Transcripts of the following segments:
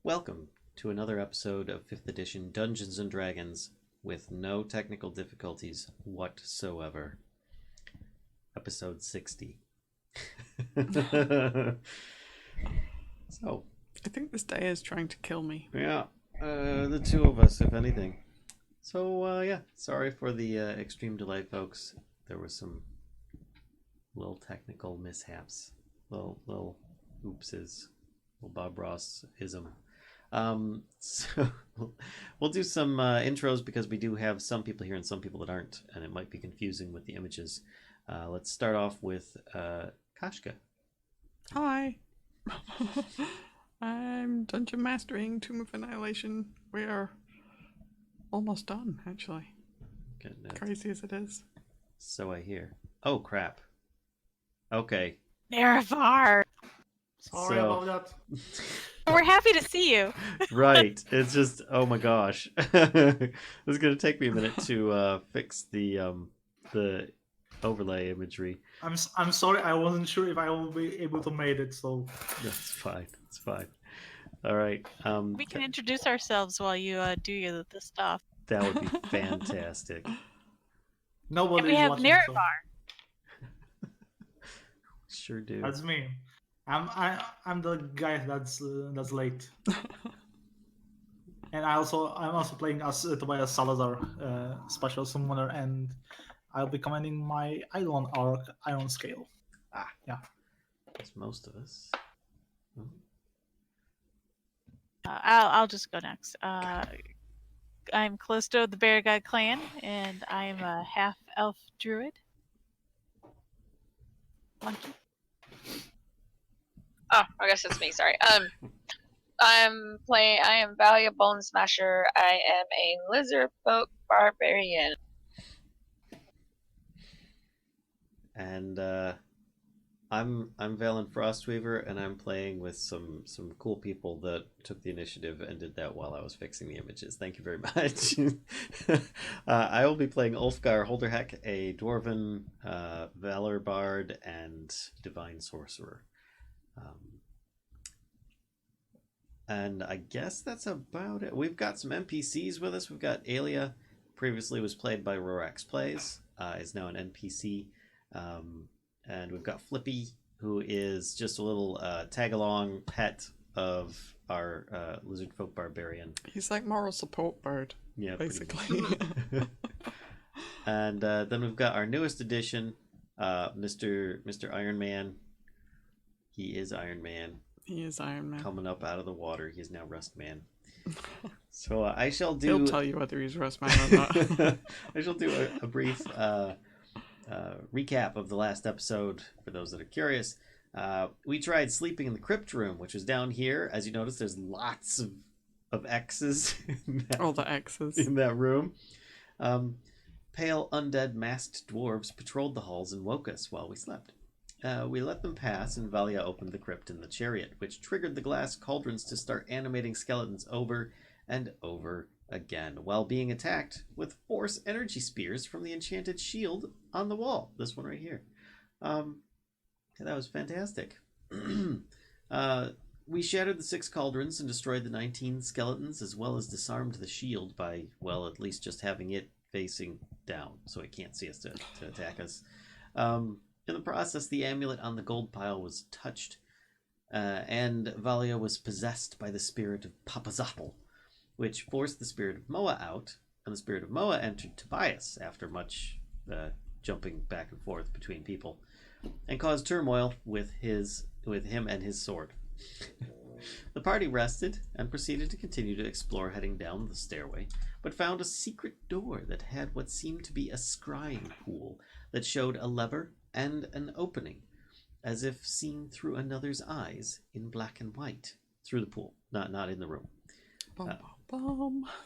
Welcome to another episode of 5th edition Dungeons & Dragons with no technical difficulties whatsoever. Episode 60. So, I think this day is trying to kill me. yeah, the two of us, if anything. So, yeah, sorry for the extreme delay, folks. There was some little technical mishaps, little oopses, little Bob Ross-ism. So we'll do some intros because we do have some people here and some people that aren't, and it might be confusing with the images. Let's start off with Kashcah. Hi. I'm dungeon mastering Tomb of Annihilation. We are almost done, actually. Goodness. Crazy as it is. So I hear. Oh, crap. Okay. Nerevar! Sorry about that. We're happy to see you. Right. It's just, oh my gosh. It's going to take me a minute to fix the overlay imagery. I'm sorry. I wasn't sure if I will be able to make it. So That's fine. It's fine. All right. We can introduce ourselves while you do the stuff. That would be fantastic. nobody And we is have watching. Nerevar. Sure do. That's me. I'm the guy that's late. And I'm also playing as Tobias Salazar, Spacial summoner, and I'll be commanding my Eidolon Arokh Ironscale. Yeah. That's most of us. I'll just go next. I'm Kellisto of the Bear God clan, and I am a half-elf druid. Monkey. Oh, I guess it's me. Sorry. I am Valia Bonesmasher. I am a Lizardfolk Barbarian. And I'm Vallen Frostweaver, and I'm playing with some cool people that took the initiative and did that while I was fixing the images. Thank you very much. I will be playing Ulfgar Holderheck, a Dwarven Valor Bard and Divine Sorcerer. And I guess that's about it. We've got some NPCs with us. We've got Aelia, previously was played by RoraxPlays, is now an NPC. And we've got Flippy, who is just a little tag-along pet of our Lizardfolk Barbarian. He's like moral support bird, Yeah, basically. And then we've got our newest addition, Mr. Iron Man. He is Iron Man. He is Iron Man. Coming up out of the water. He is now Rust Man. So I shall do... He'll tell you whether he's Rust Man or not. I shall do a brief recap of the last episode for those that are curious. We tried sleeping in the crypt room, which was down here. As you notice, there's lots of X's All the X's in that room. Pale undead masked dwarves patrolled the halls and woke us while we slept. We let them pass, and Valia opened the crypt in the chariot, which triggered the glass cauldrons to start animating skeletons over and over again, while being attacked with force energy spears from the enchanted shield on the wall. This one right here. That was fantastic. We shattered the 6 cauldrons and destroyed the 19 skeletons, as well as disarmed the shield by, well, at least just having it facing down, so it can't see us to attack us. In the process, the amulet on the gold pile was touched, and Valia was possessed by the spirit of Papazapal, which forced the spirit of Moa out, and the spirit of Moa entered Tobias after much jumping back and forth between people, and caused turmoil with him and his sword. The party rested and proceeded to continue to explore, heading down the stairway, but found a secret door that had what seemed to be a scrying pool that showed a lever and an opening, as if seen through another's eyes in black and white, through the pool, not in the room.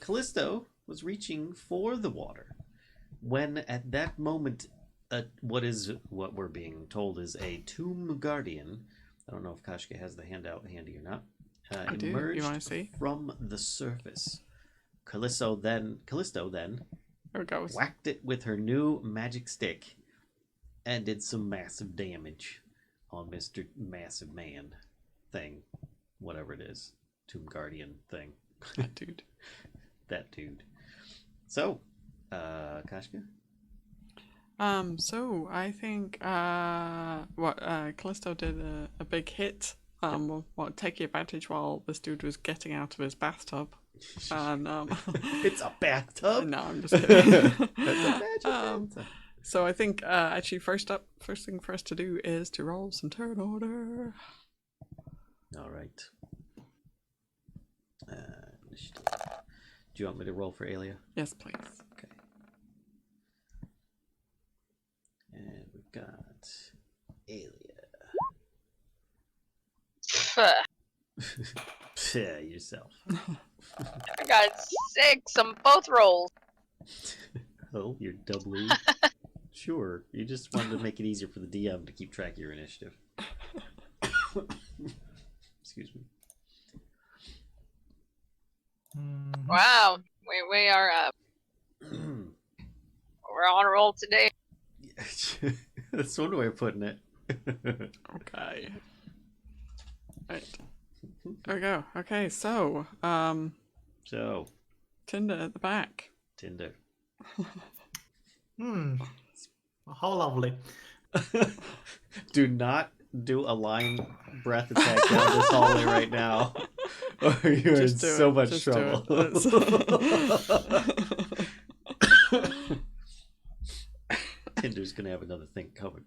Kellisto was reaching for the water when at that moment what we're being told is a tomb guardian, I don't know if Kashcah has the handout handy or not, I do. You want to see? From the surface. Kellisto then There it goes. whacked it with her new magic stick and did some massive damage on Mr. Massive Man thing, whatever it is. Tomb Guardian thing. That dude. That dude. So, Kashcah? So I think Kellisto did a big hit. Taking advantage while this dude was getting out of his bathtub. And It's a bathtub. No, I'm just kidding. That's a magic bathtub. So I think actually first thing for us to do is to roll some turn order. All right. Initiative. Do you want me to roll for Aelia? Yes, please. Okay. And we've got Aelia. Yeah, yourself. I got 6 on both rolls. Oh, you're doubly. Sure. You just wanted to make it easier for the DM to keep track of your initiative. Excuse me. Wow, we are we're on a roll today. That's one way of putting it. Okay. Right. There we go. Okay, so So, Tinder at the back. Tinder. How lovely. Do not do a line breath attack down this hallway right now. Or you're in Just do so it. much Just do trouble. it. Tinder's gonna have another thing coming.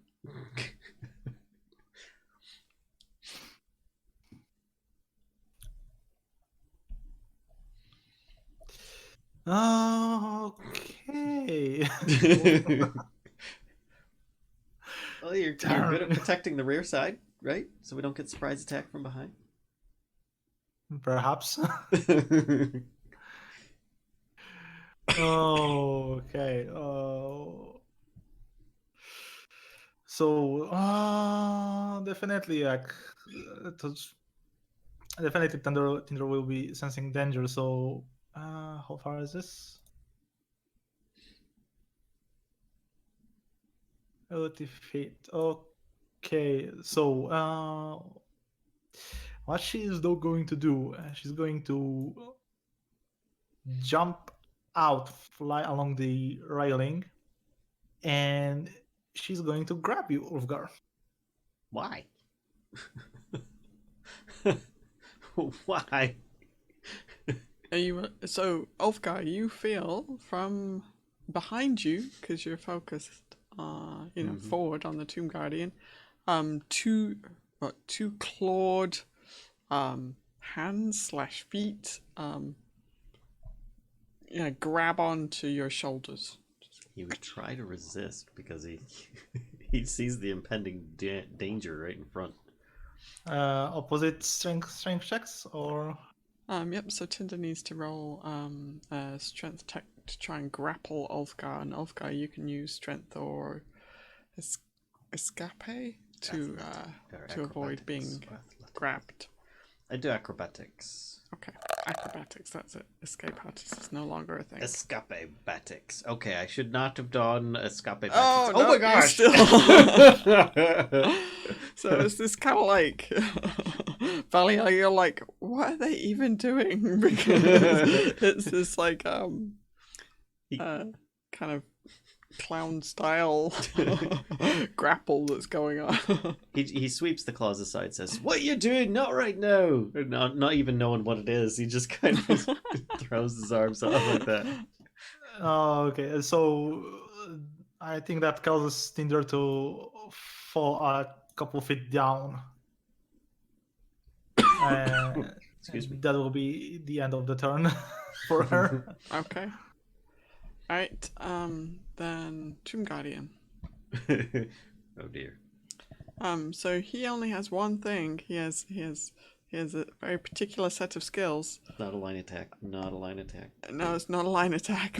Okay. Well, you're good at protecting the rear side, right? So we don't get surprise attack from behind. Perhaps. Okay. So definitely, definitely, Tinder will be sensing danger. So, how far is this? 30 feet. Okay. So, what she is though going to do? She's going to jump out, fly along the railing, and she's going to grab you, Ulfgar. Why? Why? So Ulfgar, you feel from behind you, because you're focused forward on the Tomb Guardian, two clawed hands/feet grab onto your shoulders. He would try to resist because he sees the impending danger right in front. Opposite strength checks, or Yep, so Tinder needs to roll a strength check to try and grapple Ulfgar, and Ulfgar, you can use strength or escape to avoid being grabbed. I do acrobatics. Okay, acrobatics, that's it. Escape artist is no longer a thing. Escapebatics. Okay, I should not have done escapebatics. Oh, Oh no, my gosh! So it's this kind of like Valia, you're like, what are they even doing? Because it's this like kind of clown style grapple that's going on. He sweeps the claws aside, says, "What are you doing? Not right now." Not even knowing what it is, he just kind of throws his arms up like that. okay. So I think that causes Tinder to fall a couple feet down. Excuse me. That will be the end of the turn for her. Okay. Alright, then Tomb Guardian. Oh dear. So he only has one thing. He has a very particular set of skills. Not a line attack. Not a line attack. No, it's not a line attack.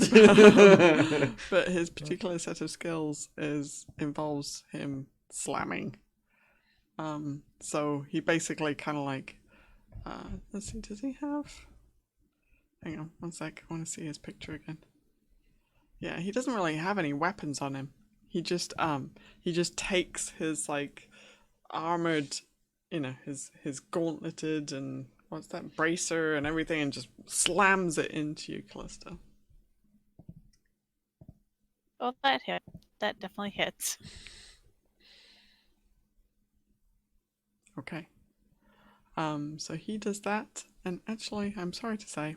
But his particular set of skills involves him slamming. So he basically kind of like, let's see, does he have? Hang on, one sec. I want to see his picture again. Yeah, he doesn't really have any weapons on him. He just takes his like armored, his gauntleted and what's that, bracer and everything, and just slams it into you, Kellisto. Oh, that hit. That definitely hits. Okay. So he does that, and actually, I'm sorry to say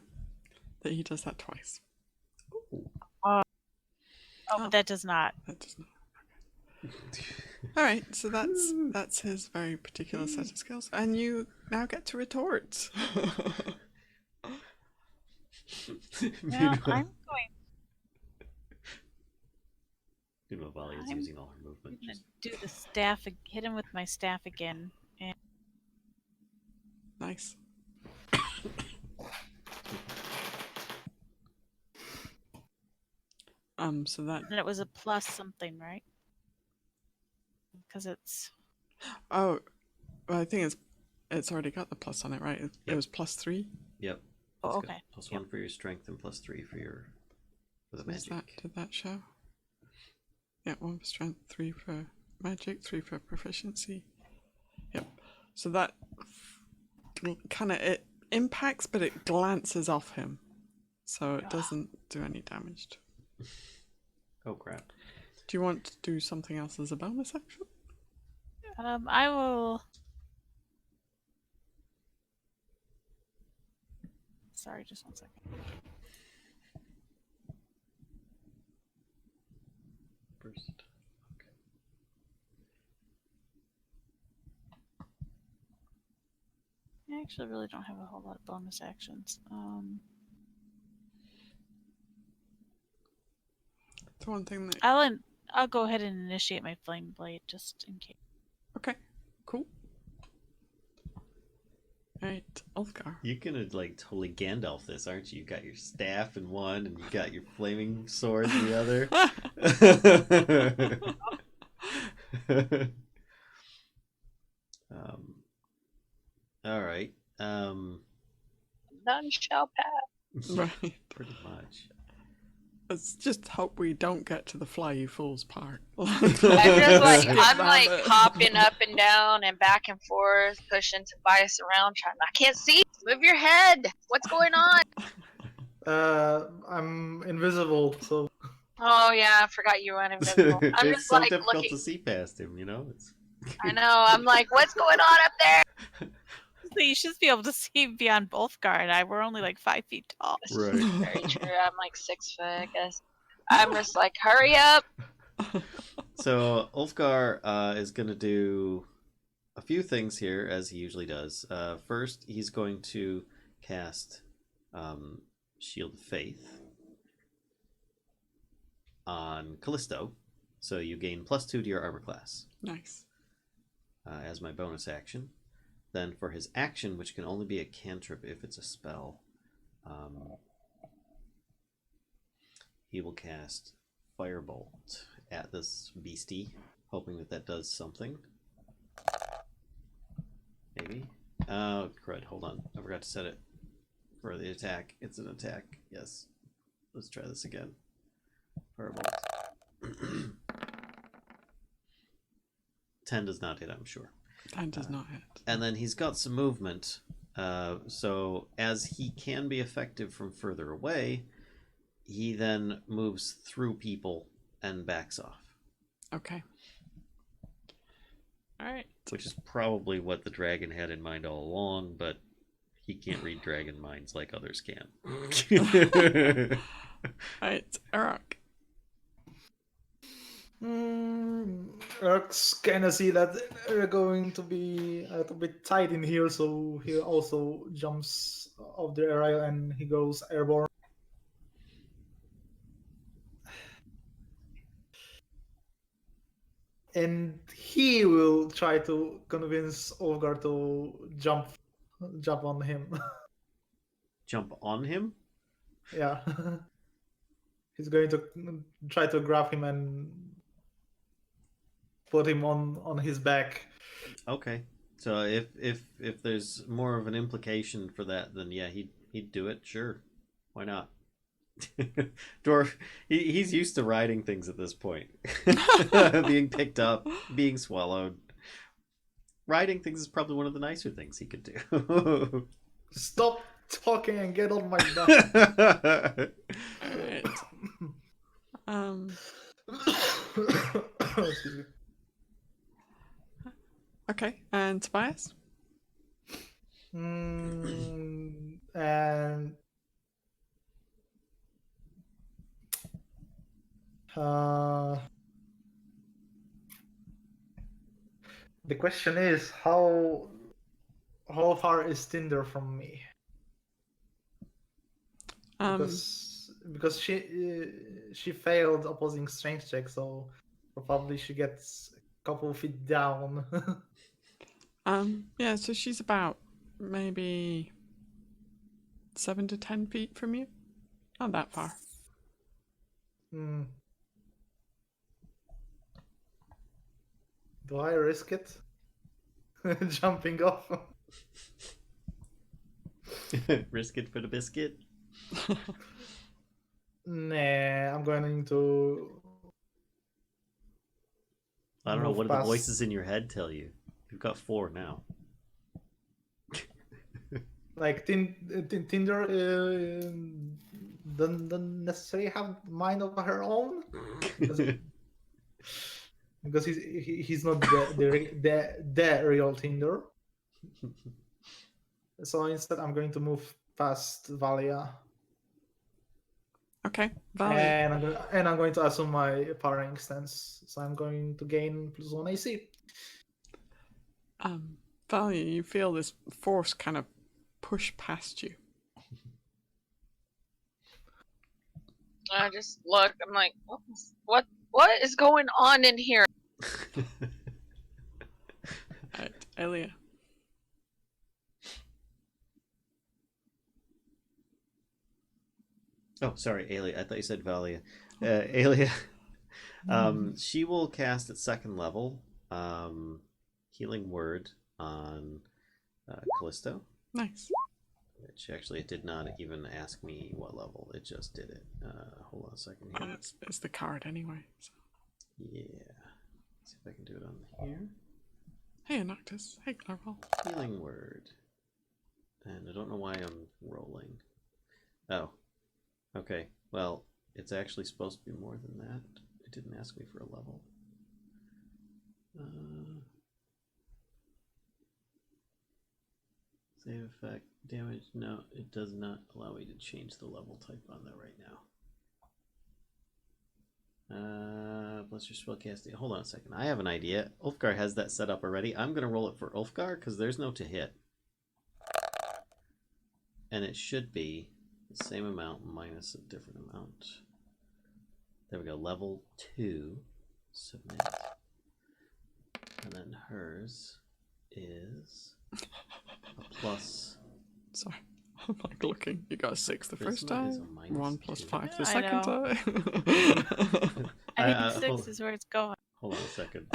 that he does that twice. Oh, but that does not. That does not. Okay. All right, so that's his very particular set of skills, and you now get to retort. Now I'm going. Valia is using all her movement. I'm gonna do the staff. Hit him with my staff again. And Nice. So that. and it was a plus something, right? Because it's. Oh, well, I think it's already got the plus on it, right? It was +3. Yep. Oh, It's got okay. +1 for your strength and +3 for the Does magic. did that show? Yeah, 1 for strength, 3 for magic, 3 for proficiency. Yep. So that kind of it impacts, but it glances off him, so it doesn't do any damage. Oh crap! Do you want to do something else as a bonus action? I will. Sorry, just 1 second. First. Okay. I actually really don't have a whole lot of bonus actions. The one thing that. I'll go ahead and initiate my flame blade just in case. Okay, cool. Alright, Ulfgar. You're gonna like totally Gandalf this, aren't you? You got your staff in one, and you got your flaming sword in the other. All right. None shall pass. Right. Pretty much. Let's just hope we don't get to the fly you fools part. I'm hopping up and down and back and forth, pushing Tobias around, trying. I can't see. Move your head. What's going on? I'm invisible, so. Oh yeah, I forgot you were invisible. I'm It's just so like difficult looking. to see past him, you know. I know. I'm like, what's going on up there? So you should be able to see beyond Ulfgar and I. We're only like 5 feet tall. Right. Very true. I'm like 6 foot, I guess. I'm just like, hurry up. So Ulfgar is going to do a few things here, as he usually does. First, he's going to cast Shield of Faith on Kellisto, so you gain +2 to your armor class. Nice. As my bonus action. Then for his action, which can only be a cantrip if it's a spell, he will cast Firebolt at this beastie, hoping that does something. Maybe. Oh, crud. Hold on. I forgot to set it for the attack. It's an attack. Yes. Let's try this again. Firebolt. 10 does not hit, I'm sure. 10 does not hit. And then he's got some movement. So as he can be effective from further away, he then moves through people and backs off. Okay. Alright. Which is probably what the dragon had in mind all along, but he can't read dragon minds like others can. Alright, Arokh. Arok's kind of see that we're going to be a little bit tight in here, so he also jumps off the area and he goes airborne. And he will try to convince Ulfgar to jump on him. Jump on him? Yeah. He's going to try to grab him and put him on his back. Okay. So if there's more of an implication for that, then yeah, he'd do it. Sure. Why not? Dwarf, he's used to riding things at this point. Being picked up, being swallowed. Riding things is probably one of the nicer things he could do. Stop talking and get on my back. Alright. Excuse me. Okay, and Tobias? And the question is how far is Tinder from me? Because she failed opposing strength check, so probably she gets a couple feet down. Yeah, so she's about maybe 7 to 10 feet from you. Not that far. Do I risk it? Jumping off? Risk it for the biscuit. Nah, I'm going to. I don't know. move What do the past- voices in your head tell you? You've got 4 now. Like Tinder doesn't necessarily have mind of her own, because he's not the real Tinder. So instead, I'm going to move past Valia, Okay, Valia. and I'm going to assume my parrying stance. So I'm going to gain +1 AC. Valia, you feel this force kind of push past you. I just look. I'm like, what is going on in here? Alright, Aelia. Oh, sorry, Aelia. I thought you said Valia. Aelia. She will cast at 2nd level Healing Word on Kellisto. Nice. Which actually it did not even ask me what level. It just did it. Hold on a second here. Oh, it's the card anyway. So. Yeah. Let's see if I can do it on here. Hey, Noctis. Hey, Clarval. Healing Word. And I don't know why I'm rolling. Oh. Okay. Well, it's actually supposed to be more than that. It didn't ask me for a level. Save effect. Damage. No, it does not allow me to change the level type on that right now. Plus your spellcasting. Hold on a second. I have an idea. Ulfgar has that set up already. I'm going to roll it for Ulfgar because there's no to hit. And it should be the same amount minus a different amount. There we go. Level 2. Submit. And then hers is a plus. Sorry. I'm like looking. You got a 6 the first Charisma is a time. minus 1 plus 2. 5 the I second know. time. I think 6 is where it's going. Hold on a second.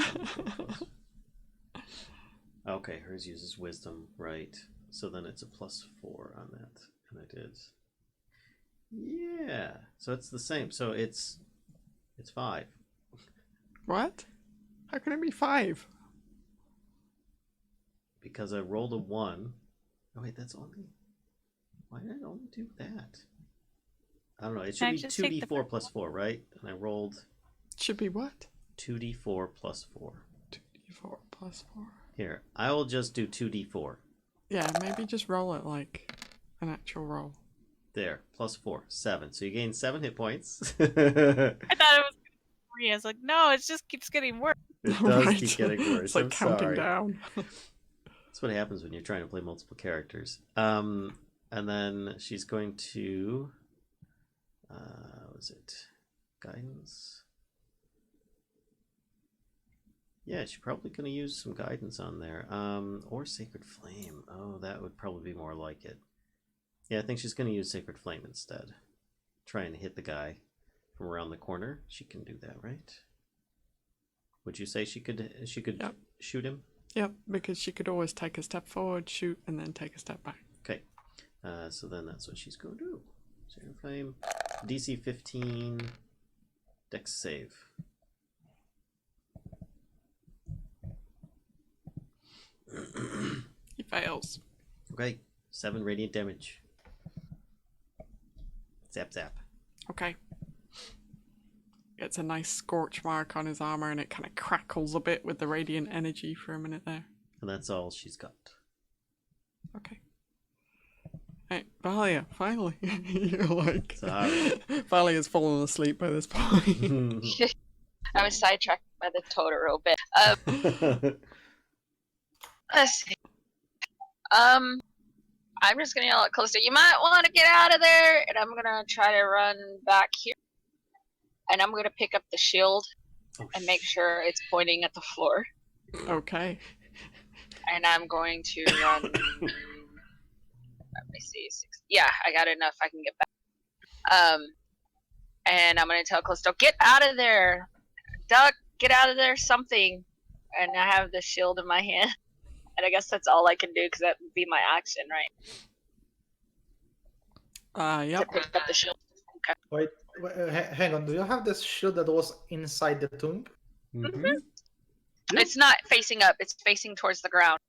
Okay, hers uses wisdom, right? So then it's a +4 on that, and I did. Yeah, so it's the same. So it's 5. What? How can it be 5? Because I rolled a 1. Oh wait, that's only. Why did I only do that? I don't know. It should Can I be just take the 2d4 plus 4, right? And I rolled Should be what? 2d4 plus 4. 2d4 plus 4. Here, I will just do 2d4. Yeah, maybe just roll it like an actual roll. There, plus 4, 7. So you gain 7 hit points. I thought it was 3. I was like, no, it just keeps getting worse. It does Right. keep getting worse. It's like I'm counting sorry. down. That's what happens when you're trying to play multiple characters. And then she's going to, what was it? Guidance? Yeah, she's probably going to use some guidance on there. Or Sacred Flame. Oh, that would probably be more like it. Yeah, I think she's going to use Sacred Flame instead. Try and hit the guy from around the corner. She can do that, right? Would you say she could Yep. shoot him? Yep, because she could always take a step forward, shoot, and then take a step back. Okay. So then that's what she's going to do. Sacred Flame. DC 15. Dex save. He fails. Okay. 7 radiant damage. Zap zap. Okay. Gets a nice scorch mark on his armor, and it kind of crackles a bit with the radiant energy for a minute there. And that's all she's got. Okay. Hey, Valia, finally. You're like... Sorry. Valia's fallen asleep by this point. I was sidetracked by the Totoro bit. Let's see. I'm just gonna yell at Callisto, you might want to get out of there, and I'm gonna try to run back here. And I'm gonna pick up the shield and make sure it's pointing at the floor. Okay. And I'm going to run. Let me see. Yeah, I got enough. I can get back. And I'm gonna tell Callisto, get out of there, duck, get out of there, something. And I have the shield in my hand. And I guess that's all I can do because that would be my action, right? Yep. To pick up the shield. Okay. Wait, hang on. Do you have this shield that was inside the tomb? Mm-hmm. It's not facing up. It's facing towards the ground.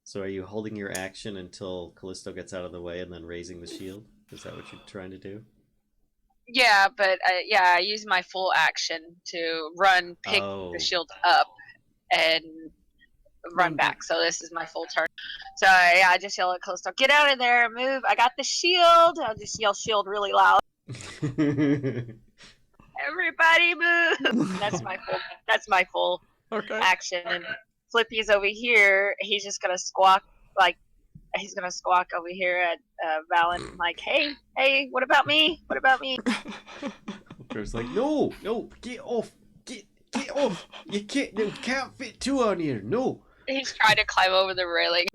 So are you holding your action until Callisto gets out of the way and then raising the shield? Is that what you're trying to do? Yeah, but I use my full action to run, pick the shield up, and run back. So this is my full turn. So yeah, I just yell at Callisto, get out of there, move. I got the shield. I'll just yell shield really loud. Everybody move. That's my full Okay. action. And Flippy's over here. He's just gonna squawk over here at Vallen, like, hey, what about me? What about me? There's like, no, get off, get off. You can't fit 2 on here. No. He's trying to climb over the railing.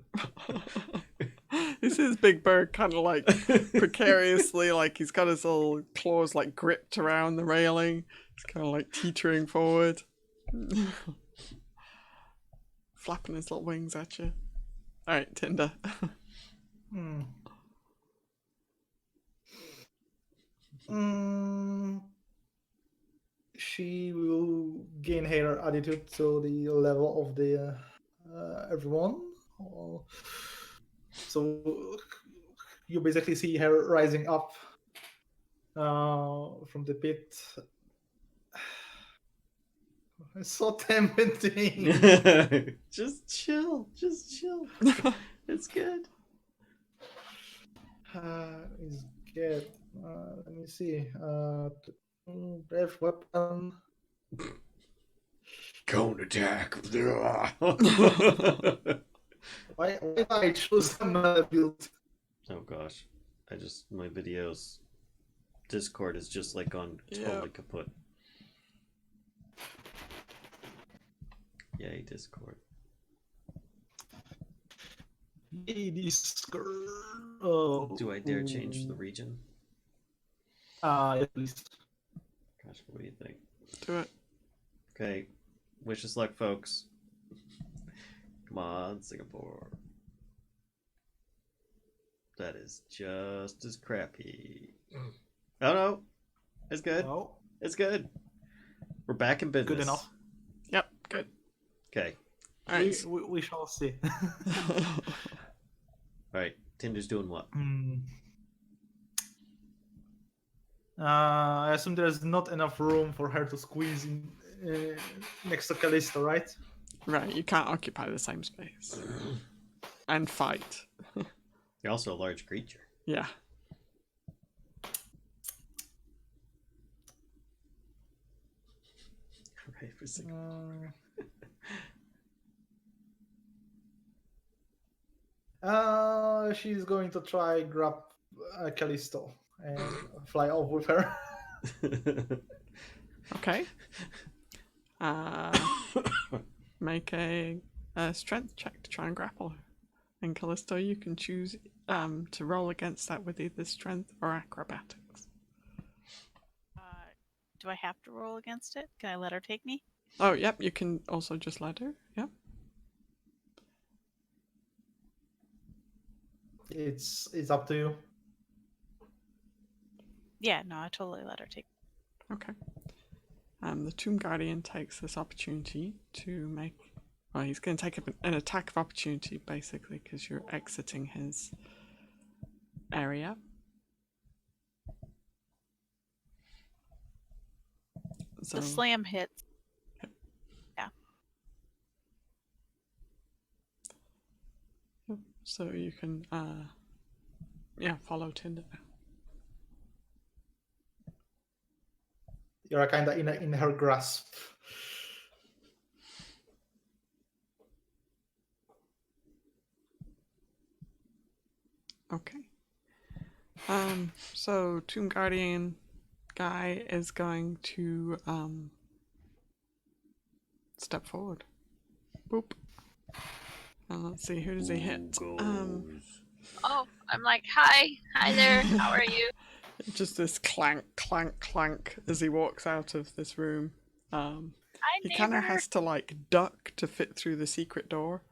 This is Big Bird kind of like precariously, like he's got his little claws like gripped around the railing. He's kind of like teetering forward. Flapping his little wings at you. Alright, Tinder. She will gain her attitude to the level of the everyone. So you basically see her rising up from the pit. It's so tempting. Just chill. It's good. It's good. Let me see. Brave weapon. Cone attack. Why I choose another build? Oh gosh. My videos Discord is just like gone totally kaput. Yay, Discord. Oh. Do I dare change the region? Yeah, please. Gosh, what do you think? Do it. Okay. Wish us luck, folks. Come on, Singapore. That is just as crappy. Oh no. It's good. Oh. It's good. We're back in business. Good enough. Yep, good. Okay. Alright. We shall see. Alright. Tinder's doing what? I assume there's not enough room for her to squeeze in next to Kellisto, right? Right, you can't occupy the same space. And fight. You're also a large creature. Yeah. Right for Singapore. She's going to try grab Kellisto and fly off with her. Okay. Make a strength check to try and grapple her. And Callisto, you can choose to roll against that with either strength or acrobatics. Do I have to roll against it? Can I let her take me? Oh, yep, you can also just let her. Yep. It's up to you. Yeah, no, I totally let her take me. Okay. The Tomb Guardian takes this opportunity to make... Well, he's going to take an attack of opportunity, basically, because you're exiting his area. So, The slam hits. so you can, follow Tinder. You're kind of in her grasp. Okay. So Tomb Guardian guy is going to step forward. Boop. And let's see, who does he hit? Oh, I'm like, hi there. How are you? Just this clank, clank, clank as he walks out of this room. Hi, He kind of neighbor. has to like duck to fit through the secret door.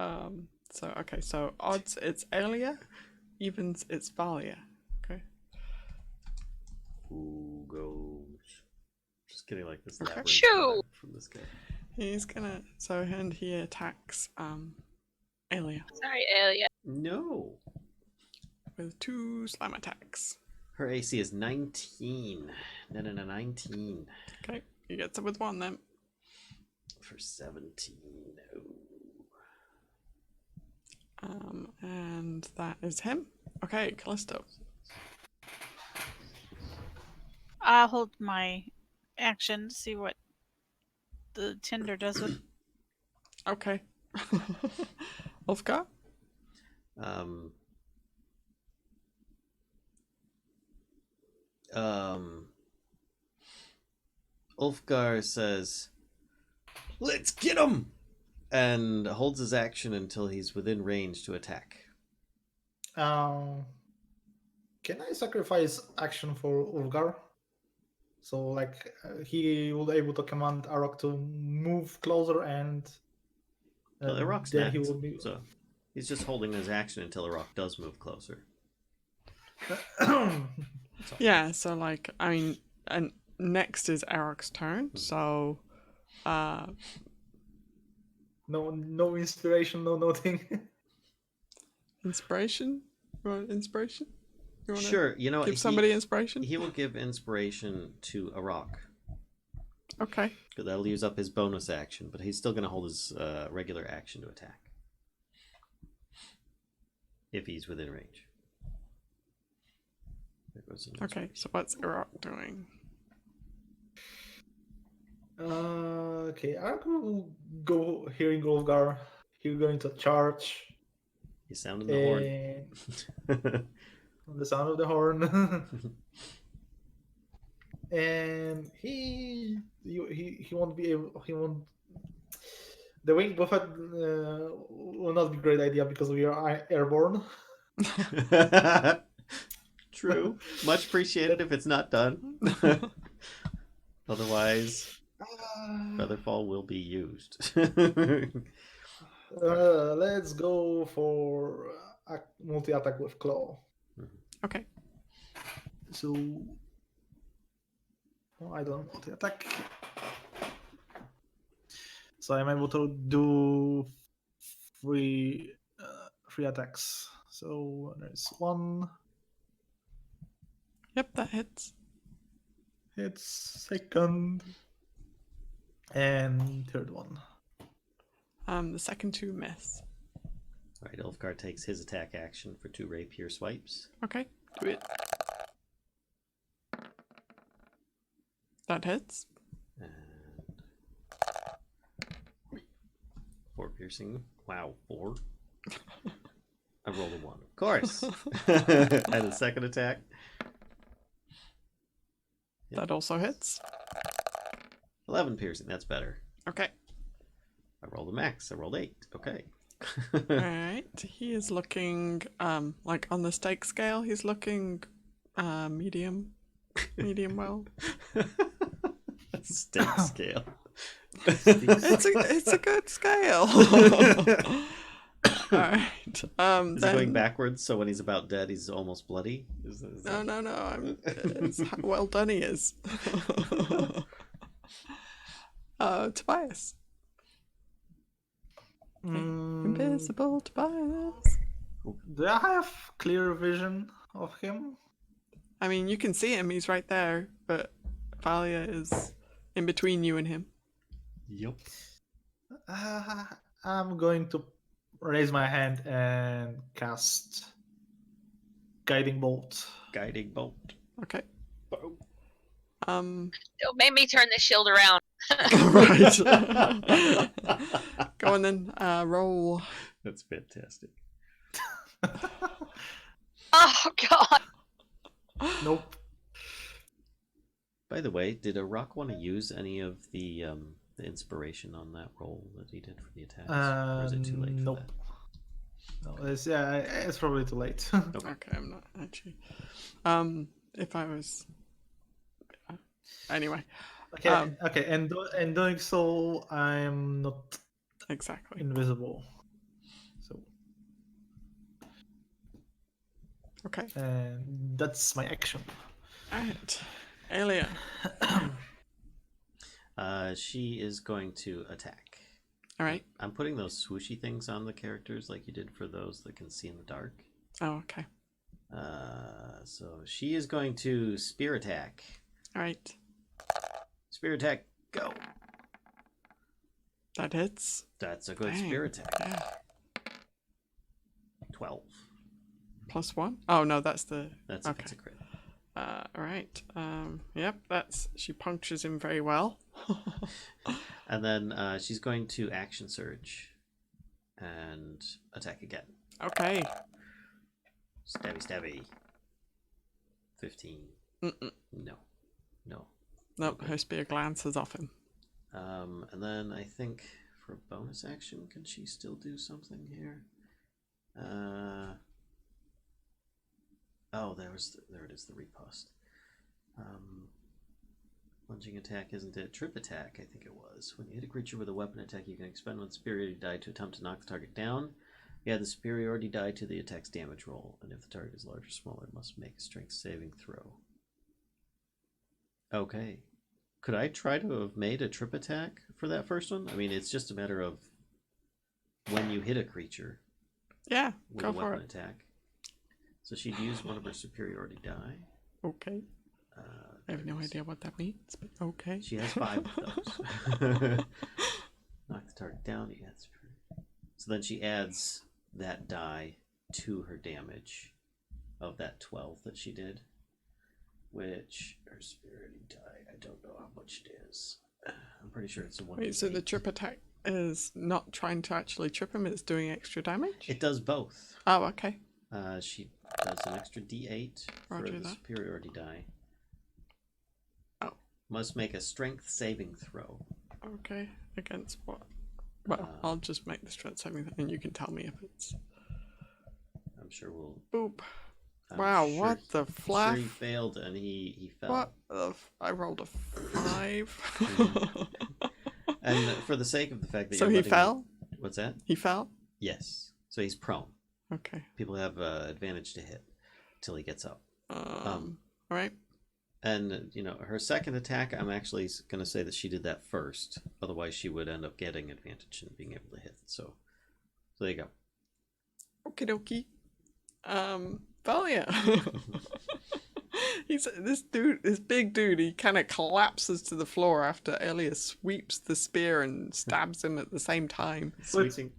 So odds it's Aelia, evens it's Valia. Okay. Who goes? Just getting like this labyrinth Shoo! vibe from this guy. He's gonna and he attacks Aelia Sorry, Aelia. No. with 2 slam attacks. Her AC is 19. No, 19. Okay, he gets it with 1 then. For 17. And that is him. Okay, Kellisto. I'll hold my action to see what the Tinder does with. Okay. Ulfgar? Ulfgar says, "Let's get him!" and holds his action until he's within range to attack. Can I sacrifice action for Ulfgar? So, like, he will be able to command Arokh to move closer, and Well, Arokh's then next, he will be. so he's just holding his action until Arokh does move closer. Yeah, so like, I mean, and next is Arokh's turn, so No inspiration, no nothing. inspiration? You want inspiration? You want Sure, give somebody inspiration? He will give inspiration to Arokh. Okay. Because that'll use up his bonus action, but he's still going to hold his regular action to attack. If he's within range. There goes the Okay, so what's Arokh doing? Okay, Arokh will go hearing Ulfgar. He's going to charge. He's sounding the horn. The sound of the horn. And he won't be able. He won't. The wing buffet will not be a great idea because we are airborne. True. Much appreciated if it's not done. Otherwise, Featherfall will be used. Let's go for a multi-attack with Claw. Okay. So, I don't multi-attack. So I'm able to do three attacks. So there's 1. Yep, that hits. Hits, second, and third one. The second 2 miss. Alright, Ulfgar takes his attack action for 2 rapier swipes. Okay, do it. That hits. And 4 piercing. Wow, 4. I rolled a 1, of course. And a second attack. That also hits. 11 piercing, that's better. Okay. I rolled a max. I rolled 8. Okay. Alright. He is looking, like on the stake scale, he's looking medium. Medium well. Stake scale. It's a good scale. Alright. Is it going backwards, so when he's about dead, he's almost bloody? No. It's how well done he is. Tobias. Invisible Tobias. Do I have clear vision of him? I mean, you can see him. He's right there, but Valia is in between you and him. Yep. I'm going to raise my hand and cast Guiding Bolt. Guiding bolt. Okay. Boom. Don't make me turn this shield around. Right. Go on then. Roll. That's fantastic. Oh god. Nope. By the way, did Arokh want to use any of the inspiration on that roll that he did for the attacks? Or is it too late for Nope. that? No, it's probably too late. Okay, I'm not actually. If I was. Anyway. Okay, and doing so, I'm not Exactly. invisible. So, Okay. and that's my action. Alright. Aelia. She is going to attack. Alright. I'm putting those swooshy things on the characters like you did for those that can see in the dark. Oh, okay. So she is going to spear attack. Alright. Spear attack, go. That hits. That's a good Dang. spear attack. Yeah. 12. +1? Oh, no, that's the. That's Okay. a crit. Alright. Yep, that's. She punctures him very well. And then she's going to action surge and attack again. Okay. Stabby, stabby. 15. Mm-mm. No. Nope, her spear glances off him. And then I think for bonus action, can she still do something here? Oh, there it is, the riposte. Lunging attack, isn't it? Trip attack, I think it was. When you hit a creature with a weapon attack, you can expend one superiority die to attempt to knock the target down. You add the superiority die to the attack's damage roll, and if the target is large or smaller, it must make a strength saving throw. Okay. Could I try to have made a trip attack for that first one? I mean, it's just a matter of when you hit a creature Yeah, with go a for weapon it. attack. So she'd use one of her superiority die. Okay. I have no idea what that means, but okay. She has 5 of those. Knock the target down. Yeah, that's pretty. So then she adds that die to her damage of that 12 that she did. Which, her superiority die, I don't know how much it is. I'm pretty sure it's a 1. Wait, so the trip attack is not trying to actually trip him, it's doing extra damage? It does both. Oh, okay. She does an extra d8 for Roger the that. superiority die. Oh. Must make a strength saving throw. Okay. Against what? Well, I'll just make the strength saving thing and you can tell me if it's. I'm sure we'll. Boop. I'm Wow, sure- what the I'm flaff? sure he failed and he fell. What the I rolled a 5. And for the sake of the fact that So you're he letting fell? What's that? He fell? Yes. So he's prone. Okay. People have advantage to hit till he gets up. Alright. And, you know, her second attack, I'm actually going to say that she did that first. Otherwise, she would end up getting advantage and being able to hit. So there you go. Okie dokie. Valia. He's this big dude. He kind of collapses to the floor after Aelia sweeps the spear and stabs him at the same time. Sweeping.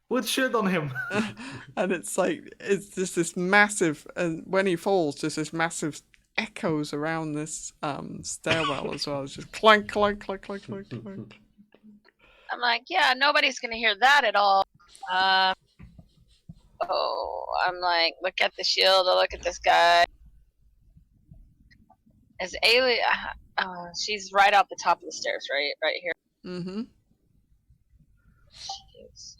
Put shit on him. And it's like it's just this massive, and when he falls, just this massive echoes around this stairwell as well. It's just clank, clank, clank, clank, clank, clank. I'm like, yeah, nobody's gonna hear that at all. I'm like, look at the shield. I look at this guy. Is Aelia? She's right off the top of the stairs, right here. Mm-hmm. Jeez.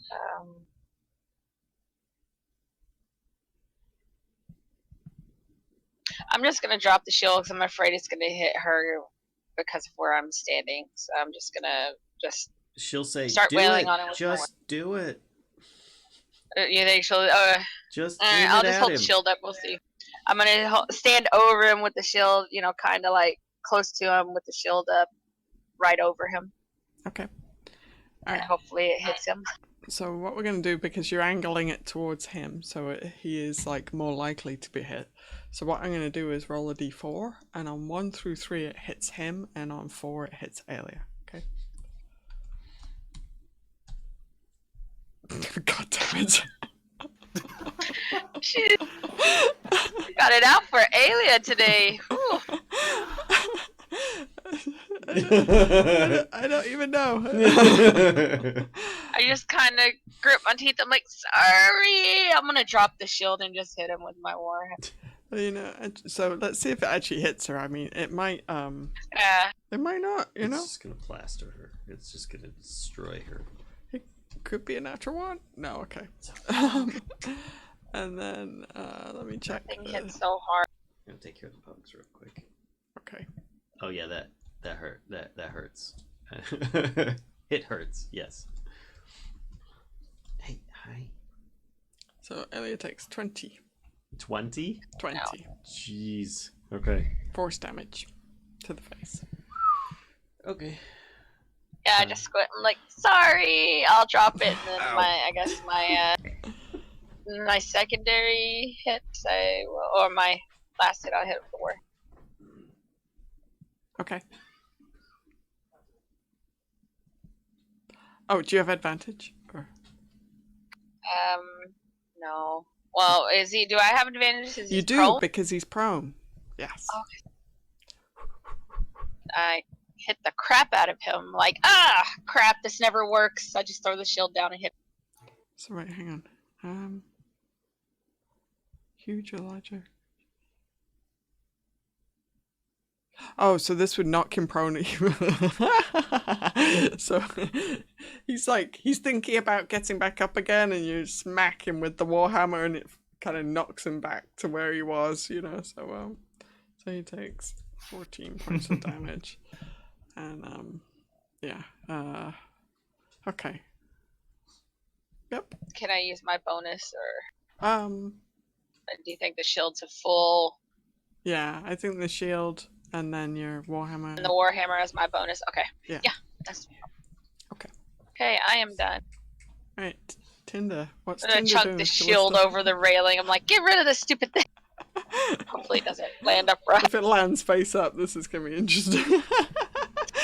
I'm just gonna drop the shield because I'm afraid it's gonna hit her because of where I'm standing. So I'm just gonna She'll say, start do wailing it. on him with Just do it. you think she'll? Just Alright, aim I'll it just at hold him. the shield up. We'll see. I'm gonna stand over him with the shield. You know, kind of like close to him with the shield up, right over him. Okay. All and right. hopefully it hits him. So what we're going to do, because you're angling it towards him, so he is like more likely to be hit. So what I'm going to do is roll a d4, and on 1 through 3 it hits him, and on 4 it hits Aelia. Okay. God damn it. She got it out for Aelia today. Whew. I don't even know. I just kind of grip my teeth. I'm like, sorry. I'm gonna drop the shield and just hit him with my warhammer. You know, so let's see if it actually hits her. I mean, it might. Yeah. It might not. You know, It's just gonna plaster her. It's just gonna destroy her. it could be a natural one. No, okay. And then let me check. Thing hit so hard. I'm gonna take care of the bugs real quick. Okay. Oh yeah, that hurt. That hurts. It hurts. Yes. Hey, hi. So Aelia takes 20. 20? 20. Jeez. Okay. Force damage to the face. Okay. Yeah, I just quit. I'm like, sorry. I'll drop it. And then my secondary hit, or my last hit, I'll hit with the war. Okay. Oh, do you have advantage? Or... No. Well, is he? Do I have advantage? Is he You do, prone? because he's prone. Yes. Okay. I hit the crap out of him. Like, crap, this never works. I just throw the shield down and hit. So right, hang on. Huge or larger? Oh, so this would knock him prone. So he's thinking about getting back up again, and you smack him with the warhammer, and it kind of knocks him back to where he was, you know. So he takes 14 points of damage, and yeah. Okay. Yep. Can I use my bonus, or Do you think the shield's a full? Yeah, I think the shield. And then your warhammer. And the warhammer as my bonus. Okay. Yeah. That's okay. Okay, I am done. Right, Tinder. What's I'm gonna Tinder chunk doing? the shield over the railing. I'm like, get rid of this stupid thing. Hopefully it doesn't land upright. If it lands face up, this is gonna be interesting.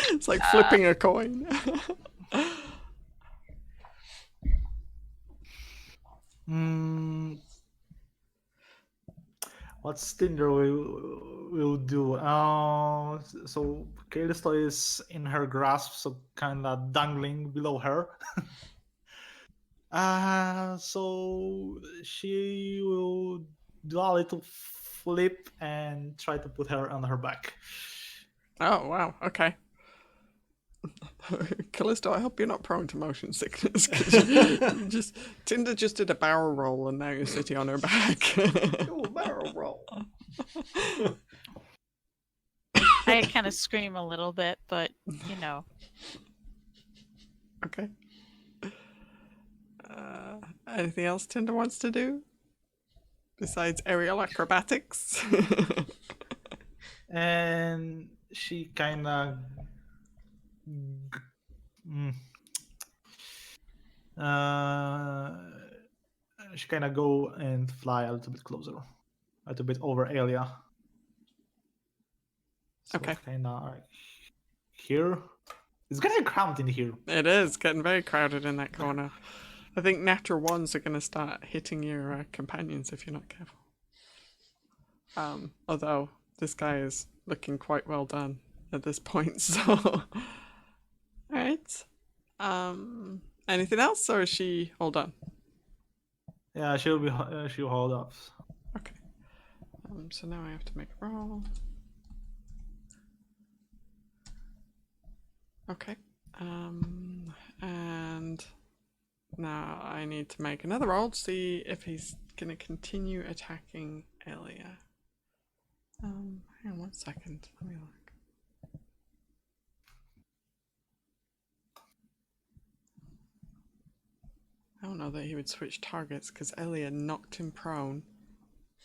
It's like flipping a coin. What's Tinder will do? So Kellisto is in her grasp, so kind of dangling below her. So she will do a little flip and try to put her on her back. Oh wow, okay. Kellisto, I hope you're not prone to motion sickness. Tinder just did a barrel roll and now you're sitting on her back. Oh, barrel roll. I kind of scream a little bit, but you know. Okay. Anything else Tinder wants to do? Besides aerial acrobatics? And she kind of go and fly a little bit closer, a little bit over Aelia. So okay. Kind of here. It's getting cramped in here. It is getting very crowded in that corner. I think natural ones are going to start hitting your companions if you're not careful. Although this guy is looking quite well done at this point, so... Alright. Anything else, or is she all done? Yeah, she'll hold up. Okay. So now I have to make a roll. Okay. And now I need to make another roll to see if he's going to continue attacking Aelia. Hang on 1 second. Let me look. I don't know that he would switch targets because Aelia knocked him prone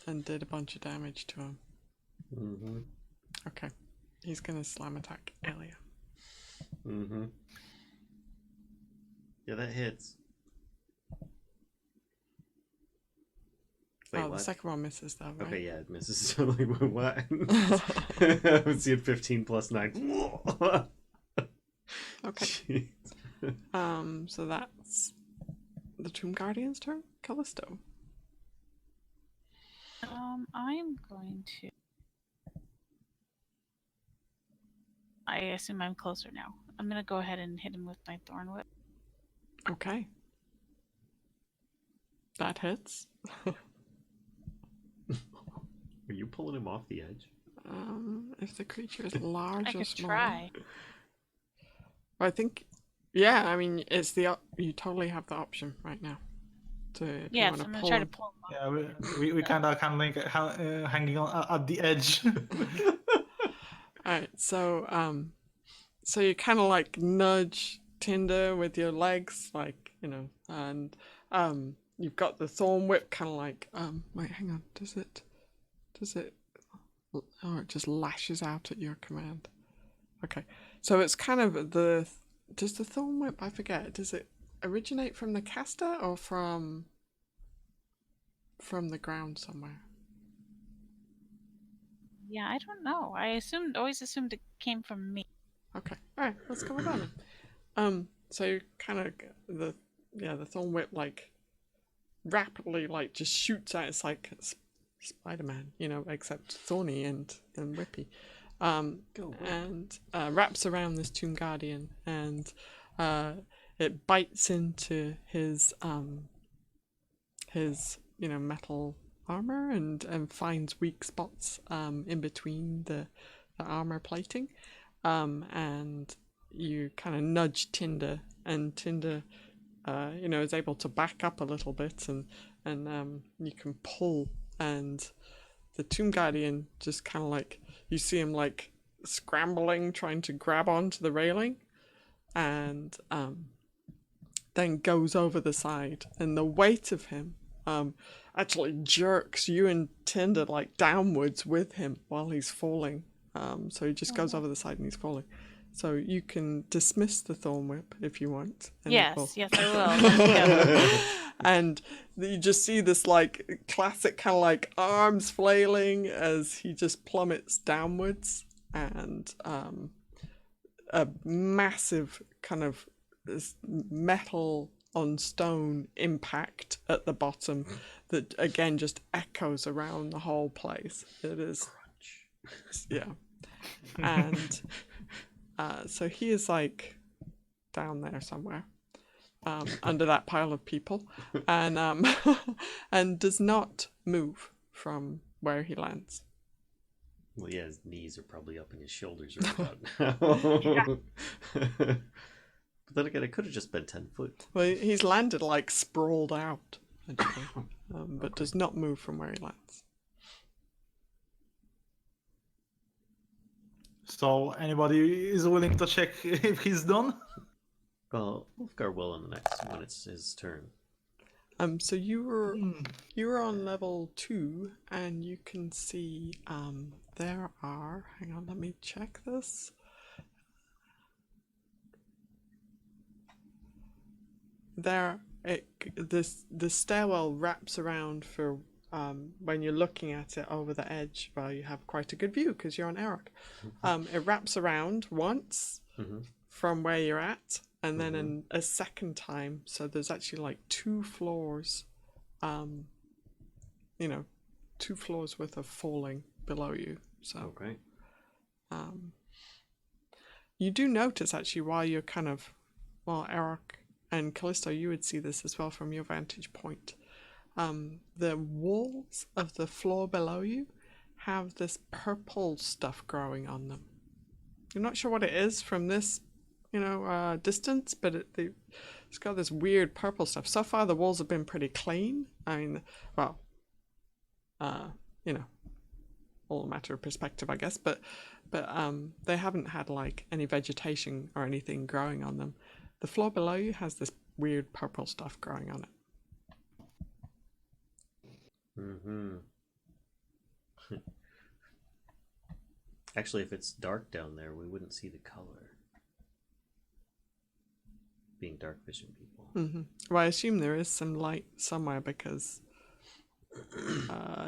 and did a bunch of damage to him. Mm-hmm. Okay. He's going to slam attack Aelia. Mm-hmm. Yeah, that hits. Wait, oh, what? the second one misses though, right? Okay, yeah, it misses. Totally. What? I would see it 15 plus 9. Okay. Jeez. So that's the Tomb Guardian's turn. Kellisto. I'm going to. I assume I'm closer now. I'm gonna go ahead and hit him with my Thorn Whip. Okay. That hits. Are you pulling him off the edge? If the creature is large I or could small. try. I think, yeah. I mean, it's you totally have the option right now. To if you Yes, want I'm to gonna pull try to him. pull him off. Yeah, we kind of like hanging on at the edge. Alright, so you kind of like nudge Tinder with your legs, like, you know, and you've got the Thorn Whip kind of like, wait, hang on, does it, oh, it just lashes out at your command. Okay, so it's kind of does the Thorn Whip, I forget, does it originate from the caster or from the ground somewhere? Yeah, I don't know. I always assumed it came from me. Okay, alright, let's go with that then. So you kind of the Thorn Whip like rapidly like just shoots out. It's like Spider-Man, you know, except thorny and whippy. And wraps around this Tomb Guardian, and it bites into his metal armor and finds weak spots in between the armor plating. And you kind of nudge Tinder, and Tinder, is able to back up a little bit, and you can pull, and the Tomb Guardian just kind of like, you see him like scrambling, trying to grab onto the railing, and then goes over the side, and the weight of him actually jerks you and Tinder like downwards with him while he's falling. So he just goes over the side and he's falling. So you can dismiss the Thorn Whip if you want. And Yes, I will. Thank you. And you just see this like classic kind of like arms flailing as he just plummets downwards, and a massive kind of metal on stone impact at the bottom that again just echoes around the whole place. It is crunch. Yeah. And so he is like down there somewhere, under that pile of people, and and does not move from where he lands. Well, yeah, his knees are probably up in his shoulders right about now. But then again, it could have just been 10 foot. Well, he's landed like sprawled out, actually, but does not move from where he lands. So anybody is willing to check if he's done? Well, Ulfgar will in the next when it's his turn. So you were on level 2, and you can see there are. Hang on, let me check this. The stairwell wraps around for when you're looking at it over the edge. Well, you have quite a good view because you're on Arokh. It wraps around once from where you're at, and then a second time. So there's actually like 2 floors, 2 floors worth of falling below you. So okay. You do notice actually while you're kind of, well, Arokh and Kellisto, you would see this as well from your vantage point. The walls of the floor below you have this purple stuff growing on them. You're not sure what it is from this, distance, but it's got this weird purple stuff. So far, the walls have been pretty clean. I mean, well, all a matter of perspective, I guess. But they haven't had like any vegetation or anything growing on them. The floor below you has this weird purple stuff growing on it. Actually, if it's dark down there, we wouldn't see the color. being dark vision people. Well, I assume there is some light somewhere because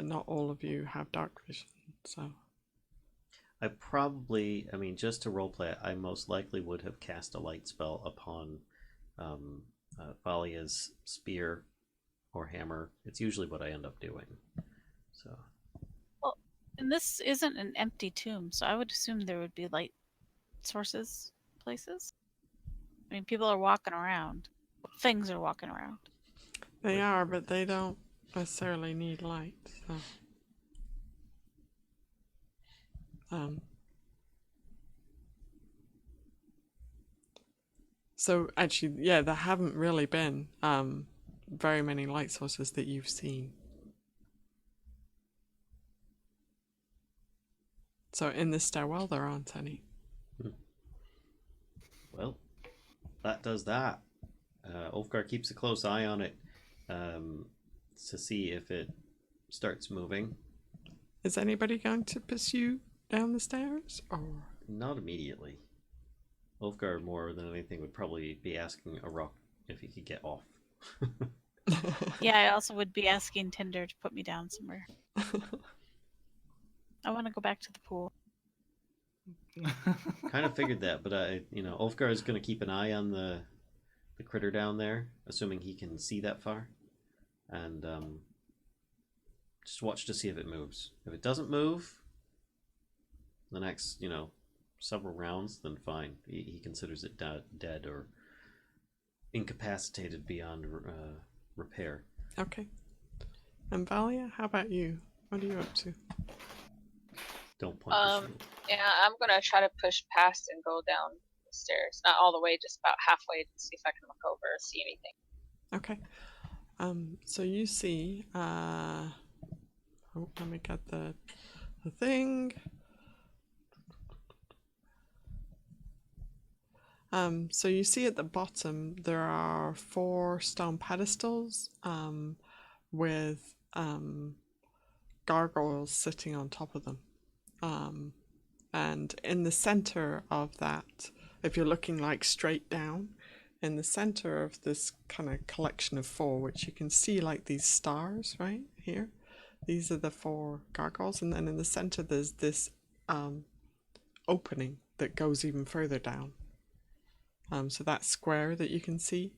not all of you have dark vision, so... I mean, just to roleplay it, I most likely would have cast a light spell upon Valia's spear or hammer. It's usually what I end up doing. So. Well, and this isn't an empty tomb, so I would assume there would be light sources, places. I mean, people are walking around. Things are walking around. They are, but they don't necessarily need light, so... So actually, yeah, there haven't really been very many light sources that you've seen. So in the stairwell, there aren't any. Well, that does that. Ulfgar keeps a close eye on it to see if it starts moving. Is anybody going to pursue down the stairs, or...? Not immediately. Ulfgar, more than anything, would probably be asking Arokh if he could get off. Yeah, I also would be asking Tinder to put me down somewhere. I want to go back to the pool. Kind of figured that, but Ulfgar is going to keep an eye on the critter down there, assuming he can see that far, and just watch to see if it moves. If it doesn't move, the next, several rounds, then fine. He considers it dead or incapacitated beyond repair. Okay. And Valia, how about you? What are you up to? Don't point the shield. Yeah, I'm gonna try to push past and go down the stairs. Not all the way, just about halfway to see if I can look over or see anything. Okay. So you see, let me get the thing. So you see at the bottom there are 4 stone pedestals with gargoyles sitting on top of them. And in the center of that, if you're looking like straight down, in the center of this kind of collection of 4, which you can see like these stars right here, these are the 4 gargoyles, and then in the center there's this opening that goes even further down. So that square that you can see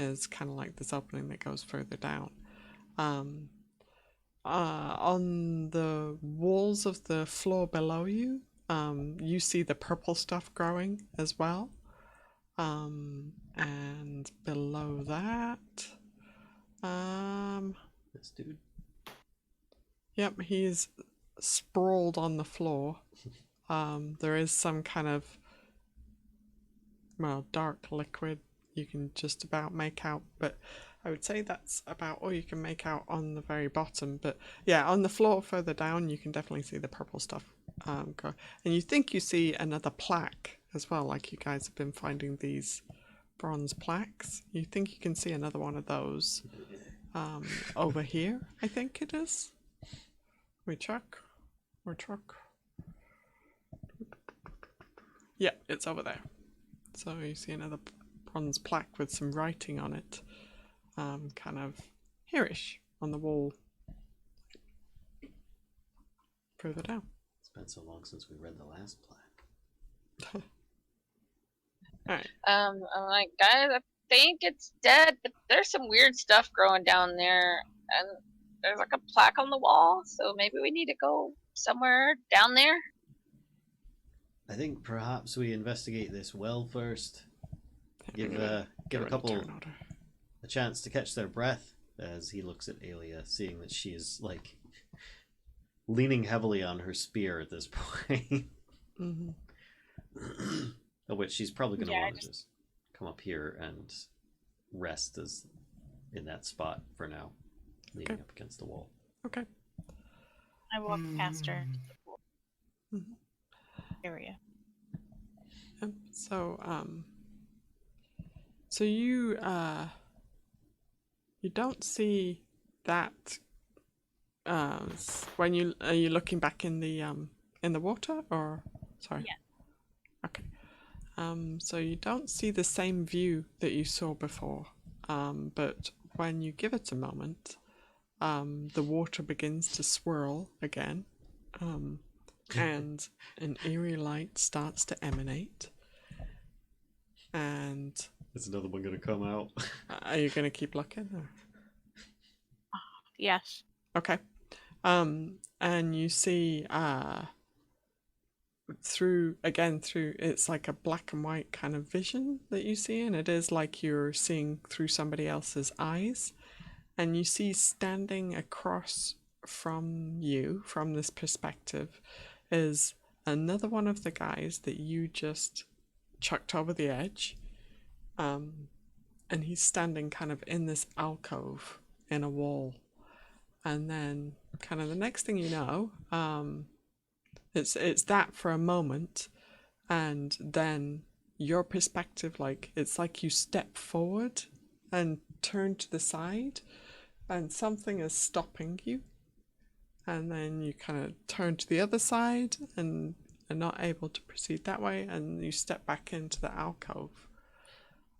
is kind of like this opening that goes further down. On the walls of the floor below you, you see the purple stuff growing as well. And below that, This dude. Yep, he's sprawled on the floor. There is some kind of, dark liquid you can just about make out, but I would say that's about all you can make out on the very bottom. But yeah, on the floor further down, you can definitely see the purple stuff go. And you think you see another plaque as well, like you guys have been finding these bronze plaques. You think you can see another one of those over here, I think it is. We check. Yeah, it's over there. So you see another bronze plaque with some writing on it, kind of here-ish on the wall further down. It's been so long since we read the last plaque. Alright. I'm like, guys, I think it's dead, but there's some weird stuff growing down there, and there's like a plaque on the wall, so maybe we need to go somewhere down there. I think perhaps we investigate this well first. Give a couple a chance to catch their breath as he looks at Aelia, seeing that she is like leaning heavily on her spear at this point. Mm-hmm. Of which she's probably going to want to just just come up here and rest as in that spot for now, leaning up against the wall. Okay. I walk past her to the pool Mm-hmm. area. So you don't see that when are you looking back in the water, or sorry? Yeah. Okay. So you don't see the same view that you saw before, but when you give it a moment, the water begins to swirl again, and an eerie light starts to emanate. And is another one going to come out? are you going to keep looking? Or? Yes. Okay. And you see through it's like a black and white kind of vision that you see, and it is like you're seeing through somebody else's eyes, and you see standing across from you from this perspective is another one of the guys that you just chucked over the edge, and he's standing kind of in this alcove in a wall. And then kind of the next thing you know, it's that for a moment, and then your perspective, like it's like you step forward and turn to the side, and something is stopping you, and then you kind of turn to the other side and are not able to proceed that way, and you step back into the alcove,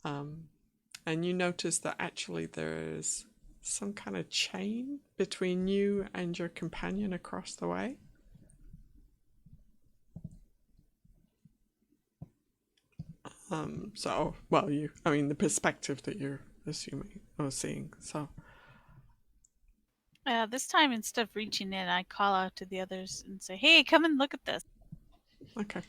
and you notice that actually there's some kind of chain between you and your companion across the way. The perspective that you're assuming or seeing. So This time, instead of reaching in, I call out to the others and say, "Hey, come and look at this." okay,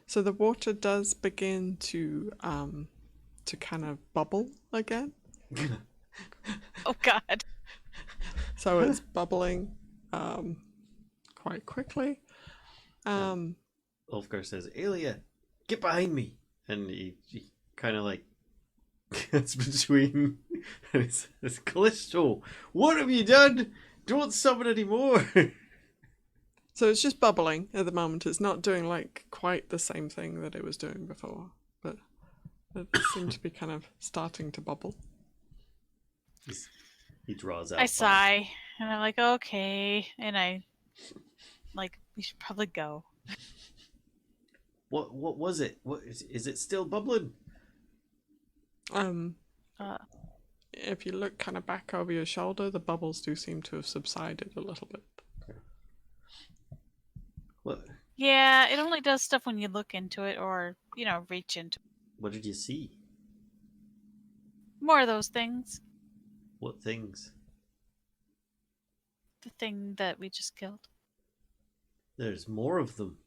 so the water does begin to kind of bubble again. Oh God! So it's bubbling quite quickly. Ulfgar says, Aelia, get behind me. And he kind of like gets between and he says, Callisto, what have you done? Don't summon anymore. So it's just bubbling at the moment. It's not doing like quite the same thing that it was doing before, but it seems to be kind of starting to bubble. He draws out. I sigh, and I'm like, "Okay," and I like, we should probably go. What was it? What is it still bubbling? If you look kind of back over your shoulder, the bubbles do seem to have subsided a little bit. What? Yeah, it only does stuff when you look into it or, reach into it. What did you see? More of those things. What things? The thing that we just killed. There's more of them.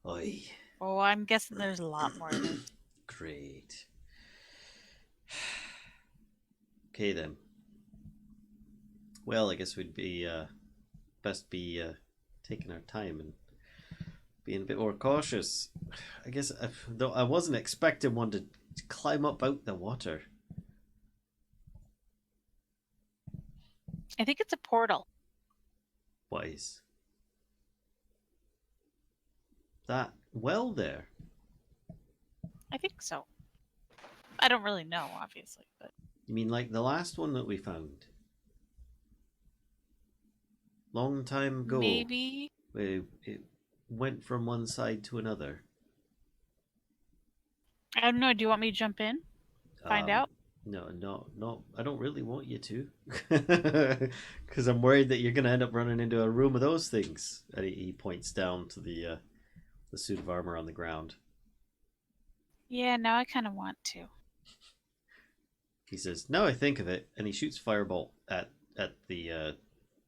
Oi. Oh, I'm guessing there's a lot more of it. Great. Okay then. Well, I guess we'd be best be taking our time and being a bit more cautious. I guess though I wasn't expecting one to climb up out the water. I think it's a portal. Wise. That well there. I think so. I don't really know, obviously, but You mean like the last one that we found? Long time ago. maybe. It went from one side to another. I don't know. Do you want me to jump in? Find out? No. I don't really want you to. Because I'm worried that you're going to end up running into a room of those things. And he points down to the suit of armor on the ground. Yeah, now I kind of want to. He says, now I think of it. And he shoots firebolt at the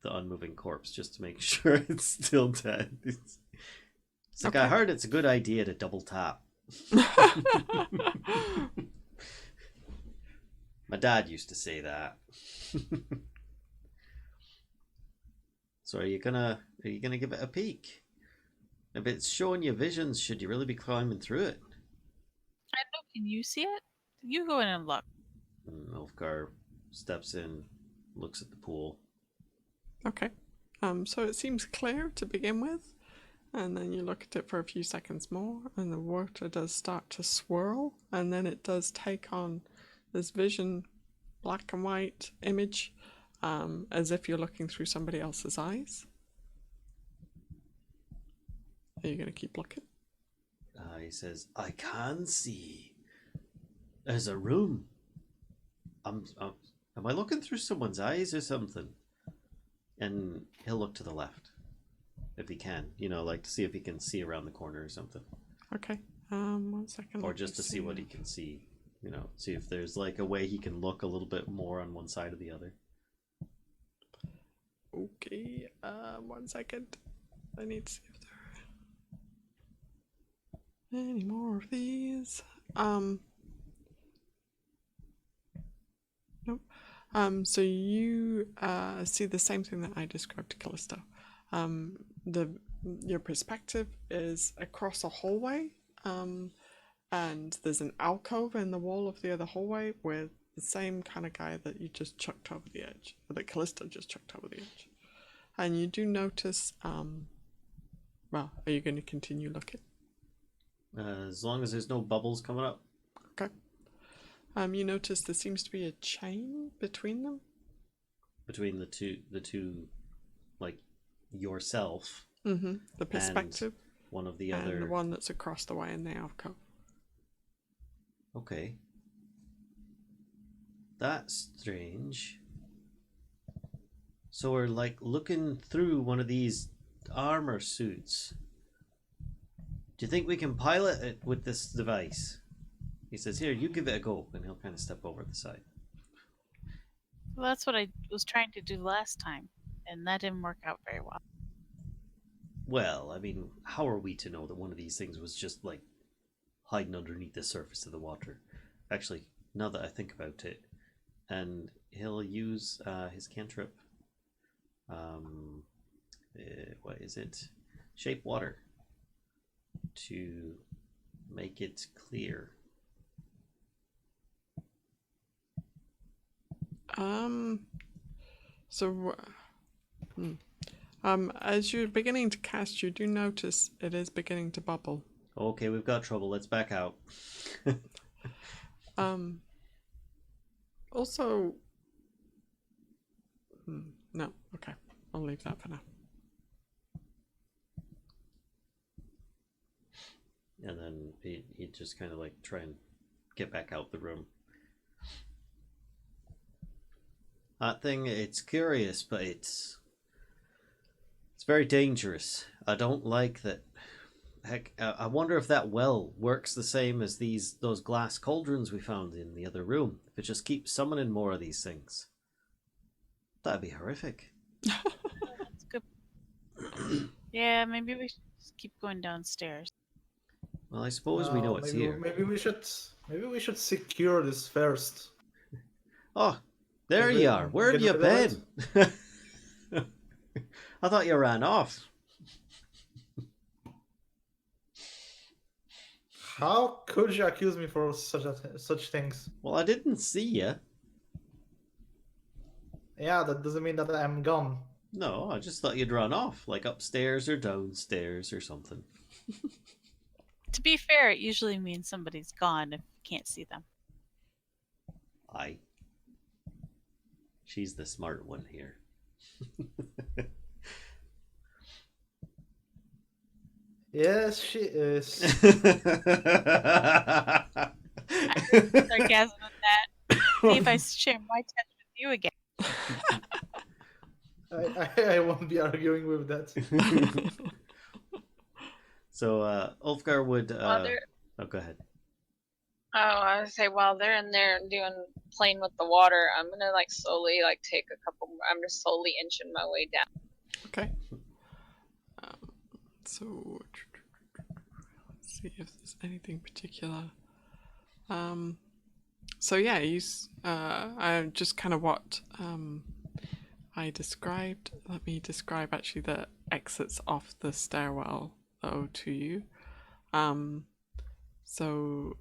unmoving corpse just to make sure it's still dead. It's like, I heard it's a good idea to double tap. My dad used to say that. So are you gonna give it a peek? If it's showing you visions, should you really be climbing through it? I don't know. Can you see it? You go in and look. Ulfgar steps in, looks at the pool. Okay. So it seems clear to begin with, and then you look at it for a few seconds more, and the water does start to swirl, and then it does take on this vision, black and white image, as if you're looking through somebody else's eyes. Are you going to keep looking? he says, I can see. There's a room. Am I looking through someone's eyes or something? And he'll look to the left. If he can. You know, like to see if he can see around the corner or something. Okay. 1 second. Or just to see what he can see. You know, see if there's like a way he can look a little bit more on one side or the other. Okay. 1 second. I need to see if there are any more of these. Nope. So you see the same thing that I described to Kellisto. Your perspective is across a hallway, and there's an alcove in the wall of the other hallway with the same kind of guy that you just chucked over the edge, or that Kellisto just chucked over the edge. And you do notice, well, are you going to continue looking? As long as there's no bubbles coming up. Okay. You notice there seems to be a chain between them. Between the two, like yourself. Mm-hmm. The perspective. One of the and other. And the one that's across the way in the alcove. Okay. That's strange. So we're like looking through one of these armor suits. Do you think we can pilot it with this device? He says, here, you give it a go. And he'll kind of step over the side. Well, that's what I was trying to do last time, and that didn't work out very well. Well, I mean, how are we to know that one of these things was just like hiding underneath the surface of the water? Actually, now that I think about it, and he'll use his cantrip. What is it? Shape water to make it clear. As you're beginning to cast, you do notice it is beginning to bubble. Okay, we've got trouble. Let's back out. Also, no. Okay, I'll leave that for now. And then he'd just kind of like try and get back out the room. That thing, it's curious, but it's very dangerous. I don't like that. Heck, I wonder if that well works the same as those glass cauldrons we found in the other room. If it just keeps summoning more of these things. That'd be horrific. That's good. Yeah, maybe we should just keep going downstairs. Well, I suppose we know it's here. Maybe we should secure this first. Oh, there you are. Where have you been? I thought you ran off. How could you accuse me for such things? Well, I didn't see you. Yeah, that doesn't mean that I'm gone. No, I just thought you'd run off, like upstairs or downstairs or something. To be fair, it usually means somebody's gone if you can't see them. Aye. She's the smart one here. Yes, she is. Sarcasm at that. See if I share my touch with you again. I won't be arguing with that. So, Ulfgar would. Well, oh, go ahead. Oh, I would say while they're in there playing with the water, I'm gonna slowly take a couple. I'm just slowly inching my way down. Okay. So let's see if there's anything particular. So yeah, I just kind of what I described. Let me describe actually the exits off the stairwell though to you. So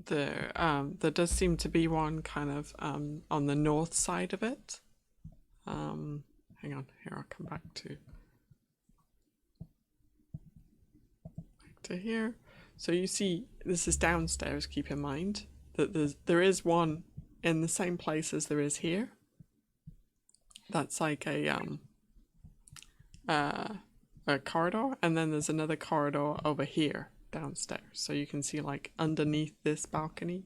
there does seem to be one kind of on the north side of it. Hang on, here I'll come back to here. So you see, this is downstairs. Keep in mind that there is one in the same place as there is here. That's like a a corridor, and then there's another corridor over here downstairs. So you can see like underneath this balcony,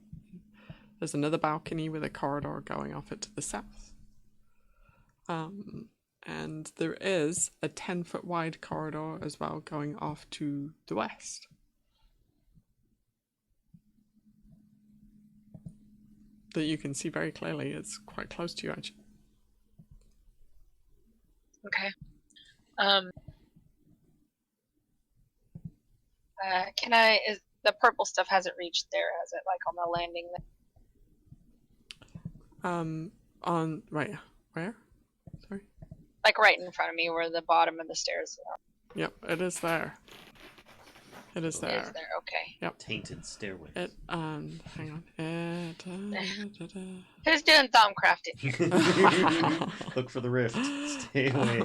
there's another balcony with a corridor going off it to the south. And there is a 10-foot wide corridor as well going off to the west. That you can see very clearly. It's quite close to you, actually. Okay. Can I? Is the purple stuff hasn't reached there, has it? Like on the landing there? On right, where? Sorry. Like right in front of me, where the bottom of the stairs are. Yep, it is there. It is there. It is there. Okay. Yep. Tainted stairway. It hang on. Who's doing Thaumcrafting? Look for the rift. Stay away.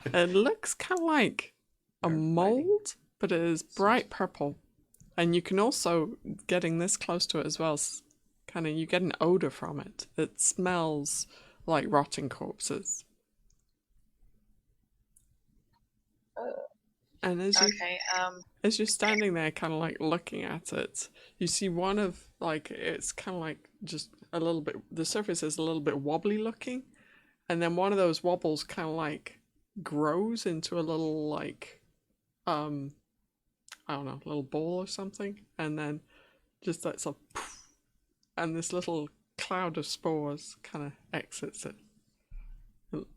It looks kind of like a mold, but it is bright purple, and you can also, getting this close to it as well, kind of you get an odor from it. It smells like rotting corpses. And as you're standing there, kind of like looking at it, you see one of like it's kind of like just a little bit. The surface is a little bit wobbly looking, and then one of those wobbles kind of like grows into a little like I don't know, little ball or something, and then just like sort of poof, and this little cloud of spores kind of exits it,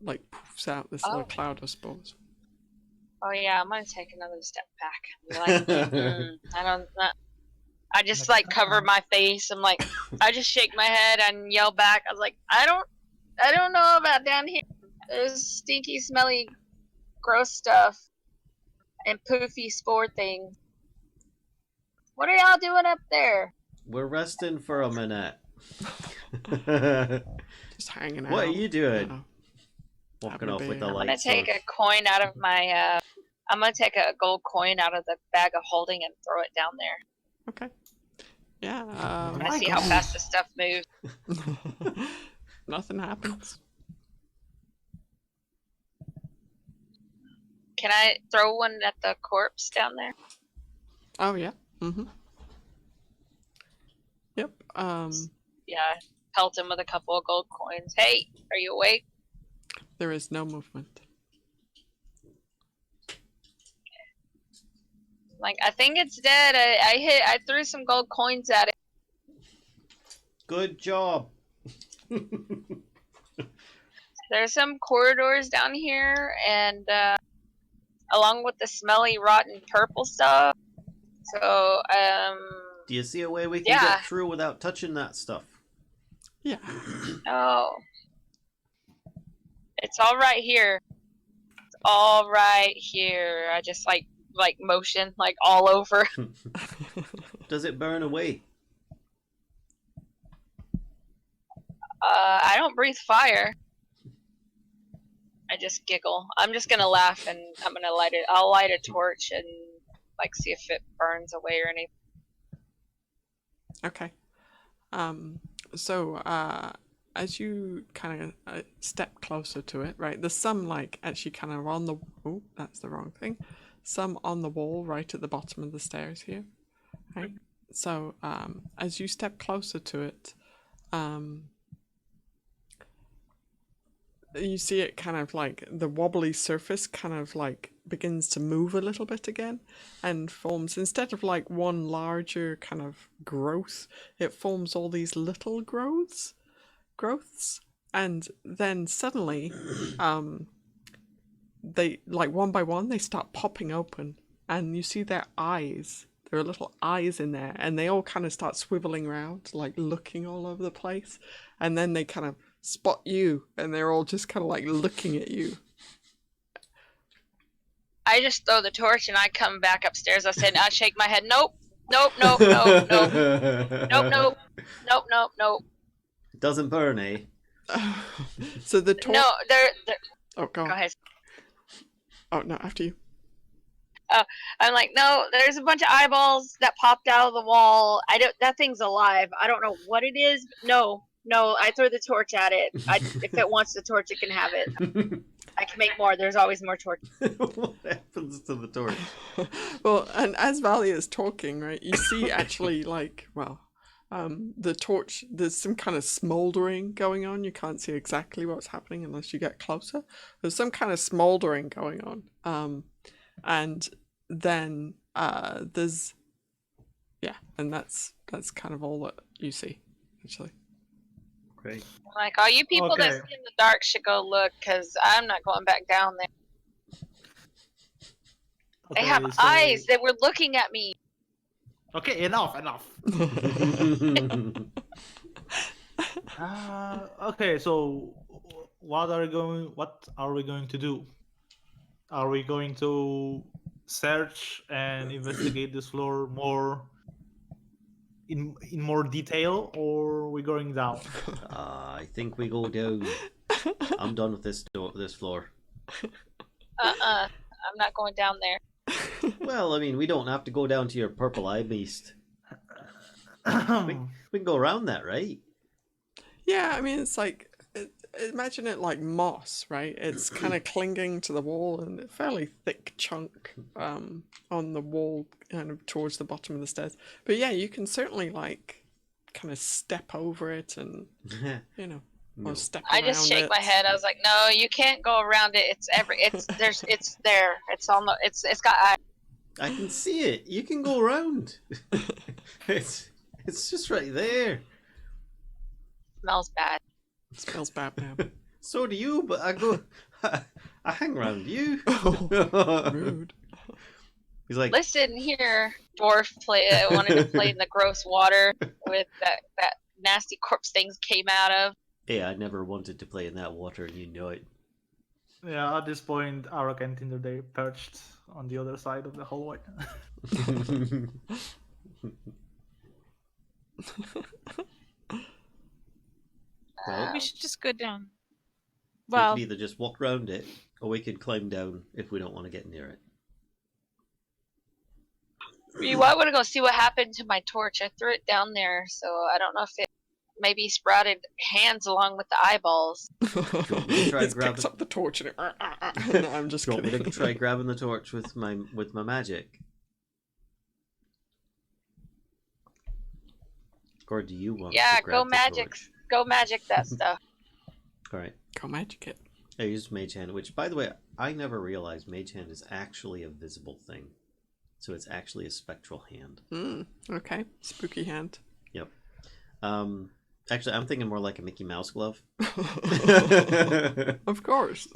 like poofs out this little cloud of spores. Oh yeah, I'm gonna take another step back. I just like cover my face. I'm like, I just shake my head and yell back. I was like, I don't know about down here. There's stinky, smelly, gross stuff and poofy spore things. What are y'all doing up there? We're resting for a minute. Just hanging out. What are you doing? Walking off with the lights. I'm gonna take a coin out of my. I'm gonna take a gold coin out of the bag of holding and throw it down there. Okay. Yeah. I'm gonna see how fast the stuff moves. Nothing happens. Can I throw one at the corpse down there? Oh yeah. Mhm. Yep. Yeah. Pelt him with a couple of gold coins. Hey, are you awake? There is no movement. Like, I think it's dead. I threw some gold coins at it. Good job. There's some corridors down here, and along with the smelly, rotten purple stuff. So, do you see a way we can get through without touching that stuff? Yeah. Oh. It's all right here. It's all right here. I just like motion like all over. Does it burn away? I don't breathe fire. I just giggle. I'm just gonna laugh and I'm gonna light it. I'll light a torch and like see if it burns away or anything. Okay. So as you kind of step closer to it, right? There's some like actually kind of on the. Oh, that's the wrong thing. Some on the wall right at the bottom of the stairs here. Right. So as you step closer to it, you see it kind of like the wobbly surface kind of like begins to move a little bit again and forms, instead of like one larger kind of growth, it forms all these little growths, and then suddenly they like one by one they start popping open, and you see their eyes. There are little eyes in there, and they all kind of start swiveling around, like looking all over the place, and then they kind of spot you, and they're all just kind of like looking at you. I just throw the torch and I come back upstairs. I said, I shake my head. Nope. Nope. Nope. Nope. Nope. Nope. Nope. Nope. Nope. Nope. It doesn't burn, eh? So the torch. No, they're. Oh, go ahead. Oh no, after you. I'm like, no, there's a bunch of eyeballs that popped out of the wall. That thing's alive. I don't know what it is. No, I throw the torch at it. If it wants the torch, it can have it. I can make more. There's always more torches. What happens to the torch? Well, and as Valia is talking, right, you see actually the torch, there's some kind of smouldering going on. You can't see exactly what's happening unless you get closer. There's some kind of smouldering going on. And then there's, and that's kind of all that you see, actually. Great. I'm like, all you people that see in the dark should go look, because I'm not going back down there. They have eyes. They were looking at me. Okay, enough. Okay, so what are we going to do? Are we going to search and investigate this floor more in more detail, or are we going down? I think we go down. I'm done with this floor. I'm not going down there. Well, I mean, we don't have to go down to your purple eye beast. we can go around that, right? Yeah, I mean, it's like, imagine it like moss, right? It's kind of clinging to the wall and a fairly thick chunk on the wall kind of towards the bottom of the stairs. But yeah, you can certainly like kind of step over it and, you know, or step around it. I just shake my head. I was like, no, you can't go around it. It's there. It's on the, it's got eyes. I can see it. You can go around. It's just right there. Smells bad. It smells bad now. So do you, but I hang around you. Rude. He's like, listen here, Dwarf. I wanted to play in the gross water with that nasty corpse things came out of. yeah, I never wanted to play in that water, and you know it. Yeah, at this point, Arokh and Tinder, they perched on the other side of the hallway. Well, We should just go down. we Well, can either just walk around it, or we can climb down if we don't want to get near it. I want to go see what happened to my torch. I threw it down there, so I don't know if it maybe sprouted hands along with the eyeballs. me to try It grab picks it? up the torch and it... No, I'm just Do you want me kidding. to try grabbing the torch with my magic? Or do you want Yeah, to grab go the magic. torch? Go magic that stuff. Alright. Go magic it. I used Mage Hand, which, by the way, I never realized Mage Hand is actually a visible thing. So it's actually a spectral hand. Okay. Spooky hand. Yep. Actually, I'm thinking more like a Mickey Mouse glove. Of course.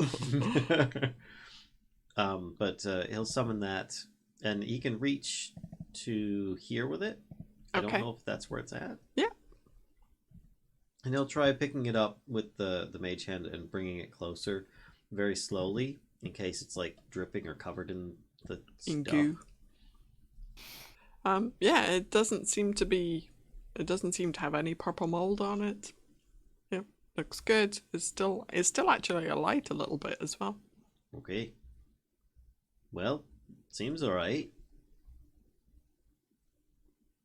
But he'll summon that, and he can reach to here with it. I Okay. don't know if that's where it's at. Yeah. And he'll try picking it up with the Mage Hand and bringing it closer very slowly in case it's like dripping or covered in the In stuff. goo. Yeah, it doesn't seem to have any purple mold on it. Yeah, looks good. It's still actually alight a little bit as well. Okay. Well, seems alright.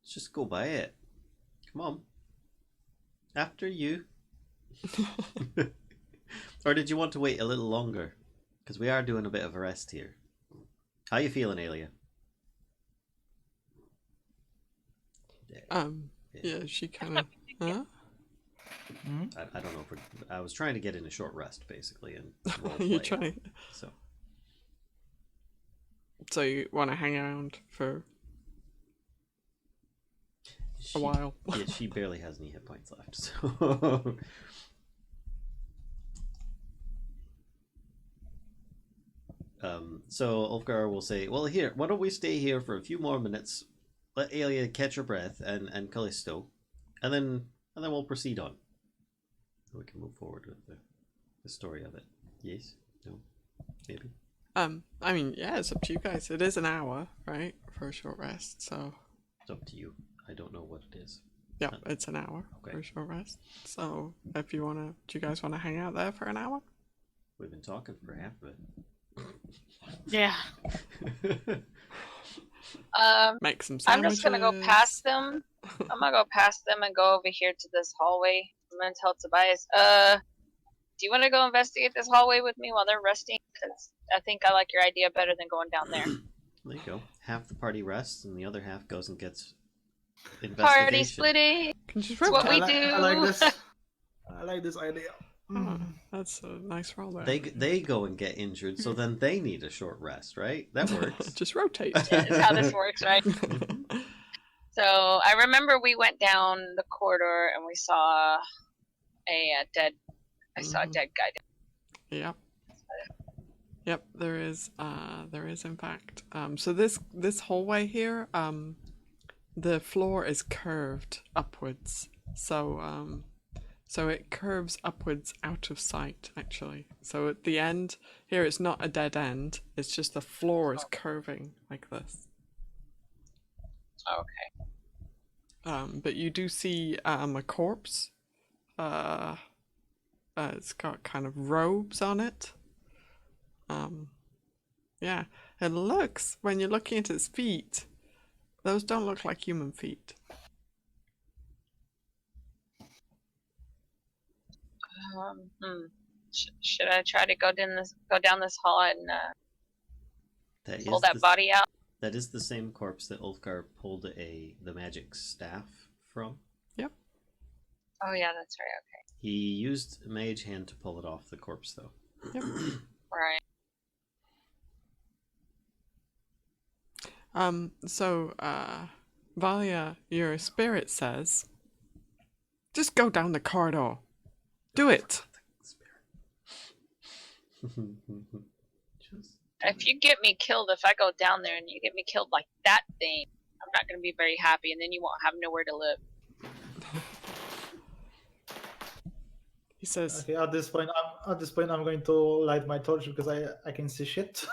Let's just go by it. Come on. After you. Or did you want to wait a little longer? Because we are doing a bit of a rest here. How you feeling, Aelia? Yeah, she kind of... Huh? I don't know if I was trying to get in a short rest, basically, and You're roleplay. trying... So you want to hang around for a while? Yeah, she barely has any hit points left, so... So Ulfgar will say, well, here, why don't we stay here for a few more minutes, let Aelia catch her breath, and Kellisto, and then we'll proceed on. We can move forward with the story of it. Yes? No? Maybe? I mean, yeah, it's up to you guys. It is an hour, right, for a short rest, so... It's up to you. I don't know what it is. Yeah, it's an hour for a short rest. So, if you do you guys want to hang out there for an hour? We've been talking for half of it. yeah. Make some I'm sandwiches. just gonna go past them. I'm gonna go past them and go over here to this hallway. I'm gonna tell Tobias, do you want to go investigate this hallway with me while they're resting? Because I think I like your idea better than going down there. There you go. Half the party rests, and the other half goes and gets Party investigation. splitting. Can you just It's what rotate? we do. I like this. I like this idea. Oh, that's a nice roll there. They go and get injured, so then they need a short rest, right? That works. Just rotate. Is how this works, right? So I remember we went down the corridor and we saw a dead. I saw a dead guy. Yep. Yep, there is in fact. So this hallway here, the floor is curved upwards. So it curves upwards out of sight, actually. So at the end here, it's not a dead end. It's just the floor is curving like this. Okay. But you do see a corpse. It's got kind of robes on it. Yeah, it looks, when you're looking at its feet, those don't look like human feet. Should I try to go down this hall and pull is that body out? That is the same corpse that Ulfgar pulled the magic staff from. Yep. Oh yeah, that's right. Okay. He used mage hand to pull it off the corpse, though. Yep. Right. So, Valia, your spirit says, just go down the corridor. Do it. If you get me killed, if I go down there and you get me killed like that thing, I'm not going to be very happy, and then you won't have nowhere to live. He says, Okay, at this point, I'm going to light my torch because I can see shit.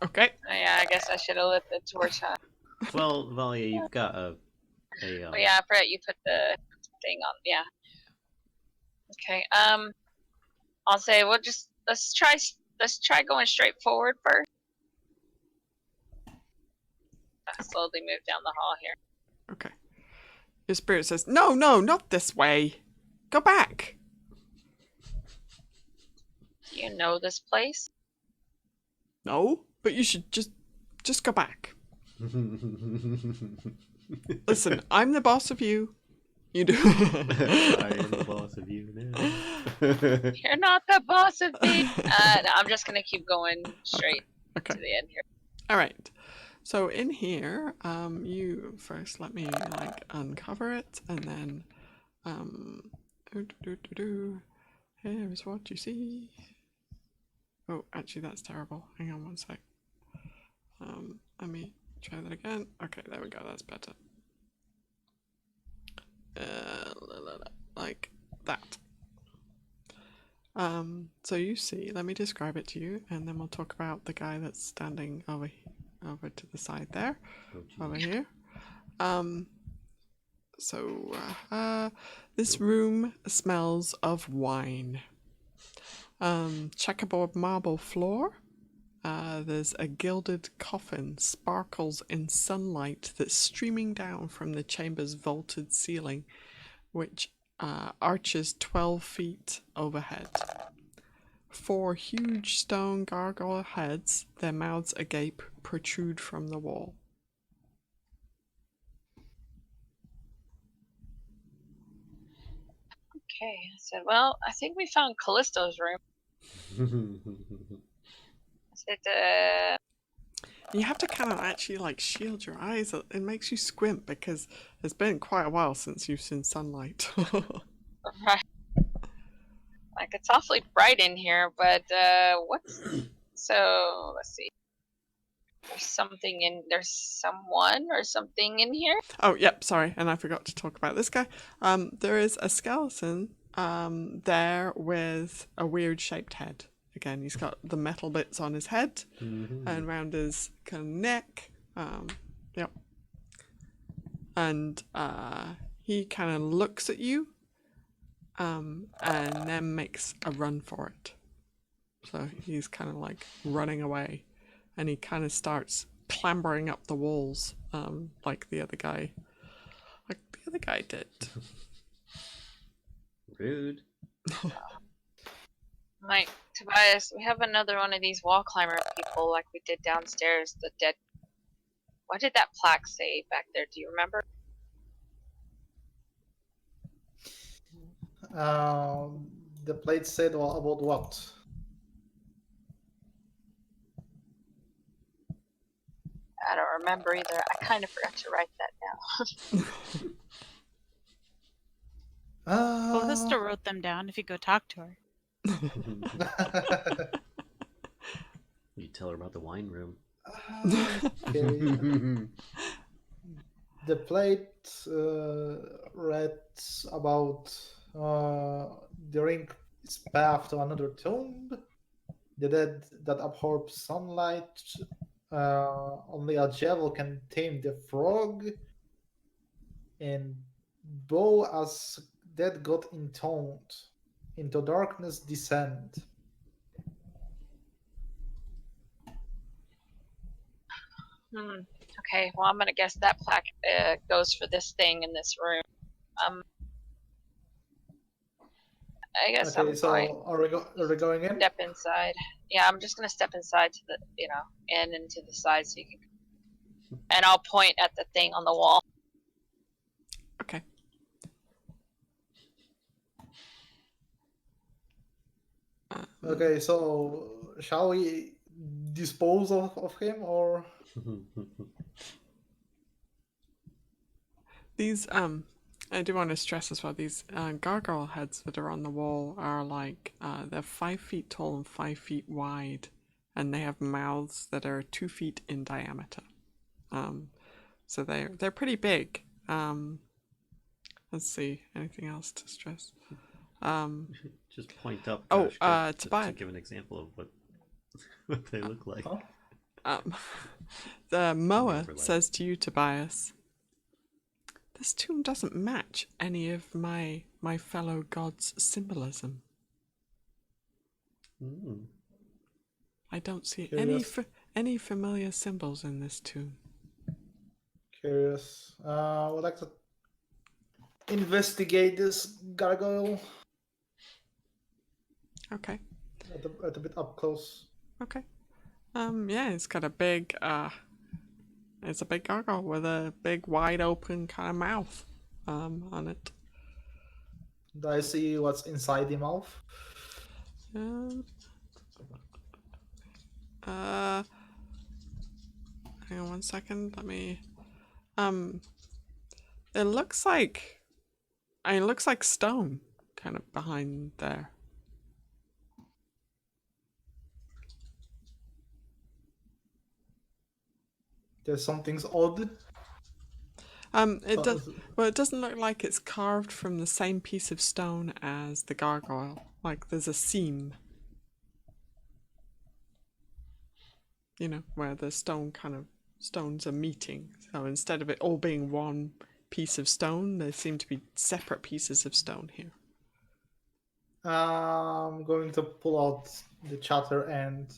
okay. Oh, yeah, I guess I should have lit the torch, huh? Well, Valia, you've got a Oh yeah, I forgot you put the thing on. Yeah. Okay. I'll say let's try going straight forward first. I slowly move down the hall here. Okay. Your spirit says, no, not this way. Go back. Do you know this place? No, but you should just go back. Listen, I'm the boss of you. You do. I am the boss of you now. You're not the boss of me. No, I'm just gonna keep going straight Okay. to the end here. All right. So in here, you first let me like uncover it, and then here's what you see. Oh, actually, that's terrible. Hang on one sec. Let me try that again. Okay, there we go. That's better. Like that. So you see, let me describe it to you, and then we'll talk about the guy that's standing over to the side there, over here. This room smells of wine. Checkerboard marble floor. There's a gilded coffin sparkles in sunlight that's streaming down from the chamber's vaulted ceiling, which arches 12 feet overhead. 4 huge stone gargoyle heads, their mouths agape, protrude from the wall. Okay, I said, well, I think we found Callisto's room. I said, You have to kind of actually like shield your eyes. It makes you squint because it's been quite a while since you've seen sunlight. right. Like, it's awfully bright in here, but so, let's see. There's someone or something in here? Oh, yep, sorry, and I forgot to talk about this guy. There is a skeleton there with a weird shaped head. Again, he's got the metal bits on his head and around his kind of neck. Yep. And he kind of looks at you and then makes a run for it. So he's kind of like running away, and he kind of starts clambering up the walls like the other guy did. Rude. point, Tobias, we have another one of these wall climber people like we did downstairs. The dead. What did that plaque say back there? Do you remember? The plate said about what? I don't remember either. I kind of forgot to write that down. Well, Lyssa wrote them down if you go talk to her. You tell her about the wine room. Okay. The plate read about the ring is path to another tomb. The dead that absorb sunlight. Only a javel can tame the frog. And bow as dead got entombed. Into darkness descend. Okay, well, I'm gonna guess that plaque goes for this thing in this room. I guess Okay, I'm so going are we going in? step inside. Yeah, I'm just gonna step inside to the, and into the side so you can. And I'll point at the thing on the wall. Okay. Okay, so shall we dispose of him or? These I do want to stress as well, these gargoyle heads that are on the wall are like they're 5 feet tall and 5 feet wide, and they have mouths that are 2 feet in diameter. So they're pretty big. Let's see, anything else to stress? Just point up. Tobias. To give an example of what they look like. Huh? The mower Overlay. says to you, Tobias, this tomb doesn't match any of my fellow gods' symbolism. I don't see any familiar symbols in this tomb. Curious. Would like to investigate this gargoyle Okay. at a bit up close. Okay. Yeah, it's got a big it's a big gargoyle with a big wide open kind of mouth on it. Do I see what's inside the mouth? Hang on 1 second, let me it looks like stone kind of behind there. There's something's odd. It doesn't look like it's carved from the same piece of stone as the gargoyle. Like there's a seam. You know, where the stones are meeting. So instead of it all being one piece of stone, there seem to be separate pieces of stone here. I'm going to pull out the chatter, and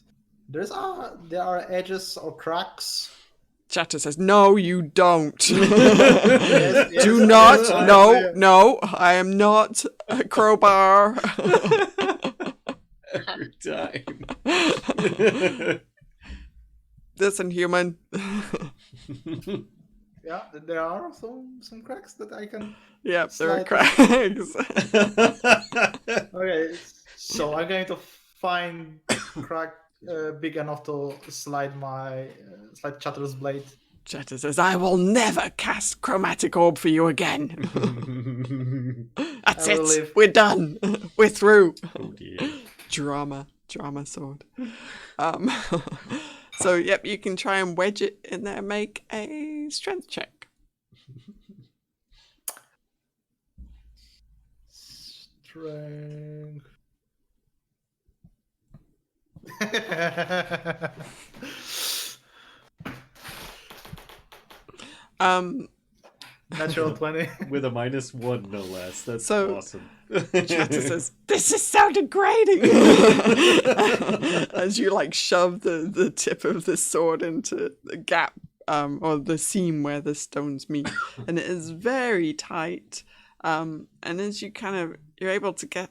there are edges or cracks. Chatter says, "No, you don't. Yes, Do not. yes, No, I am not a crowbar." Every time. Listen, human. Yeah, there are some cracks that I can. Yep, there are slide. cracks. Okay, so I'm going to find crack big enough to slide Chatter's blade. Chatter says, "I will never cast chromatic orb for you again." That's I will it. live. We're done. We're through. Oh dear. Drama sword. So yep, you can try and wedge it in there. Make a strength check. Strength. Natural 20. With a -1, no less. That's So- awesome. Chatter says, "This is so degrading." As you like shove the tip of the sword into the gap or the seam where the stones meet, and it is very tight. And as you're able to get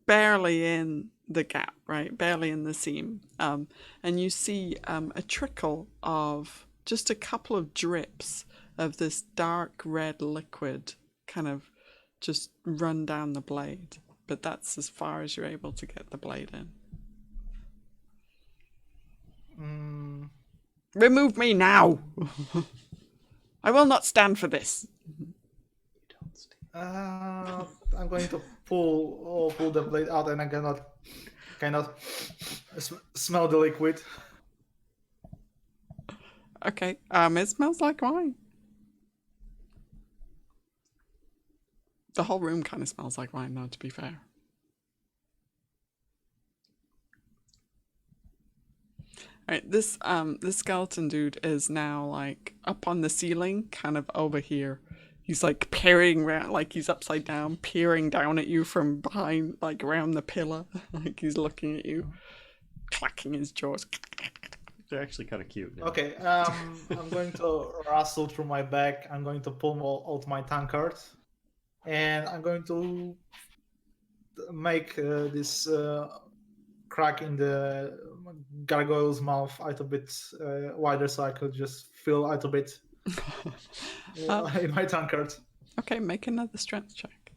barely in the gap, right? Barely in the seam. And you see a trickle of just a couple of drips of this dark red liquid kind of just run down the blade. But that's as far as you're able to get the blade in. Remove me now! I will not stand for this. I'm going to pull the blade out, and I cannot kind of smell the liquid. Okay, it smells like wine. The whole room kind of smells like wine, though, to be fair. Alright, this skeleton dude is now, like, up on the ceiling, kind of over here. He's, like, peering around, like he's upside down, peering down at you from behind, like, around the pillar. Like, he's looking at you, clacking his jaws. They're actually kind of cute now. Okay, I'm going to rustle through my bag. I'm going to pull out my tankard. And I'm going to make this crack in the gargoyle's mouth a little bit wider, so I could just feel a little bit in my tankard. Okay, make another strength check.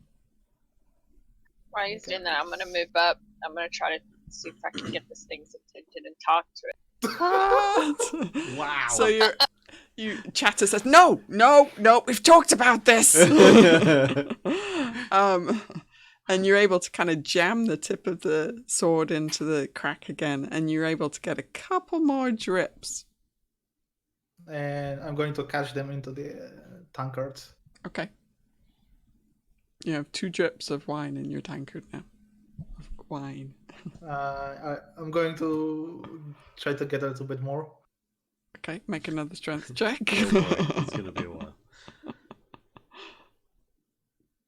While he's doing that, I'm going to move up. I'm going to try to see if I can get this thing's attention and talk to it. What? Wow. So Chatter says, no, we've talked about this. And you're able to kind of jam the tip of the sword into the crack again, and you're able to get a couple more drips. And I'm going to catch them into the tankard. Okay. You have 2 drips of wine in your tankard now. Of wine. I'm going to try to get a little bit more. Okay, make another strength check. Oh boy, it's going to be a while.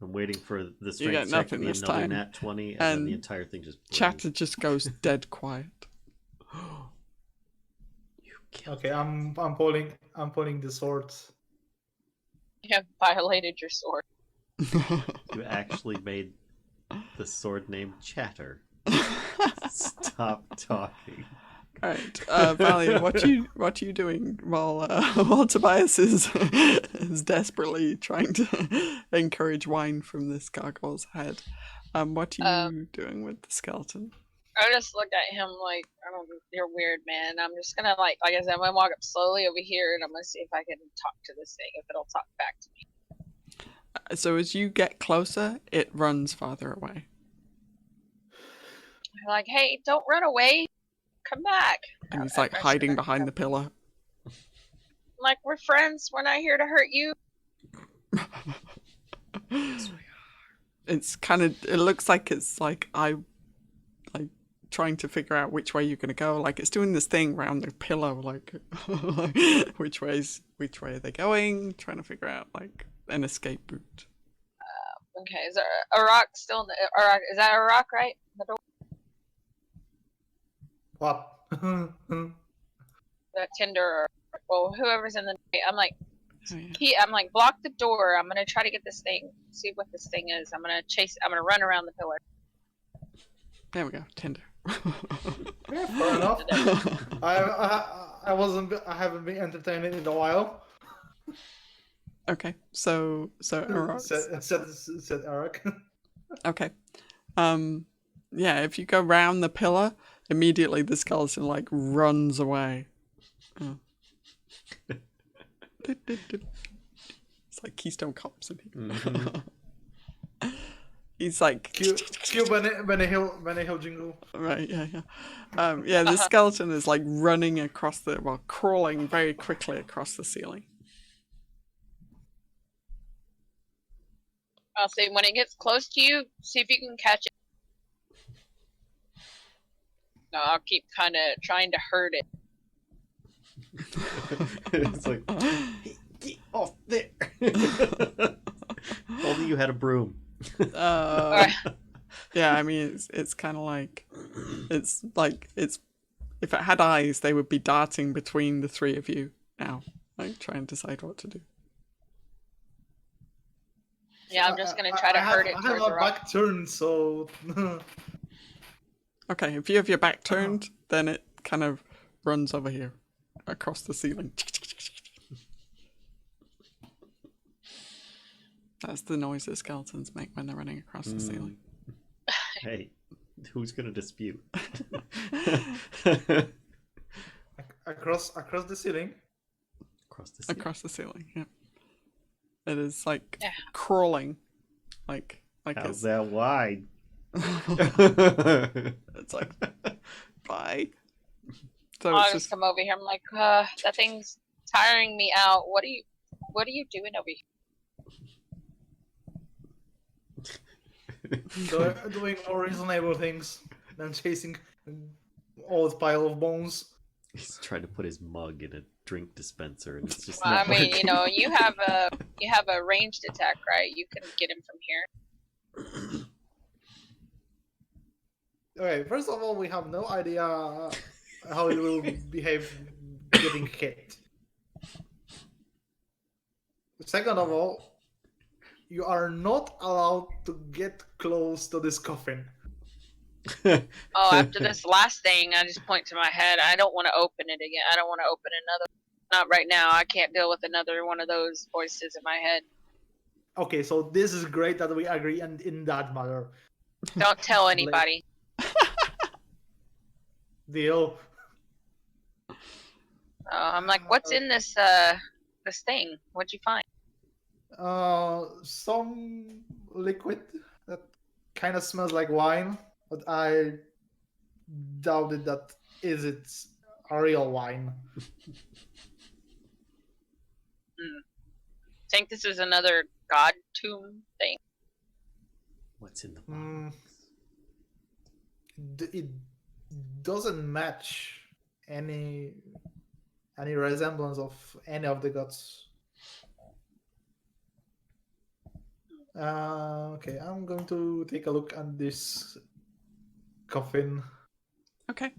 I'm waiting for the strength check to be another nat 20, and then the entire thing just breaks. Chatter just goes dead quiet. You killed Okay, I'm pulling the sword. You have violated your sword. You actually made the sword named Chatter. Stop talking. All right, Valia, what are you doing while Tobias is desperately trying to encourage wine from this gargoyle's head? What are you doing with the skeleton? I just look at him like, I don't know, you're weird, man. I'm just gonna like I said, I'm gonna walk up slowly over here, and I'm gonna see if I can talk to this thing, if it'll talk back to me. So as you get closer, it runs farther away. I'm like, hey, don't run away. Come back. And he's like hiding behind the pillar. Like, we're friends. We're not here to hurt you. It's kind of, it looks like it's like trying to figure out which way you're going to go. Like, it's doing this thing around the pillow, like which way are they going? Trying to figure out like an escape route. Okay, is there Arokh still in the Arokh? Is that Arokh, right? The door? What? The Tinder, or well, whoever's in the. I'm like, Oh, yeah. I'm like, block the door. I'm gonna try to get this thing. See what this thing is. I'm gonna chase. I'm gonna run around the pillar. There we go, Tinder. Yeah, fair enough. I haven't been entertained in a while. Okay, so Arokh. Said Eric. Okay. Yeah, if you go round the pillar, immediately the skeleton like runs away. Oh. It's like Keystone Cops in here. Mm-hmm. He's like Cue Benny Hill jingle. right, yeah. Yeah, the skeleton is like running across crawling very quickly across the ceiling. I'll say when it gets close to you, see if you can catch it. No, I'll keep kind of trying to hurt it. It's like, hey, get off there. Only you had a broom. Yeah, I mean it's kind of like it's if it had eyes, they would be darting between the three of you now, like trying to decide what to do. Yeah, I'm just gonna try to hurt it I have towards the a rock. back turn, so Okay, if you have your back turned, then it kind of runs over here across the ceiling. That's the noise that skeletons make when they're running across the ceiling. Hey, who's gonna dispute? across the ceiling. Across the ceiling, yeah. It is like Yeah. crawling, like How's it's that wide? it's like bye. So I'll it's just just come over here. I'm like, that thing's tiring me out. What are you doing over here? Doing more reasonable things than chasing an old pile of bones. He's trying to put his mug in a drink dispenser, and it's just Well, not I mean, working. you have a ranged attack, right? You can get him from here. Okay, first of all, we have no idea how it will behave getting hit. Second of all, you are not allowed to get close to this coffin. Oh, after this last thing, I just point to my head. I don't want to open it again. I don't want to open another. Not right now. I can't deal with another one of those voices in my head. Okay, so this is great that we agree in that matter. Don't tell anybody. Deal. I'm like, what's in this this thing? What'd you find? Some liquid that kind of smells like wine, but I doubted that it's a real wine. Think this is another god tomb thing? What's in the box? It doesn't match any resemblance of any of the gods. Okay, I'm going to take a look at this coffin. okay.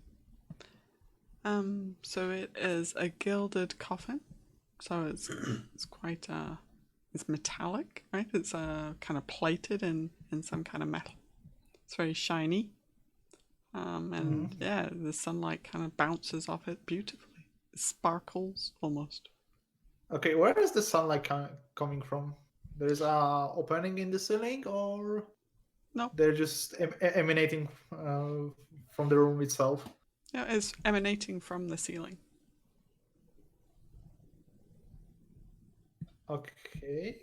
So it is a gilded coffin. So it's quite it's metallic, right? It's kind of plated in some kind of metal. It's very shiny. And yeah, the sunlight kind of bounces off it beautifully. It sparkles almost. Okay, where is the sunlight coming from? There is a opening in the ceiling, or No. they're just emanating from the room itself? Yeah, it's emanating from the ceiling. Okay.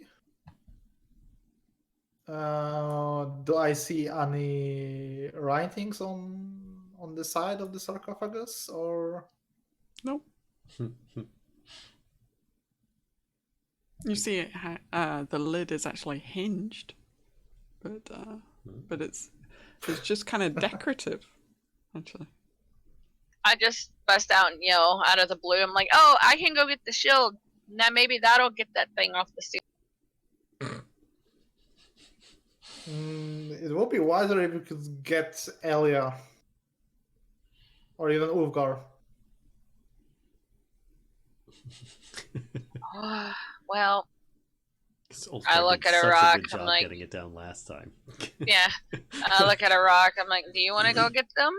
Do I see any writings on the side of the sarcophagus, or? Nope. You see it. The lid is actually hinged, but it's just kind of decorative, actually. I just bust out and yell out of the blue. I'm like, oh, I can go get the shield. Now maybe that'll get that thing off the ceiling. It would be wiser if you could get Aelia, or even Ulfgar. Well, Ulfgar I look did at a such rock, good I'm job like- getting it down last time. yeah. I look at a rock. I'm like, do you want to go get them?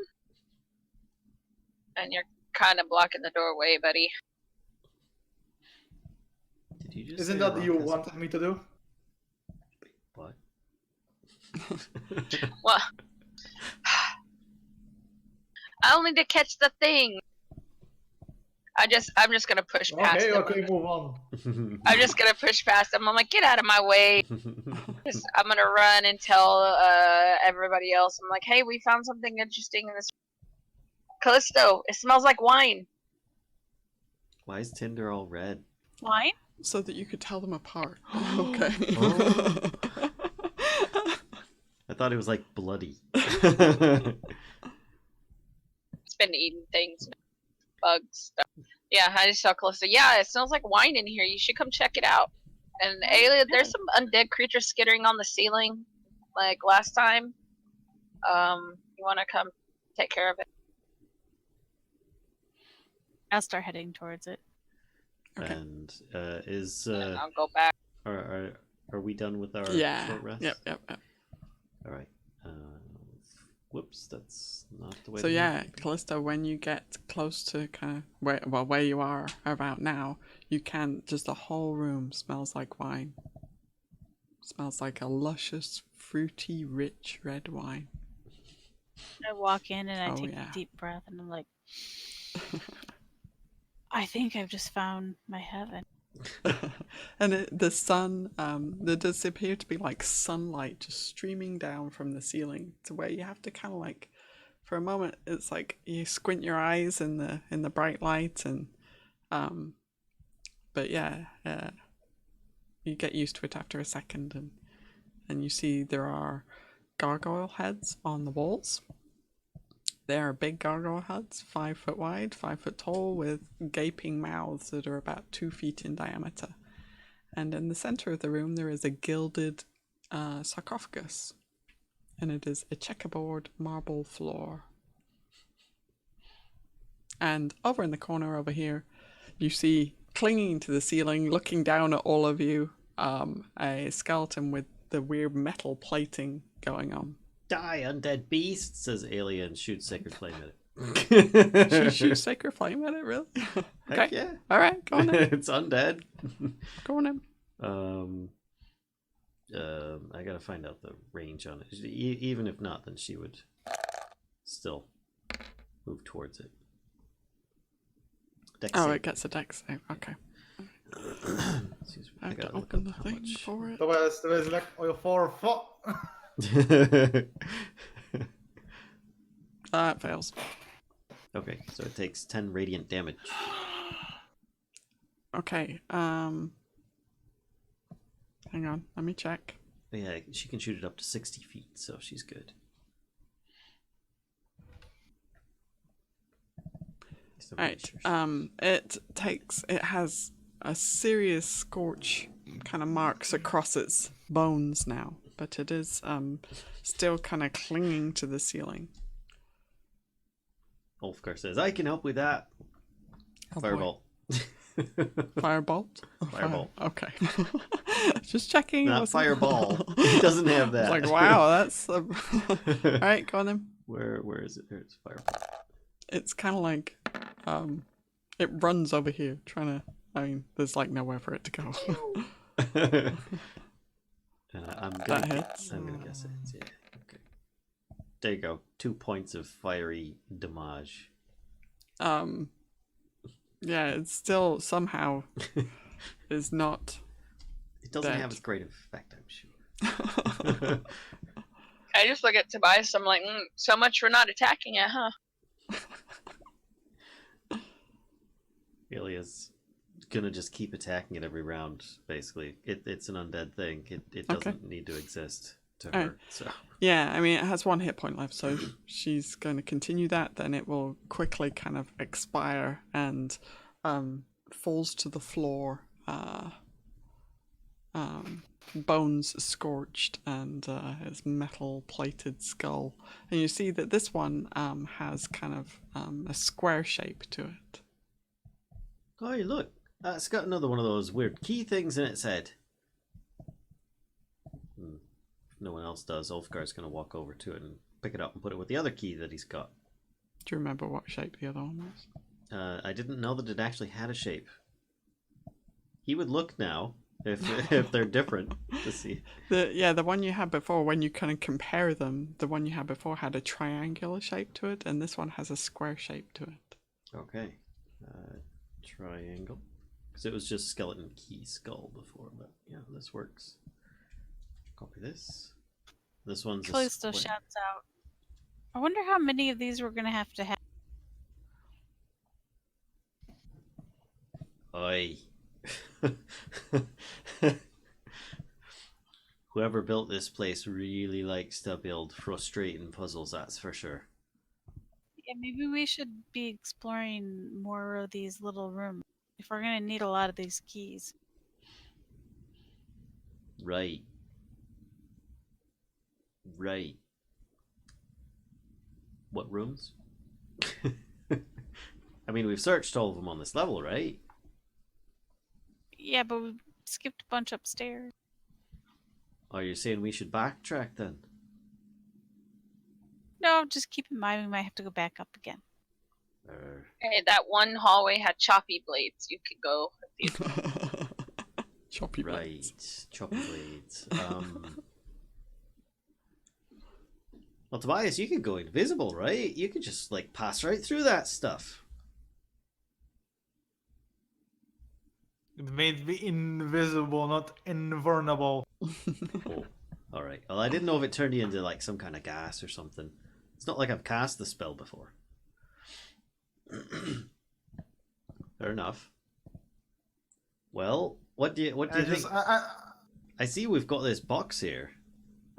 And you're kind of blocking the doorway, buddy. Did you just Isn't say that rock you has- wanted me to do? What? Well, I only to catch the thing. I'm just gonna push past them. Okay, move on. I'm just gonna push past them. I'm like, get out of my way. I'm gonna run and tell everybody else. I'm like, hey, we found something interesting in this. Callisto, it smells like wine. Why is Tinder all red? Wine? So that you could tell them apart. Okay. Oh. I thought it was like bloody. It's been eating things, bugs, stuff. Yeah, I just saw Callisto. Yeah, it smells like wine in here. You should come check it out. And Aelia, there's some undead creatures skittering on the ceiling, like last time. You want to come take care of it? I'll start heading towards it. Okay. And is And I'll go back. are Are we done with our short rest? Yep. All right. Whoops, that's not the way. So yeah, Callisto, when you get close to kind of where you are about now, you can just the whole room smells like wine. Smells like a luscious, fruity, rich red wine. I walk in and I Oh, take yeah. a deep breath and I'm like, I think I've just found my heaven. And the sun, there does appear to be like sunlight just streaming down from the ceiling to where you have to kind of like, for a moment, it's like you squint your eyes in the bright light, and but yeah, you get used to it after a second, and you see there are gargoyle heads on the walls. They are big gargoyle heads, 5 foot wide, 5 foot tall, with gaping mouths that are about 2 feet in diameter. And in the center of the room, there is a gilded sarcophagus, and it is a checkerboard marble floor. And over in the corner over here, you see, clinging to the ceiling, looking down at all of you, a skeleton with the weird metal plating going on. Die, undead beast, says Aelia and shoots Sacred Flame at it. She shoots Sacred Flame at it, really? Okay. Heck yeah. Alright, go on in. It's undead. Go on in. I gotta find out the range on it. Even if not, then she would still move towards it. Dex Oh, save. it gets a dex save. Okay. Excuse me. I have to gotta look open up the how thing much. for it. Tobias like oil for It fails. Okay, so it takes 10 radiant damage. Okay, hang on, let me check. Yeah, she can shoot it up to 60 feet, so she's good. Right, it has a serious scorch kind of marks across its bones now, but it is still kind of clinging to the ceiling. Ulfgar says, I can help with that. Oh, Fireball. Firebolt? Fireball. Okay. Just checking. Not fireball. It doesn't have that. It's like, wow, that's... Alright, go on then. Where is it? There's fireball. It's kind of like... it runs over here, trying to... I mean, there's like nowhere for it to go. I'm That gonna hits. guess it. Yeah. Okay. There you go. 2 points of fiery damage. Yeah, it's still somehow is not... It doesn't dead. have as great of effect, I'm sure. I just look at Tobias. I'm like, so much for not attacking it, huh? Aelia's gonna just keep attacking it every round, basically. It's an undead thing. It doesn't need to exist to her. Alright. So Yeah, I mean, it has 1 hit point left, so she's going to continue that, then it will quickly kind of expire and falls to the floor, bones scorched, and its metal-plated skull. And you see that this one has kind of a square shape to it. oh, look, it's got another one of those weird key things in its head. If no one else does, Ulfgar's going to walk over to it and pick it up and put it with the other key that he's got. Do you remember what shape the other one was? I didn't know that it actually had a shape. He would look now if they're different to see. The one you had before, when you kind of compare them, the one you had before had a triangular shape to it, and this one has a square shape to it. Okay. Triangle. Because it was just skeleton key skull before, but yeah, this works. Copy this. This one's a Callisto square. shouts out, I wonder how many of these we're going to have. Oi. Whoever built this place really likes to build frustrating puzzles, that's for sure. Yeah, maybe we should be exploring more of these little rooms if we're going to need a lot of these keys. Right. Right. What rooms? I mean, we've searched all of them on this level, right? Yeah, but we skipped a bunch upstairs. Are you saying we should backtrack then? No, just keep in mind we might have to go back up again. Hey, that one hallway had choppy blades. You could go. Choppy Right, blades. choppy blades. Well, Tobias, you could go invisible, right? You could just like pass right through that stuff. It made me invisible, not invulnerable. Oh, all right. Well, I didn't know if it turned you into like some kind of gas or something. It's not like I've cast the spell before. Fair enough. Well, what do you think? I see we've got this box here.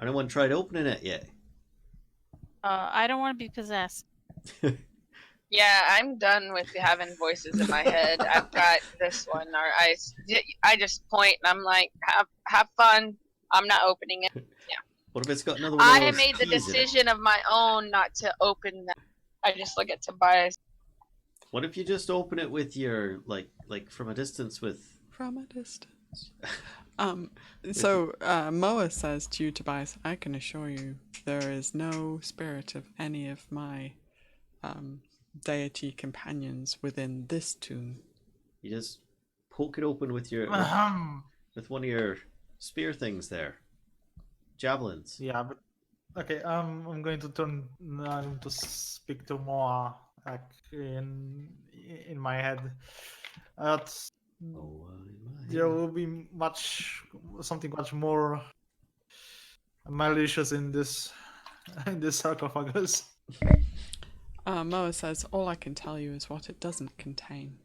Anyone tried opening it yet? I don't want to be possessed. Yeah, I'm done with having voices in my head. I've got this one. Or I just point and I'm like, have fun. I'm not opening it. Yeah. What if it's got another one of I those made the keys in it? decision of my own not to open that. I just look at Tobias. What if you just open it with your like from a distance with? From a distance. So Moa says to you, Tobias, I can assure you there is no spirit of any of my deity companions within this tomb. You just poke it open with your with one of your spear things there, javelins. Yeah, but okay. I'm going to turn to speak to Moa, like in my head. There will be something much more malicious in this sarcophagus. Moa says, all I can tell you is what it doesn't contain.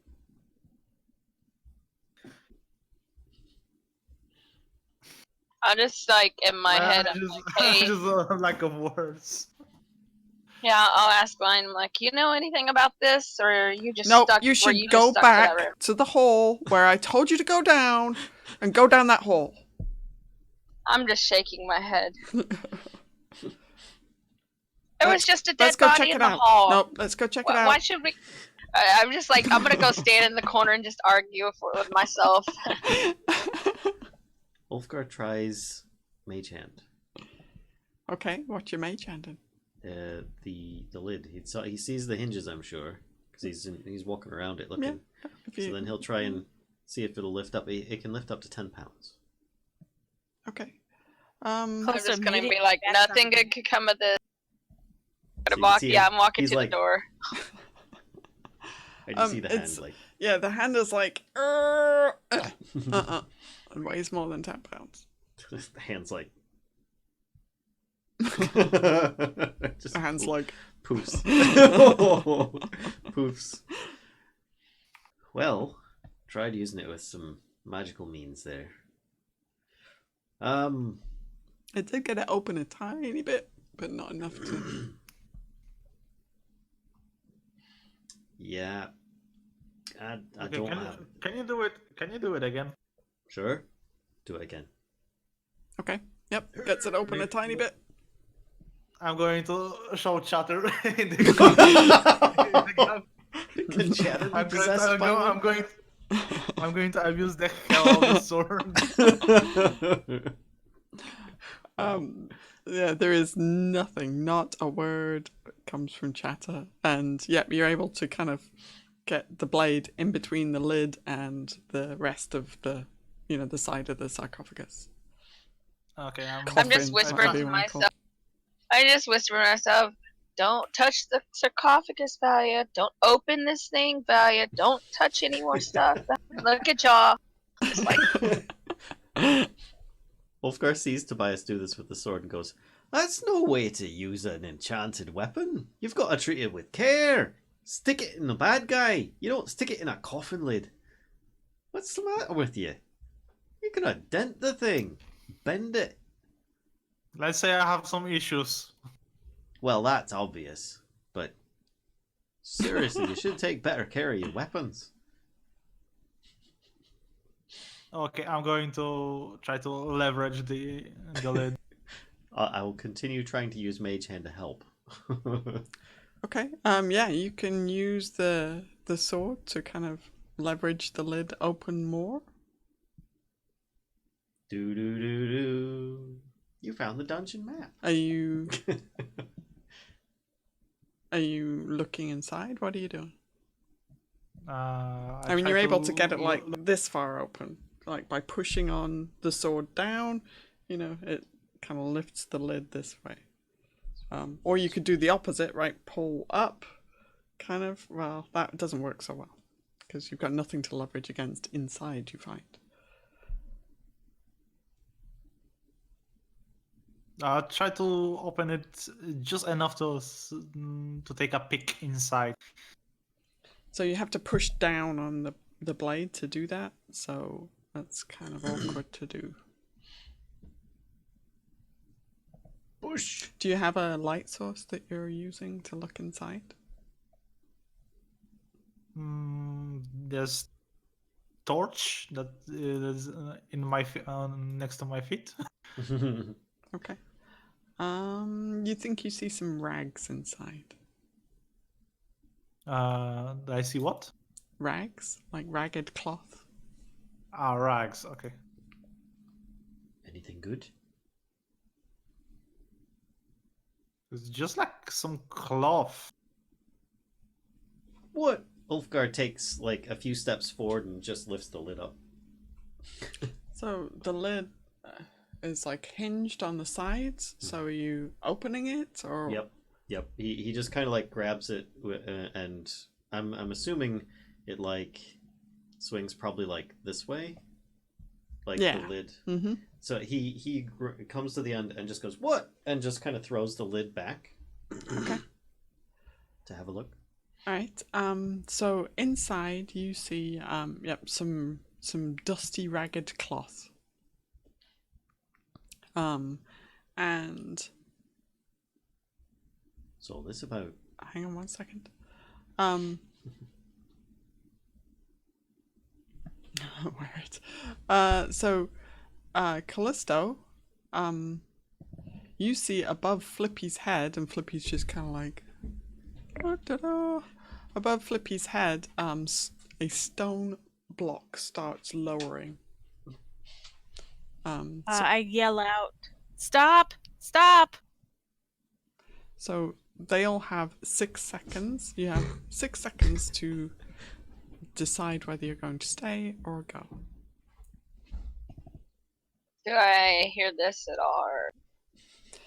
I'm just like in my head. I'm like, hey. Just a lack of words. Yeah, I'll ask Vallen. I'm like, you know anything about this, or are you just No, stuck? you should you go just stuck back to the hole where I told you to go down, and go down that hole. I'm just shaking my head. There was just a dead let's go body check in it the out. hall. Nope, let's go check it out. Why should we? I'm just like, I'm gonna go stand in the corner and just argue with myself. Ulfgar tries Mage Hand. Okay, what's your mage hand in? The lid. He sees the hinges, I'm sure, because he's walking around it looking. Yeah, so then he'll try and see if it'll lift up. It can lift up to 10 pounds. Okay. I'm just gonna be like, nothing good could come of this. So I'm walking to like, the door. I can see the hand like. Yeah, the hand is like. It weighs more than 10 pounds. The hand's like. Just the hand's like poofs. Poofs. Well, tried using it with some magical means there. It did get it open a tiny bit, but not enough to. Yeah. I Okay, don't have. Can you do it? Can you do it again? Sure. Do it again. Okay. Yep. Gets it open a tiny bit. I'm going to show chatter. I'm going to abuse the hell of the sword. Yeah, there is nothing, not a word comes from chatter, and yep, you're able to kind of get the blade in between the lid and the rest of the, the side of the sarcophagus. Okay, I'm just whispering to myself. I just whisper to myself, don't touch the sarcophagus, Valia. Don't open this thing, Valia. Don't touch any more stuff. Look at y'all. Just like... Ulfgar sees Tobias do this with the sword and goes, that's no way to use an enchanted weapon. You've got to treat it with care. Stick it in a bad guy. You don't stick it in a coffin lid. What's the matter with you? You're going to dent the thing. Bend it. Let's say I have some issues. Well, that's obvious. But seriously, you should take better care of your weapons. Okay, I'm going to try to leverage the lid. I will continue trying to use Mage Hand to help. Okay. Yeah, you can use the sword to kind of leverage the lid open more. Do do do do. You found the dungeon map. Are you looking inside? What are you doing? I mean, try you're able to get it look- like this far open, like by pushing on the sword down. You know, it kind of lifts the lid this way. Or you could do the opposite, right? Pull up, kind of. Well, that doesn't work so well because you've got nothing to leverage against inside. You find. Try to open it just enough to take a peek inside. So you have to push down on the blade to do that. So that's kind of awkward to do. Push. Do you have a light source that you're using to look inside? There's torch that is in my next to my feet. Okay. You think you see some rags inside? I see what? Rags? Like ragged cloth? Rags. Okay. Anything good? It's just like some cloth. What? Ulfgar takes like a few steps forward and just lifts the lid up. So the lid is like hinged on the sides. So are you opening it or? Yep. He just kind of like grabs it, and I'm assuming it like swings probably like this way, like Yeah. the lid. Mm-hmm. So he comes to the end and just goes what, and just kind of throws the lid back. Okay. To have a look. All right. So inside you see some dusty ragged cloth. And So this about. hang on one second. Word. So Kellisto, you see above Flippy's head, and Flippy's just kind of like, da-da-da. Above Flippy's head, a stone block starts lowering. I yell out, "Stop! Stop!" So they all have 6 seconds. You have 6 seconds to decide whether you're going to stay or go. Do I hear this at all? Or...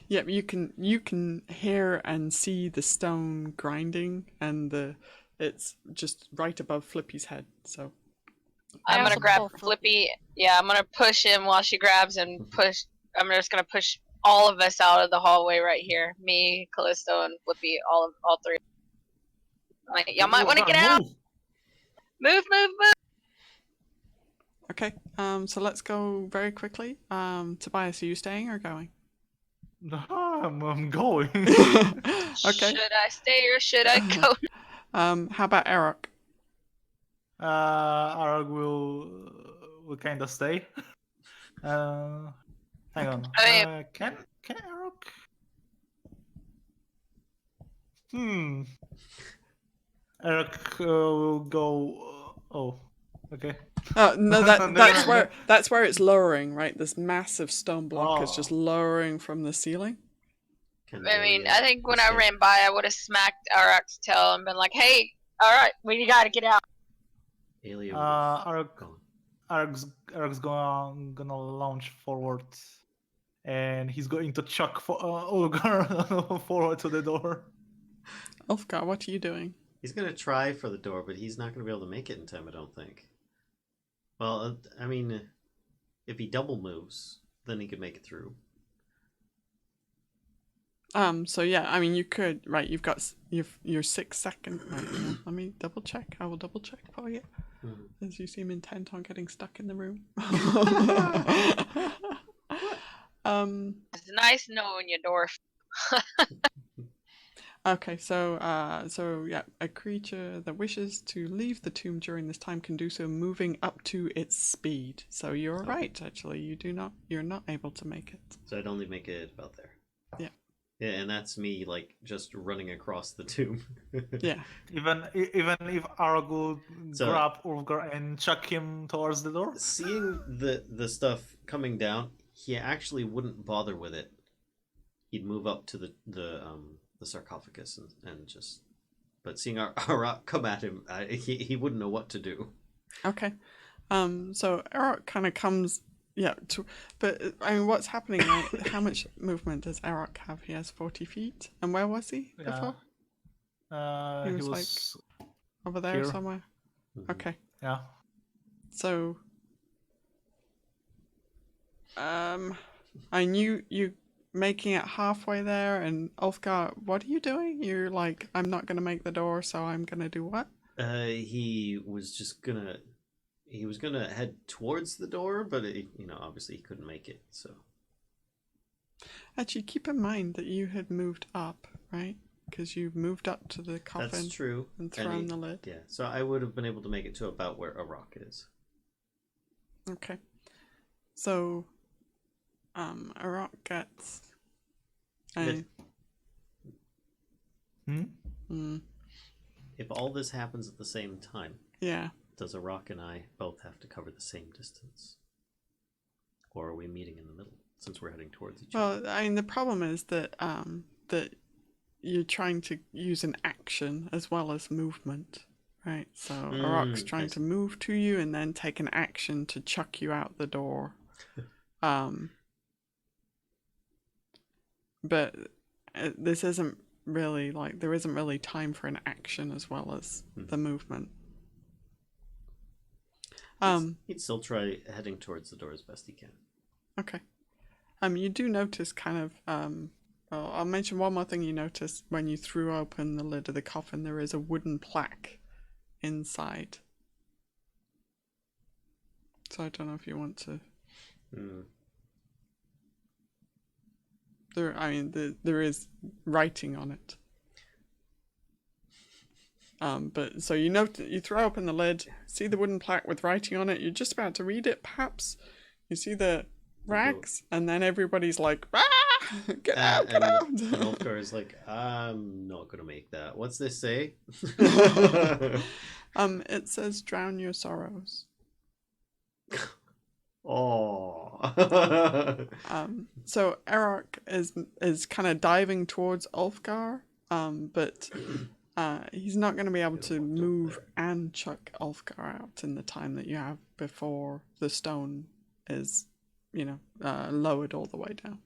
Yeah, you can hear and see the stone grinding, and it's just right above Flippy's head. So I'm gonna also grab pull Flippy. Yeah, I'm gonna push him while she grabs and push. I'm just gonna push all of us out of the hallway right here. Me, Kellisto, and Flippy. All three. I'm like, y'all might want to get out. Move. okay, so let's go very quickly. Tobias, are you staying or going? I'm going. Okay. Should I stay or should I go? How about Arokh? Arokh will kind of stay. Hang on. I Can Arokh? Arokh will go. Oh, okay. Oh no, No, that's where it's lowering, right? This massive stone block is Oh. just lowering from the ceiling. I mean, I think when I ran by, I would have smacked Arokh's tail and been like, "Hey, all right, you gotta get out." Aelia Arokh's gonna launch forward, and he's going to chuck Ulfgar forward to the door. Ulfgar, what are you doing? He's gonna try for the door, but he's not gonna be able to make it in time, I don't think. Well, I mean, if he double moves, then he could make it through. So yeah, I mean, you could, right? You've got your 6 seconds. Right, let me double check. I will double check for you, as you seem intent on getting stuck in the room. It's nice knowing you, Dwarf. Okay, so yeah, a creature that wishes to leave the tomb during this time can do so, moving up to its speed. So you're right, actually. You're not able to make it. So I'd only make it about there. Yeah. Yeah, and that's me like just running across the tomb. Yeah. Even if Arokh would So- grab Ulfgar and chuck him towards the door. Seeing the stuff coming down, he actually wouldn't bother with it. He'd move up to the sarcophagus and just. But seeing Arokh come at him, he wouldn't know what to do. Okay. So Arokh kind of comes. Yeah. But I mean, what's happening? Right? How much movement does Arokh have? He has 40 feet. And where was he before? He was, was over there here. somewhere. Mm-hmm. Okay. Yeah. So. I knew you making it halfway there, and Ulfgar, what are you doing? You're like, I'm not gonna make the door, so I'm gonna do what? He was gonna head towards the door, but obviously he couldn't make it. So Actually, keep in mind that you had moved up, right? Because you moved up to the coffin. that's true. And thrown the lid. Yeah, so I would have been able to make it to about where Arokh is. Okay. So, Arokh gets. If all this happens at the same time, Yeah. does Arokh and I both have to cover the same distance? Or are we meeting in the middle, since we're heading towards each other? Well, I mean, the problem is that that you're trying to use an action as well as movement, right? So Arokh's trying to move to you and then take an action to chuck you out the door. But this isn't really there isn't really time for an action as well as the movement. He'd still try heading towards the door as best he can. Okay. You do notice kind of well, I'll mention one more thing you noticed when you threw open the lid of the coffin. There is a wooden plaque inside. So I don't know if you want to. There is writing on it. But so you throw open the lid, see the wooden plaque with writing on it. You're just about to read it, perhaps. You see the rags, and then everybody's like, "Ah, get out, get out!" And Ulfgar is like, "I'm not gonna make that. What's this say?" It says, "Drown your sorrows." Oh. So Arokh is kind of diving towards Ulfgar, but he's not going to be able to move and chuck Ulfgar out in the time that you have before the stone is, lowered all the way down.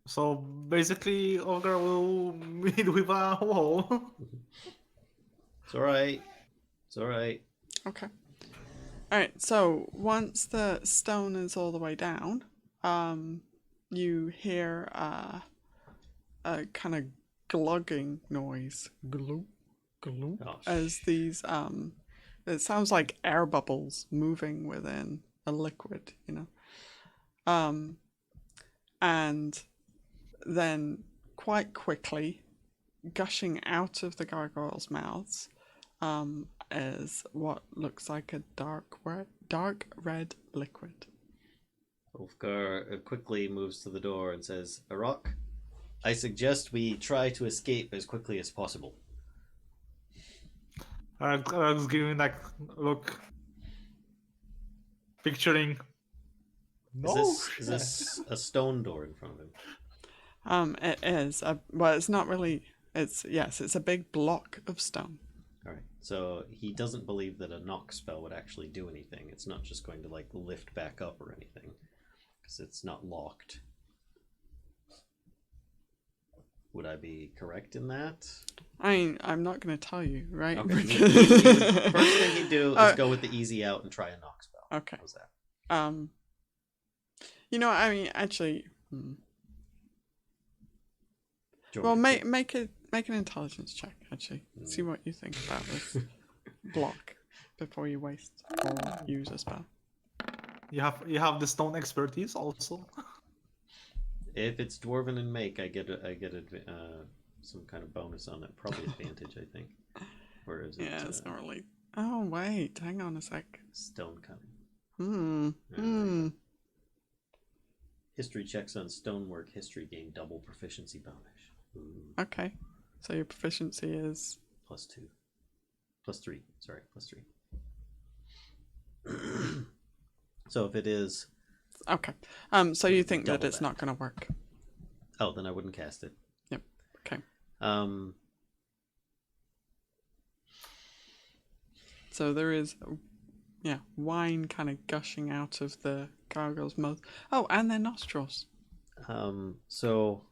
So basically, Ulfgar will meet with a wall. It's alright. It's alright. Okay. Alright, so once the stone is all the way down, you hear a kind of glugging noise. Glug, glug. Oh, as these, it sounds like air bubbles moving within a liquid, and then quite quickly, gushing out of the gargoyles' mouths, is what looks like a dark red liquid. Ulfgar quickly moves to the door and says, "Arokh, I suggest we try to escape as quickly as possible." I was giving look, picturing. Is this a stone door in front of him? It is. Well, it's not really. It's a big block of stone. All right. So he doesn't believe that a knock spell would actually do anything. It's not just going to lift back up or anything, because it's not locked. Would I be correct in that? I'm not going to tell you, right? Okay. First thing he'd do is go with the easy out and try a knock spell. Okay. How's that? Actually. Well, make an intelligence check. Actually, see what you think about this block before you waste or use a spell. You have the stone expertise also. If it's dwarven in make, I get some kind of bonus on it. Probably advantage, I think. Or is it? Yeah, it's not really. Oh wait, hang on a sec. Stone cutting. History checks on stonework history gain double proficiency bonus. Ooh. Okay, so your proficiency is +2, +3. Sorry, +3. So if it is Okay. So you think that Double it's that. not going to work? Oh, then I wouldn't cast it. Yep. Okay. So there is, wine kind of gushing out of the gargoyle's mouth. Oh, and their nostrils. So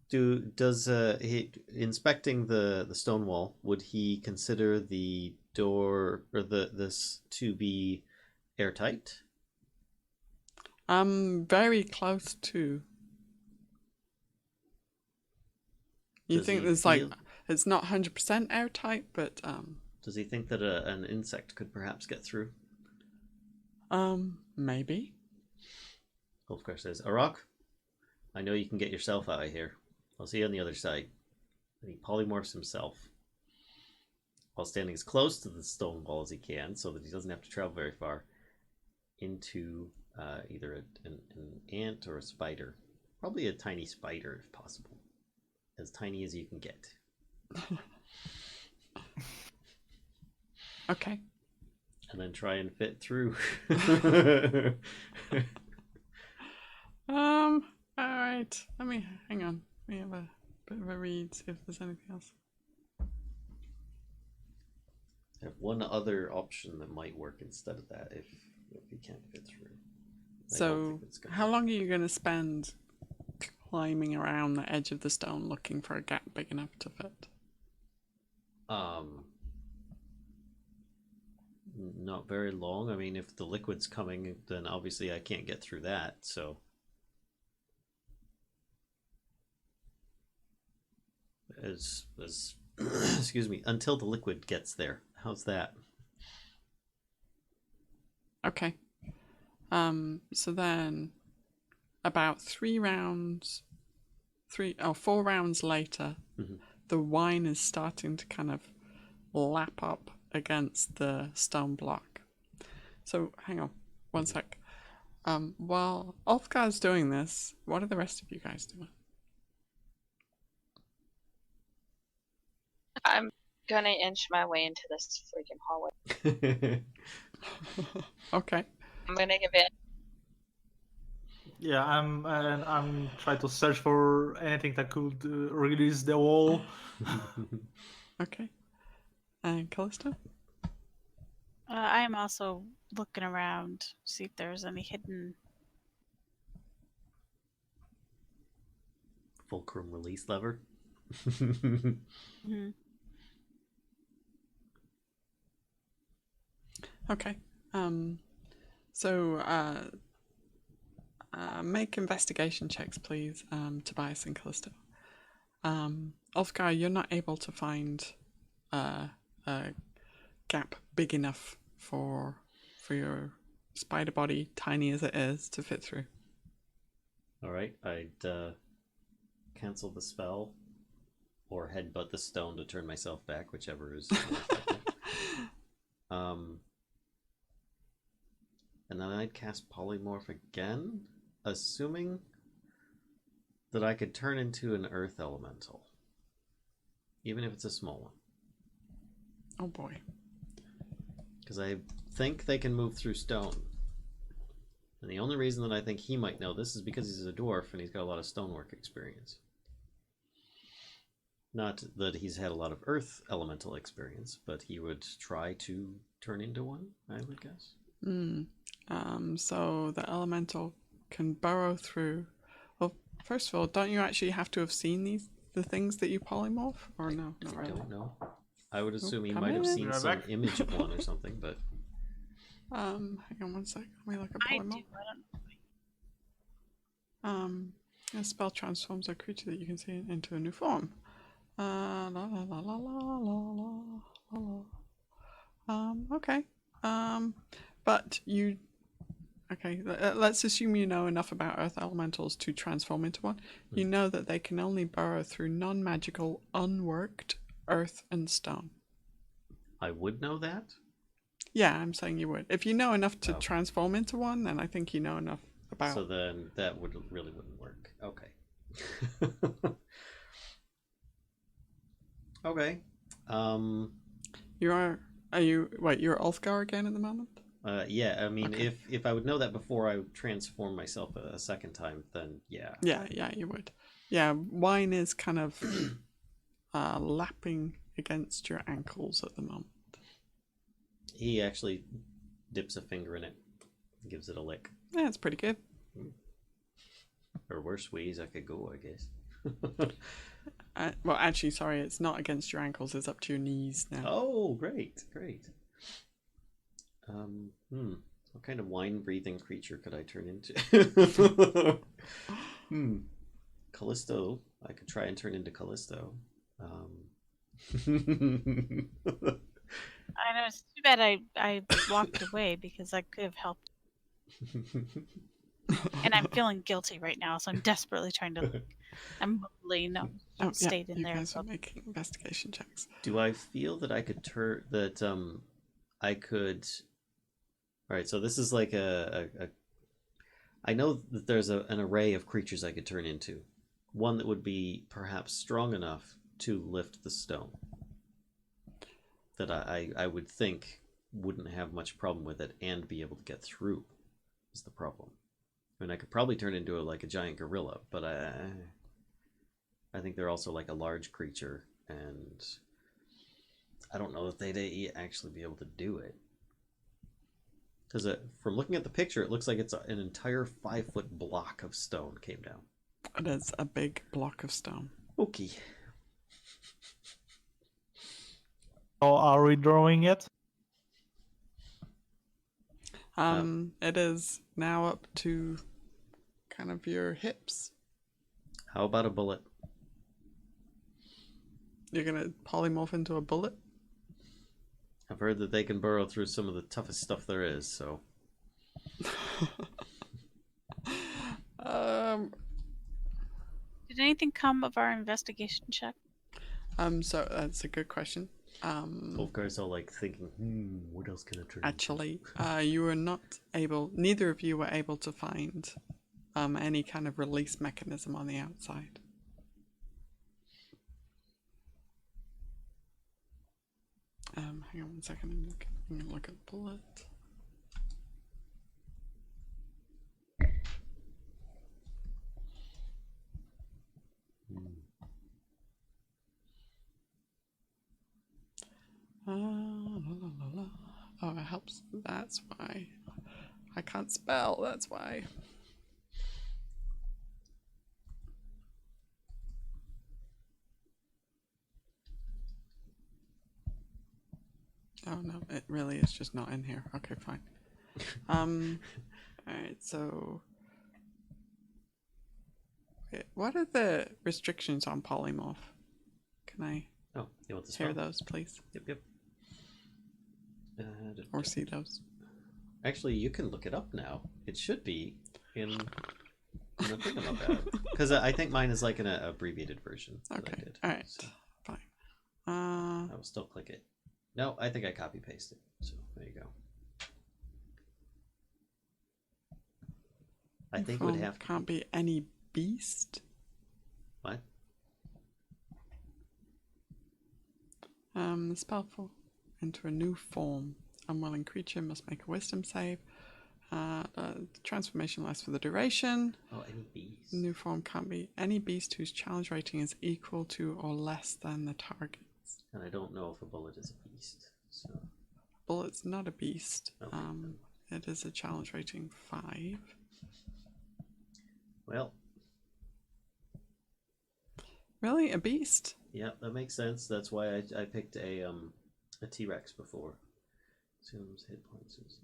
does he inspecting the stone wall, would he consider the door or this to be airtight? Very close to. You Does think he there's feel- it's not 100% airtight, but Does he think that an insect could perhaps get through? maybe. Ulfgar says, Arokh, I know you can get yourself out of here. I'll see you on the other side. And he polymorphs himself while standing as close to the stone wall as he can so that he doesn't have to travel very far into either an ant or a spider. Probably a tiny spider if possible. As tiny as you can get. Okay. And then try and fit through. Alright. Hang on. Let me have a bit of a read, see if there's anything else. I have one other option that might work instead of that if you can't fit through. So, how long are you going to spend climbing around the edge of the stone looking for a gap big enough to fit? Not very long. I mean, if the liquid's coming, then obviously I can't get through that, so... As excuse me, until the liquid gets there. How's that? Okay. So then about 4 rounds later, the wine is starting to kind of lap up against the stone block. So hang on one sec. While Ulfgar's doing this, what are the rest of you guys doing? I'm gonna inch my way into this freaking hallway. Okay. I'm gonna give it. Yeah, I'm trying to search for anything that could release the wall. Okay. And Kellisto? I am also looking around, see if there's any hidden. Fulcrum release lever. Okay. So make investigation checks, please, Tobias and Kellisto. Ulfgar, you're not able to find a gap big enough for your spider body, tiny as it is, to fit through. All right, I'd cancel the spell or headbutt the stone to turn myself back, whichever is more effective. And then I'd cast Polymorph again, assuming that I could turn into an Earth Elemental. Even if it's a small one. Oh boy. Because I think they can move through stone. And the only reason that I think he might know this is because he's a dwarf and he's got a lot of stonework experience. Not that he's had a lot of Earth Elemental experience, but he would try to turn into one, I would guess. So the elemental can burrow through. Well, first of all, don't you actually have to have seen the things that you polymorph, or no? Not I really. don't know. I would assume he come might have in. seen some image of one or something, but Hang on one sec. Let me look at I do. polymorph. I don't know. A spell transforms a creature that you can see into a new form. Okay. But you. Okay, let's assume you know enough about Earth Elementals to transform into one. You know that they can only burrow through non-magical, unworked earth and stone. I would know that? Yeah, I'm saying you would. If you know enough to transform into one, then I think you know enough about... So then that really wouldn't work. Okay. Okay. You're Ulfgar again at the moment? Yeah, I mean, Okay. if I would know that before I transform myself a second time, then yeah. Yeah, you would. Yeah, wine is kind of lapping against your ankles at the moment. He actually dips a finger in it, gives it a lick. Yeah, it's pretty good. Or worse ways I could go, I guess. Well, actually, sorry, it's not against your ankles. It's up to your knees now. Oh, great. What kind of wine-breathing creature could I turn into? Callisto. I could try and turn into Callisto. I know, it's too bad I walked away because I could have helped. And I'm feeling guilty right now, so I'm desperately trying to. I'm bubbling. No, stayed in you there. guys are making investigation checks. Do I feel that I could turn that? I could. All right, so this is like I know that there's an array of creatures I could turn into. One that would be perhaps strong enough to lift the stone. That I would think wouldn't have much problem with it and be able to get through is the problem. I mean, I could probably turn into like a giant gorilla, but I think they're also like a large creature, and I don't know if they'd actually be able to do it. Because from looking at the picture, it looks like it's an entire 5-foot block of stone came down. It is a big block of stone. Okay. So are we drawing it? It is now up to kind of your hips. How about a bullet? You're gonna polymorph into a bullet? I've heard that they can burrow through some of the toughest stuff there is, so. Did anything come of our investigation check? So that's a good question. Ulfgar's all like thinking, what else can I turn Actually, you were not able, neither of you were able to find any kind of release mechanism on the outside. Hang on one second, I'm gonna look at bullet. Oh, it helps. That's why. I can't spell, that's why. Oh no, it really is just not in here. Okay, fine. Alright, so... Wait, what are the restrictions on polymorph? Can I Oh, you want the hear spell? those, please? Yep. Or see those? Actually, you can look it up now. It should be in the thingamabout. Because I think mine is like an abbreviated version that I Okay, did. alright, So fine. I will still click it. No, I think I copy pasted. So there you go. I think it would have to Can't be any beast. What? The spell fall into a new form. Unwilling creature must make a wisdom save. The transformation lasts for the duration. Oh, any beast. New form can't be any beast whose challenge rating is equal to or less than the target's. And I don't know if a bullet is a beast. So Bullet's not a beast. Okay. It is a challenge rating 5. Well, Really? A beast? yeah, that makes sense. That's why I picked a T-Rex before. Assumes hit points is.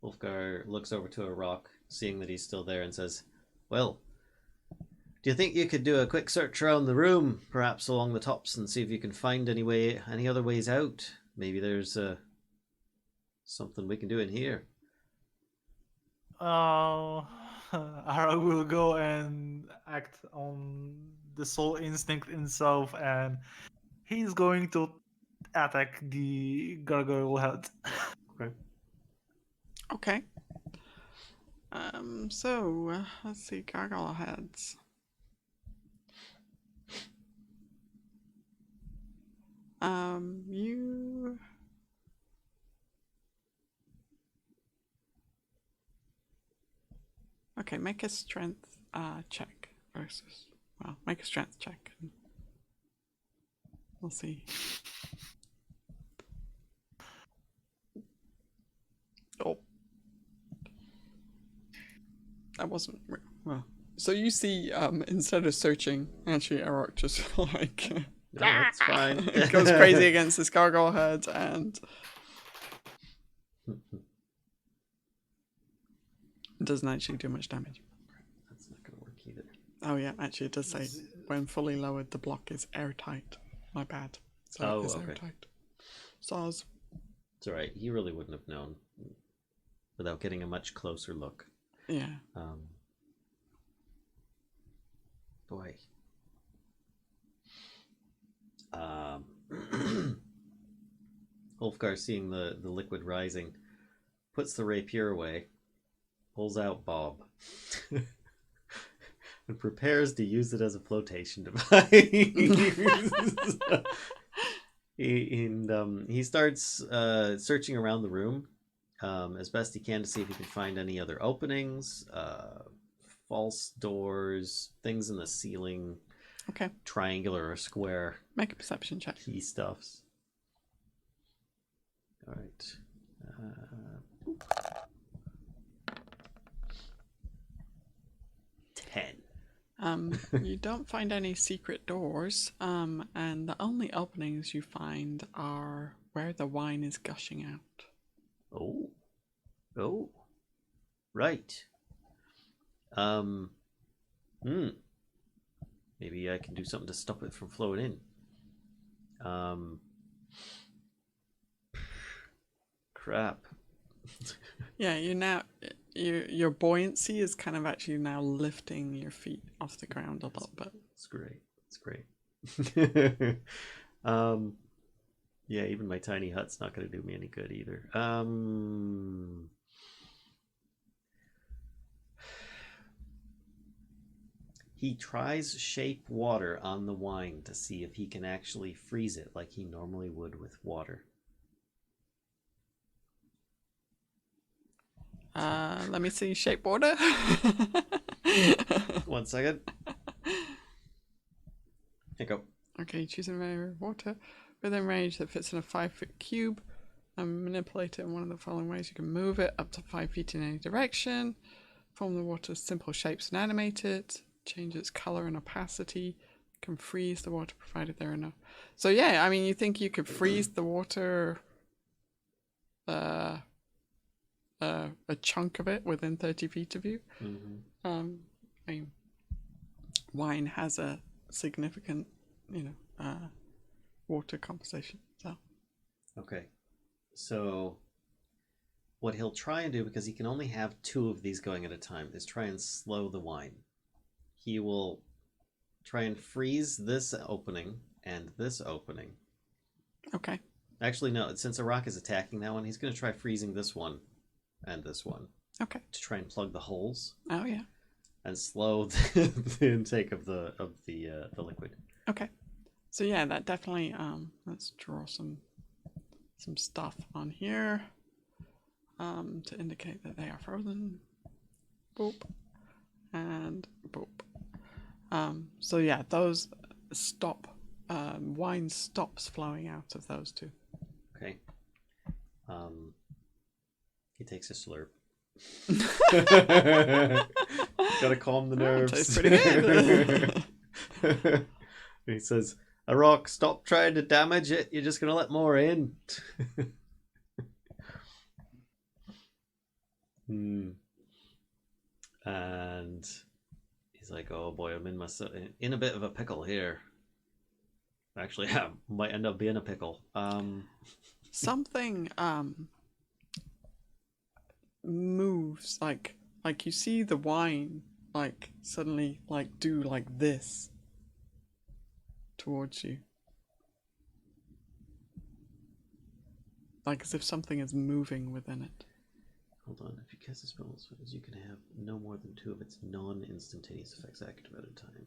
Ulfgar looks over to Arokh, seeing that he's still there, and says, "Well, do you think you could do a quick search around the room, perhaps along the tops, and see if you can find any other ways out? Maybe there's something we can do in here." Arokh will go and act on the soul instinct himself, and he's going to attack the gargoyle head. Okay. Okay. So let's see, gargoyle heads. You. Okay, make a strength check versus. Well, make a strength check. And we'll see. Oh. That wasn't well. So you see, instead of searching, actually Arokh just like No, that's fine. goes crazy against this gargoyle head and doesn't actually do much damage. That's not going to work either. Oh yeah, actually it does say when fully lowered the block is airtight. My bad. So it is airtight. Soz. It's alright. He really wouldn't have known without getting a much closer look. Yeah. Boy. Ulfgar, seeing the liquid rising, puts the rapier away, pulls out Bob, and prepares to use it as a flotation device. He starts searching around the room as best he can to see if he can find any other openings, false doors, things in the ceiling, Okay. triangular or square. Make a perception check. Key stuffs. All right. 10. You don't find any secret doors, and the only openings you find are where the wine is gushing out. Oh. Right. Maybe I can do something to stop it from flowing in. Crap. Yeah, your buoyancy is kind of actually now lifting your feet off the ground a little bit. It's great. It's great. Yeah, even my tiny hut's not going to do me any good either. He tries shape water on the wine to see if he can actually freeze it like he normally would with water. Let me see shape water. 1 second. Here you go. Okay, choose a layer of water within range that fits in a 5-foot cube and manipulate it in one of the following ways. You can move it up to 5 feet in any direction, form the water's simple shapes and animate it, change its color and opacity, can freeze the water provided there are enough. So yeah, I mean, you think you could freeze the water, a chunk of it within 30 feet of you. Mm-hmm. I mean, wine has a significant, water composition. So Okay. So what he'll try and do, because he can only have 2 of these going at a time, is try and slow the wine. He will try and freeze this opening and this opening. okay. Actually, no, since Arokh is attacking that one, he's going to try freezing this one and this one. Okay. To try and plug the holes. Oh yeah. And slow the intake of the liquid. Okay. So yeah, that definitely let's draw some stuff on here to indicate that they are frozen. Boop. And boop. So yeah, those stop. Wine stops flowing out of those 2. Okay. He takes a slurp. Gotta calm the nerves. Tastes pretty good. He says, Arokh, stop trying to damage it. You're just gonna let more in. And he's like, oh boy, I'm in a bit of a pickle here. Actually, I might end up being a pickle. Something moves, like you see the wine suddenly do like this towards you, like as if something is moving within it. hold on. If you cast a spell, you can have no more than 2 of its non-instantaneous effects active at a time.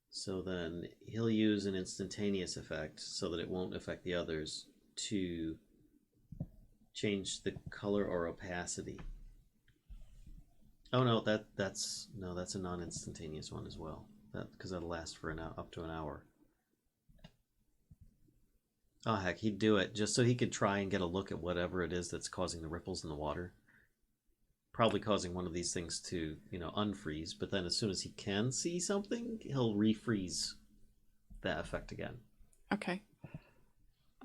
So then he'll use an instantaneous effect so that it won't affect the others to change the color or opacity. Oh no, that's a non-instantaneous one as well. Because that'll last for up to an hour. Oh heck, he'd do it just so he could try and get a look at whatever it is that's causing the ripples in the water. Probably causing one of these things to, unfreeze, but then as soon as he can see something, he'll refreeze that effect again. Okay.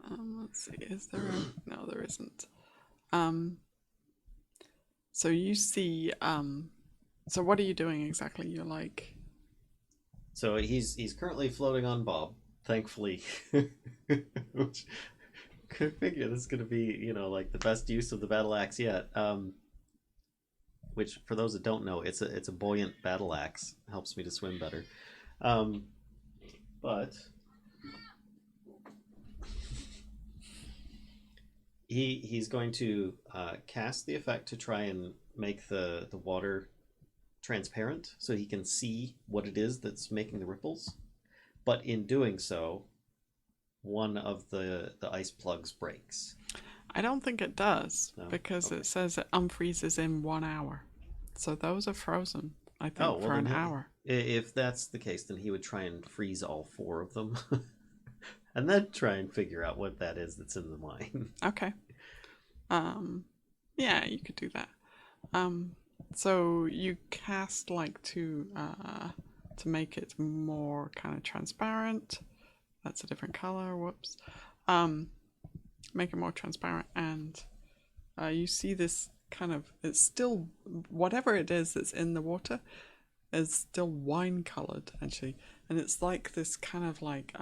Let's see, is there a... No, there isn't. So you see, so what are you doing exactly? You're like... So he's currently floating on Bob, thankfully. Which, could figure this is going to be, like the best use of the battle axe yet. Which, for those that don't know, it's a buoyant battle axe. Helps me to swim better. But he's going to cast the effect to try and make the water transparent so he can see what it is that's making the ripples. But in doing so, one of the ice plugs breaks. I don't think it does, No? because Okay. it says it unfreezes in 1 hour. So those are frozen, I think, for an hour. If that's the case, then he would try and freeze all 4 of them. And then try and figure out what that is that's in the wine. Okay. Yeah, you could do that. So you cast like to make it more kind of transparent. That's a different color. Whoops. Make it more transparent, and you see this kind of, it's still, whatever it is that's in the water is still wine colored actually, and it's like this kind of like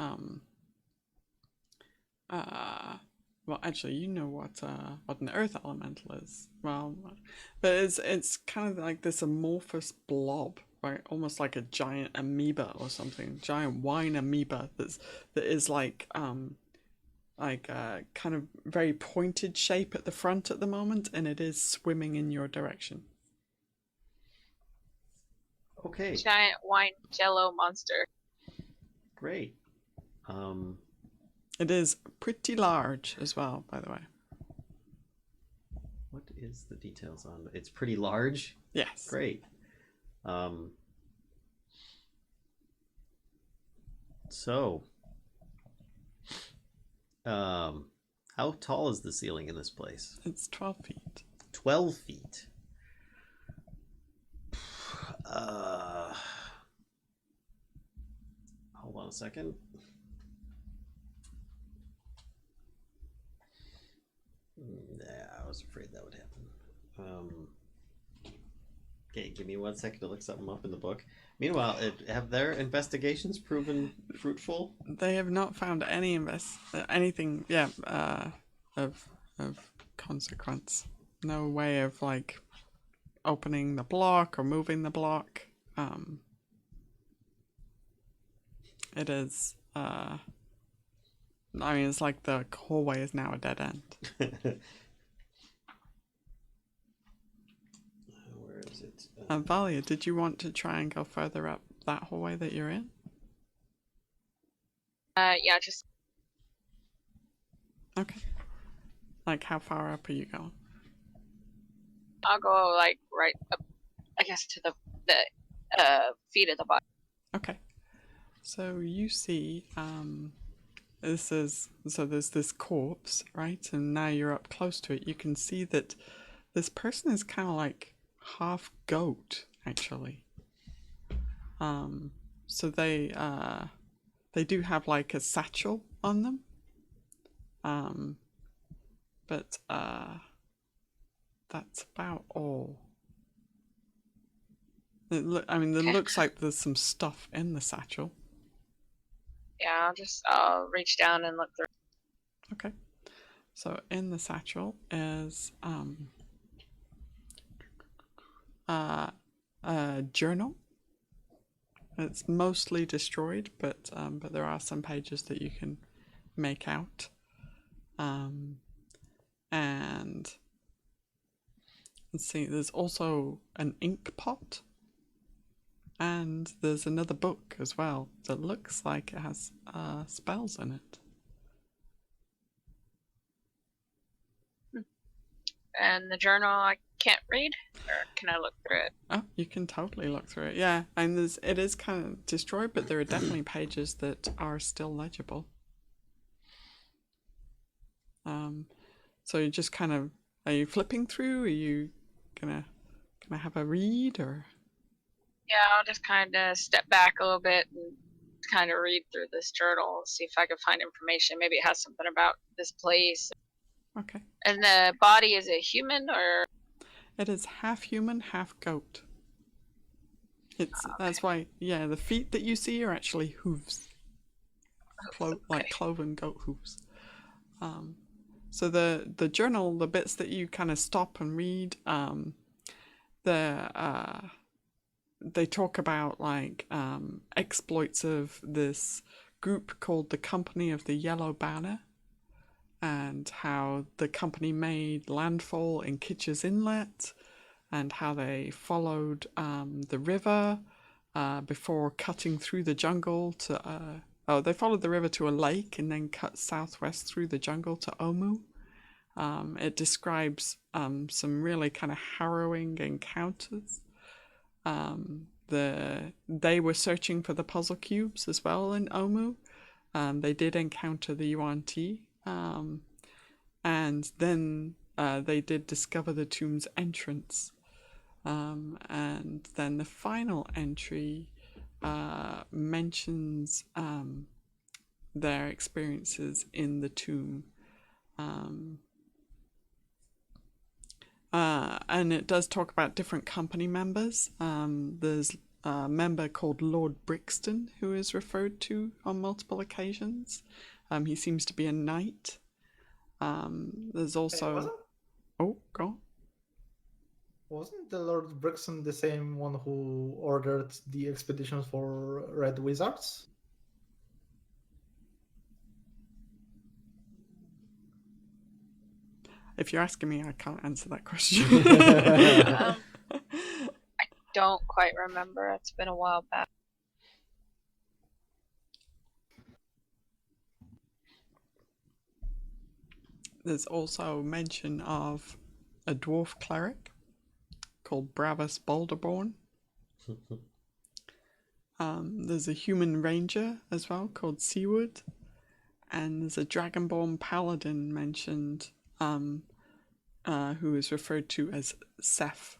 well, actually, you know what an earth elemental is. Well, but it's kind of like this amorphous blob, right? Almost like a giant amoeba or something, giant wine amoeba that is like kind of very pointed shape at the front at the moment, and it is swimming in your direction. Okay. Giant wine jello monster. Great. It is pretty large as well, by the way. What is the details on it? It's pretty large? Yes. Great. So, how tall is the ceiling in this place? It's 12 feet. 12 feet. Hold on a second. Yeah, I was afraid that would happen. Okay, give me 1 second to look something up in the book. Meanwhile, have their investigations proven fruitful? They have not found anything, of consequence. No way of like opening the block or moving the block. It is. I mean, it's like the hallway is now a dead end. Where is it? Valia, did you want to try and go further up that hallway that you're in? Yeah, just Okay. Like, how far up are you going? I'll go like right up, I guess, to the feet of the body. Okay. So you see, there's this corpse, right? And now you're up close to it. You can see that this person is kind of like half goat, actually. So they do have like a satchel on them. But that's about all. It looks like there's some stuff in the satchel. Yeah, I'll reach down and look through. Okay. So in the satchel is a journal. It's mostly destroyed, but there are some pages that you can make out. and let's see, there's also an ink pot, and there's another book as well that looks like it has spells in it. And the journal I can't read, or can I look through it? Oh, you can totally look through it, yeah. And it is kind of destroyed, but there are definitely pages that are still legible. So you just kind of, are you flipping through? Are you gonna have a read, or? Yeah, I'll just kind of step back a little bit and kind of read through this journal, see if I can find information. Maybe it has something about this place. Okay. And the body, is it human or? It is half human, half goat. It's Okay. That's why, yeah, the feet that you see are actually hooves. Like cloven goat hooves. So the journal, the bits that you kind of stop and read, they talk about like exploits of this group called the Company of the Yellow Banner, and how the company made landfall in Kitcher's Inlet, and how they followed the river before cutting through the jungle to they followed the river to a lake and then cut southwest through the jungle to Omu. It describes some really kind of harrowing encounters. They were searching for the puzzle cubes as well in Omu. They did encounter the Yuan-Ti, and then they did discover the tomb's entrance. And then the final entry mentions their experiences in the tomb. And it does talk about different company members. There's a member called Lord Brixton who is referred to on multiple occasions. He seems to be a knight. There's also... Oh, go on. Wasn't the Lord Brixton the same one who ordered the expeditions for Red Wizards? If you're asking me, I can't answer that question. I don't quite remember. It's been a while back. There's also mention of a dwarf cleric called Bravus Boulderborn. There's a human ranger as well called Seawood, and there's a dragonborn paladin mentioned, who is referred to as Seth.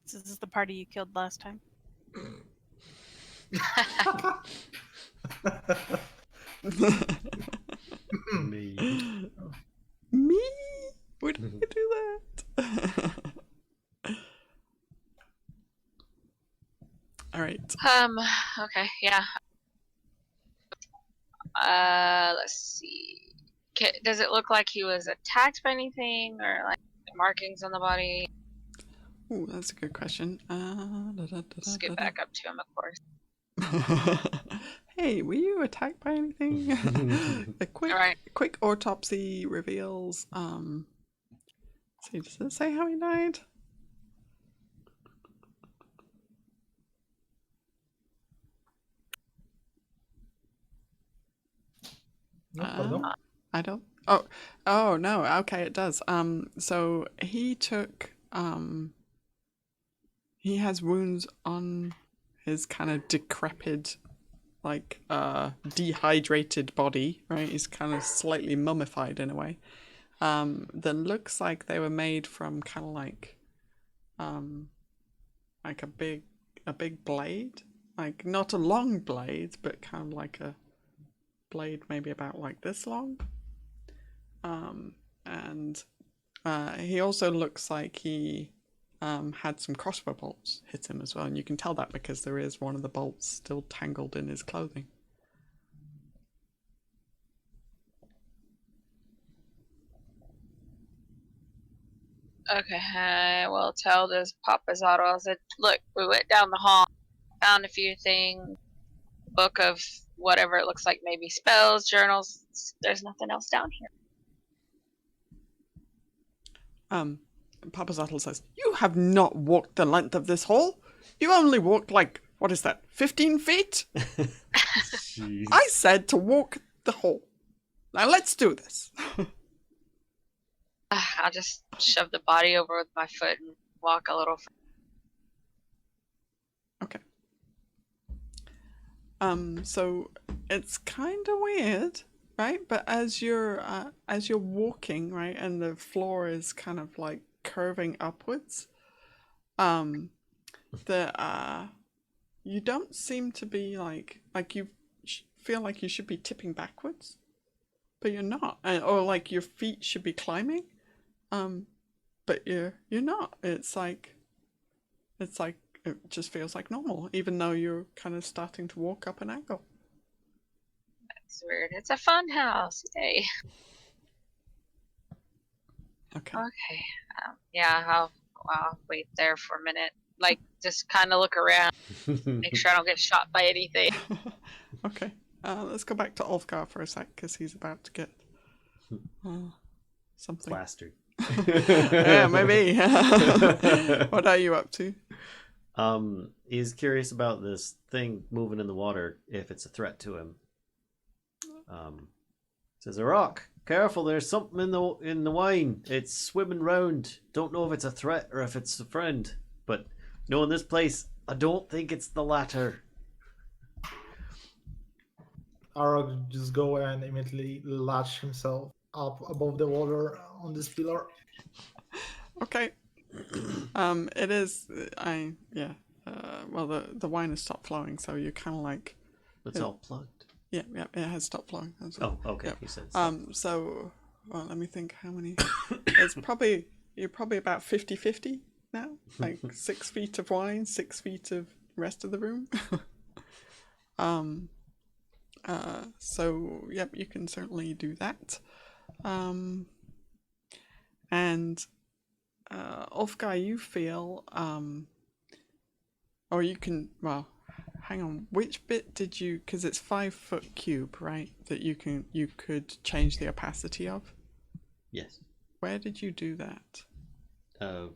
This is the party you killed last time. Me. Me? Would I do that? All right. Okay, yeah. Let's see. Does it look like he was attacked by anything, or like markings on the body? Ooh, that's a good question. Let's get back up to him, of course. Hey, were you attacked by anything? A quick autopsy reveals. See, does it say how he died? I don't. Oh no. Okay, it does. So he took. He has wounds on his kind of decrepit, like dehydrated body. Right, he's kind of slightly mummified in a way. That looks like they were made from kind of like a big blade, like not a long blade, but kind of like a blade maybe about like this long. And he also looks like he had some crossbow bolts hit him as well, and you can tell that because there is one of the bolts still tangled in his clothing. Okay, I will tell this Papazotto. I said, look, we went down the hall, found a few things. book of whatever it looks like, maybe spells, journals. There's nothing else down here. Papa Zattel says, "You have not walked the length of this hall. You only walked like, what is that, 15 feet? Jeez. I said to walk the hall. Now let's do this." I'll just shove the body over with my foot and walk a little. Okay. So it's kind of weird, right? But as you're walking, right, and the floor is kind of like curving upwards, you don't seem to be like you feel like you should be tipping backwards, but you're not, or like your feet should be climbing, but you're not. It's like it just feels like normal, even though you're kind of starting to walk up an angle. That's weird. It's a fun house. Yay. Okay. Okay. Yeah, I'll wait there for a minute. Like, just kind of look around, make sure I don't get shot by anything. Okay. Let's go back to Ulfgar for a sec, because he's about to get something. Plastered. Yeah, maybe. What are you up to? He's curious about this thing moving in the water, if it's a threat to him. Says, Arokh, careful, there's something in the wine. It's swimming round. Don't know if it's a threat or if it's a friend. But knowing this place, I don't think it's the latter. Arokh just go and immediately latch himself up above the water on this pillar. Okay. It is. Well, the wine has stopped flowing, so you're kind of like. It's all plugged. Yeah, it has stopped flowing. Oh, okay. Yeah. You said. So, well, let me think. How many? You're probably about 50-50 now. Like 6 feet of wine, 6 feet of rest of the room. So yep, you can certainly do that. And Ulfgar, you feel or you can, well, hang on, which bit did you, because it's 5 foot cube, right, that you could change the opacity of? Yes. Where did you do that?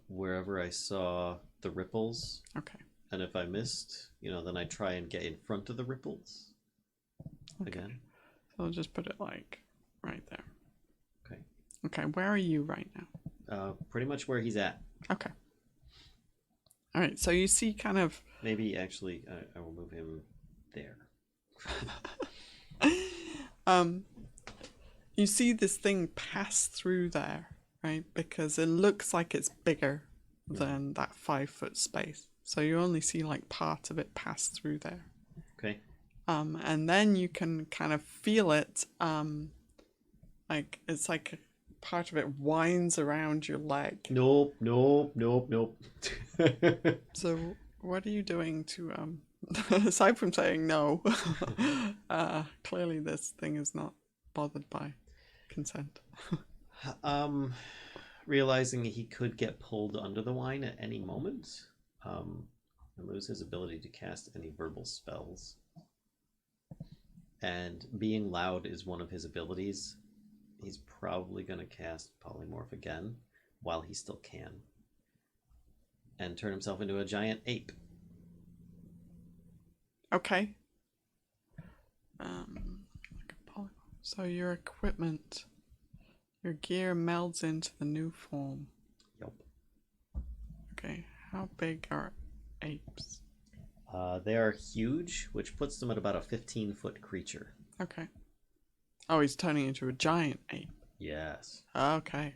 Wherever I saw the ripples. Okay. And if I missed, then I try and get in front of the ripples. Okay. Again. So I'll just put it like right there. Okay. Okay, where are you right now? Pretty much where he's at. Okay. All right, so you see kind of... Maybe, actually, I will move him there. You see this thing pass through there, right? Because it looks like it's bigger than that 5 foot space. So you only see like part of it pass through there. Okay. And then you can kind of feel it, like it's like part of it winds around your leg. Nope. So what are you doing to, aside from saying no, clearly this thing is not bothered by consent. Realizing he could get pulled under the wine at any moment, and lose his ability to cast any verbal spells. And being loud is one of his abilities. He's probably going to cast Polymorph again while he still can. And turn himself into a giant ape. Okay. So your equipment, your gear melds into the new form. Yep. Okay, how big are apes? They are huge, which puts them at about a 15-foot creature. Okay. Oh, he's turning into a giant ape. Yes. Okay.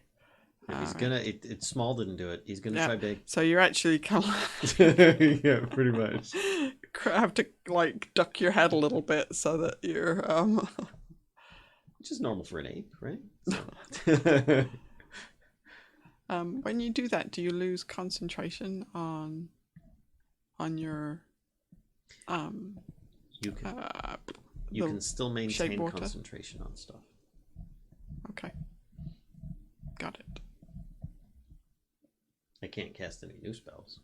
If he's gonna, it's small didn't do it. He's gonna try big. So you're actually kind of yeah, pretty much. Have to like duck your head a little bit so that you're Which is normal for an ape, right? When you do that, do you lose concentration on your you can still maintain water? concentration on stuff. Okay. Got it. I can't cast any new spells.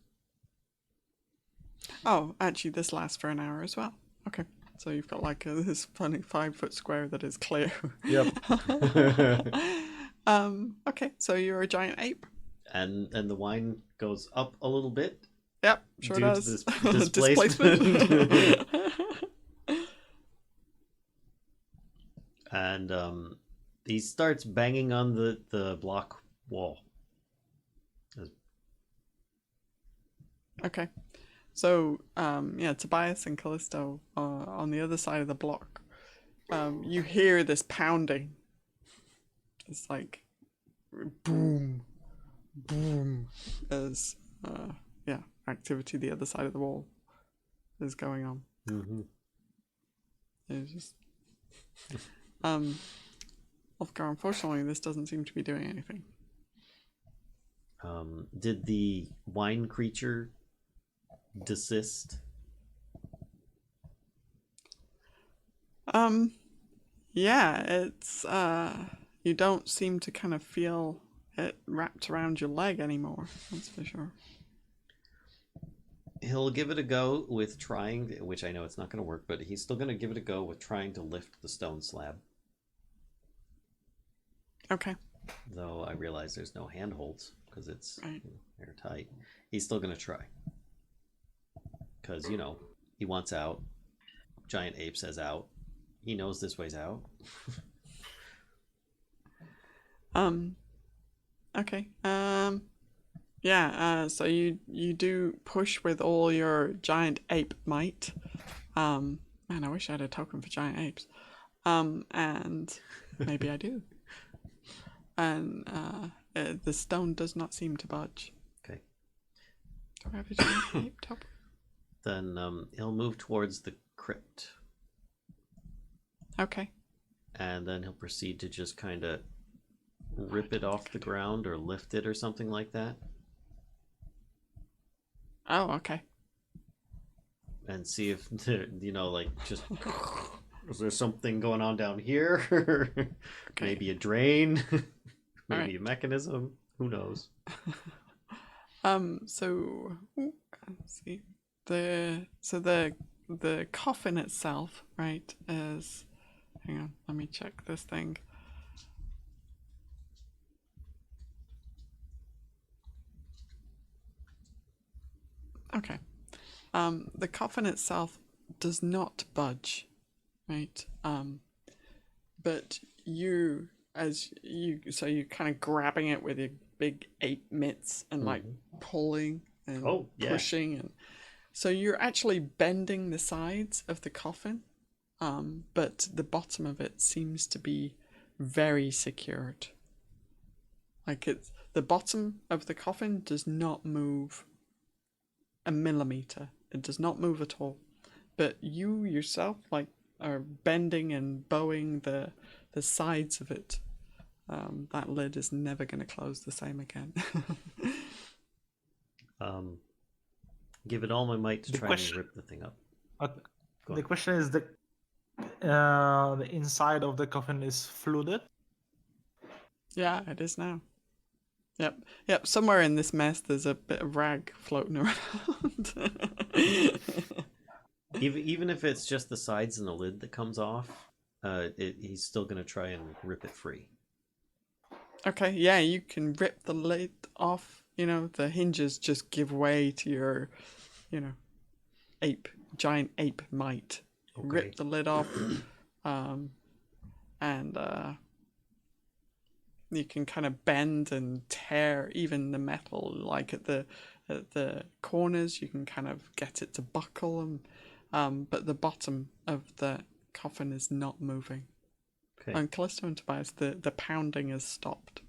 Oh, actually this lasts for an hour as well. Okay. So you've got like this funny 5-foot square that is clear. Yep. Okay, so you're a giant ape. And the wine goes up a little bit. Yep, sure Due to does. this displacement. And he starts banging on the block wall. Okay. So, Tobias and Kellisto on the other side of the block. You hear this pounding. It's like boom, boom, as activity the other side of the wall is going on. Mm-hmm. It's just Ulfgar, unfortunately, this doesn't seem to be doing anything. Did the wine creature desist? Yeah, it's you don't seem to kind of feel it wrapped around your leg anymore, that's for sure. He'll give it a go with trying, which I know it's not going to work, but he's still going to give it a go with trying to lift the stone slab. Okay. Though I realize there's no handholds because it's right. airtight. He's still going to try. Because, he wants out. Giant ape says out. He knows this way's out. Okay. So you do push with all your giant ape might. Man, I wish I had a token for giant apes. And maybe I do. And the stone does not seem to budge. Okay. Do I have a giant ape top? Then he'll move towards the crypt. Okay. And then he'll proceed to just kind of rip it off the ground or lift it or something like that. Oh, okay. And see if, just... Is there something going on down here? Okay. Maybe a drain? Maybe a mechanism? Who knows? So let's see. The coffin itself, right, is, hang on, let me check this thing. Okay. The coffin itself does not budge, right? But you're kind of grabbing it with your big ape mitts and like pulling and pushing, and so you're actually bending the sides of the coffin, but the bottom of it seems to be very secured. Like the bottom of the coffin does not move a millimeter. It does not move at all. But you yourself are bending and bowing the sides of it. That lid is never going to close the same again. Give it all my might to try and rip the thing up. The question is the inside of the coffin is flooded? Yeah, it is now. Yep. Somewhere in this mess, there's a bit of rag floating around. Even if it's just the sides and the lid that comes off, he's still going to try and rip it free. Okay, yeah, you can rip the lid off. The hinges just give way to your, giant ape might. Okay. Rip the lid off, and you can kind of bend and tear even the metal, like at the corners. You can kind of get it to buckle, and but the bottom of the coffin is not moving. Okay. And Kellisto and Tobias, the pounding has stopped.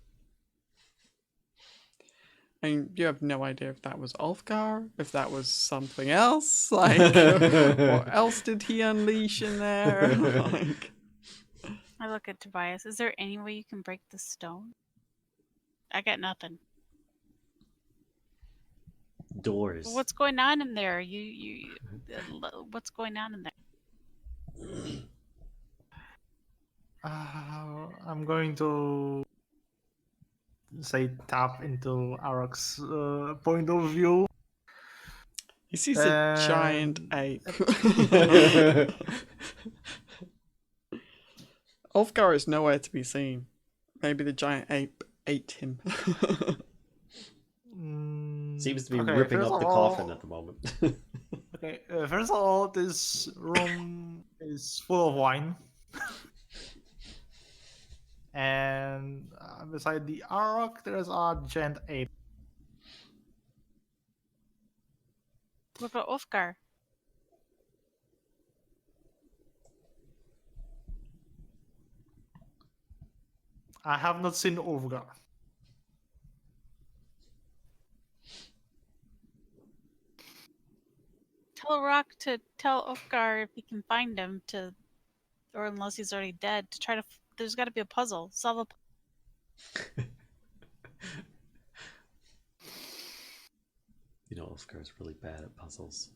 And you have no idea if that was Ulfgar, if that was something else. Like, what else did he unleash in there? I look at Tobias. Is there any way you can break the stone? I got nothing. Doors. Well, what's going on in there? What's going on in there? I'm going to say tap into Arokh's point of view. He sees a giant ape. Ulfgar is nowhere to be seen. Maybe the giant ape ate him. Seems to be ripping up the coffin at the moment. Okay, first of all, this room is full of wine. And beside the Arokh, there's a giant ape. What about Ulfgar? I have not seen Ulfgar. Tell Arokh to tell Ulfgar if he can find him or unless he's already dead, to try to. There's got to be a puzzle. Solve a. You know, Ulfgar's really bad at puzzles.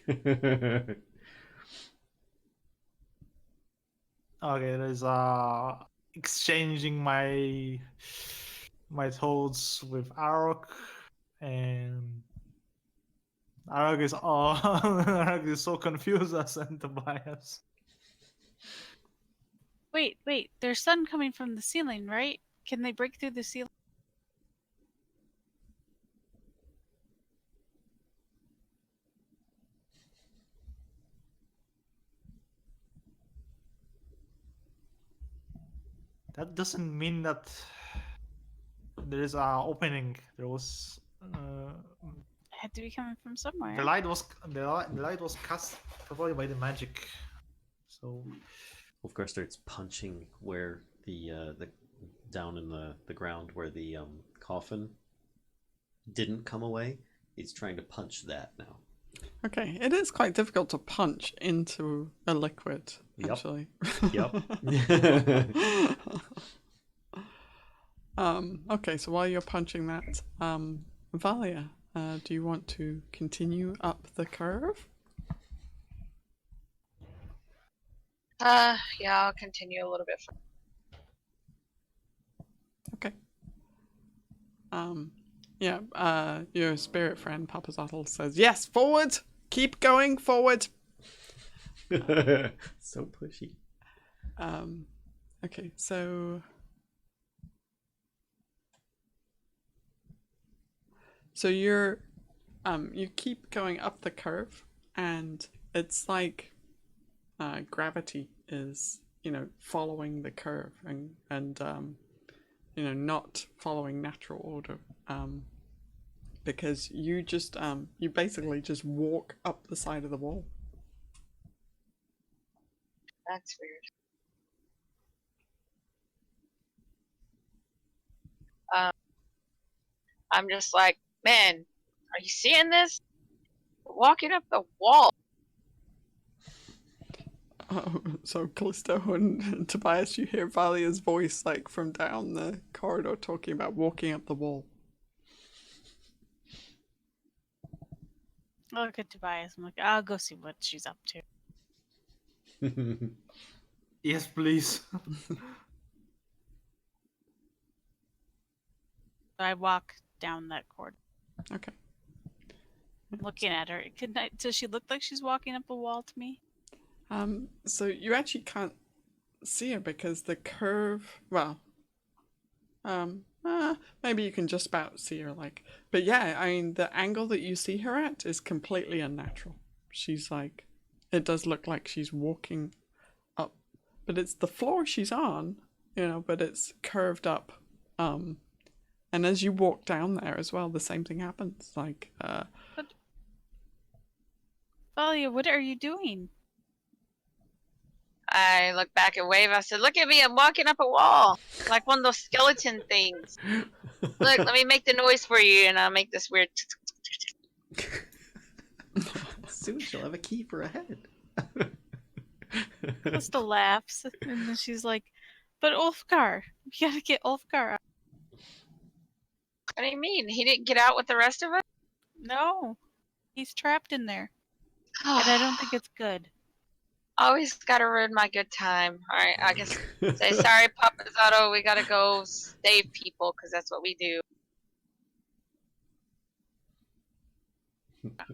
Okay, there's exchanging my thoughts with Arokh, and Arokh is Arokh is so confused as and Tobias. Wait. There's sun coming from the ceiling, right? Can they break through the ceiling? That doesn't mean that there is a opening. There was It had to be coming from somewhere. the light was cast probably by the magic. So Ulfgar starts punching where the down in the ground where the coffin didn't come away. He's trying to punch that now. Okay, it is quite difficult to punch into a liquid, actually. Yep. Okay, so while you're punching that, Valia, do you want to continue up the curve? Yeah, I'll continue a little bit. Okay. Your spirit friend Papazotl says, yes, forward! Keep going forward! So pushy. Okay, so you're you keep going up the curve, and it's like gravity is, following the curve and not following natural order, because you just you basically just walk up the side of the wall. That's weird. I'm just like, man, are you seeing this? We're walking up the wall. So Kellisto and Tobias, you hear Valia's voice like from down the corridor talking about walking up the wall. I look at Tobias. I'm like, I'll go see what she's up to. yes, please. I walk down that corridor. Okay. Looking at her. Does she look like she's walking up a wall to me? So you actually can't see her because the curve, maybe you can just about see her, but yeah, I mean, the angle that you see her at is completely unnatural. She's like, it does look like she's walking up, but it's the floor she's on, but it's curved up. And as you walk down there as well, the same thing happens. Valia, what are you doing? I look back and wave. I said, look at me. I'm walking up a wall. Like one of those skeleton things. Look, let me make the noise for you. And I'll make this weird... Soon she'll have a keeper ahead. Krista laughs. And then she's like, but Ulfgar. You gotta get Ulfgar out. What do you mean? He didn't get out with the rest of us? No. He's trapped in there. And I don't think it's good. Always gotta ruin my good time. Alright, I guess say sorry, Papazotl. We gotta go save people, because that's what we do.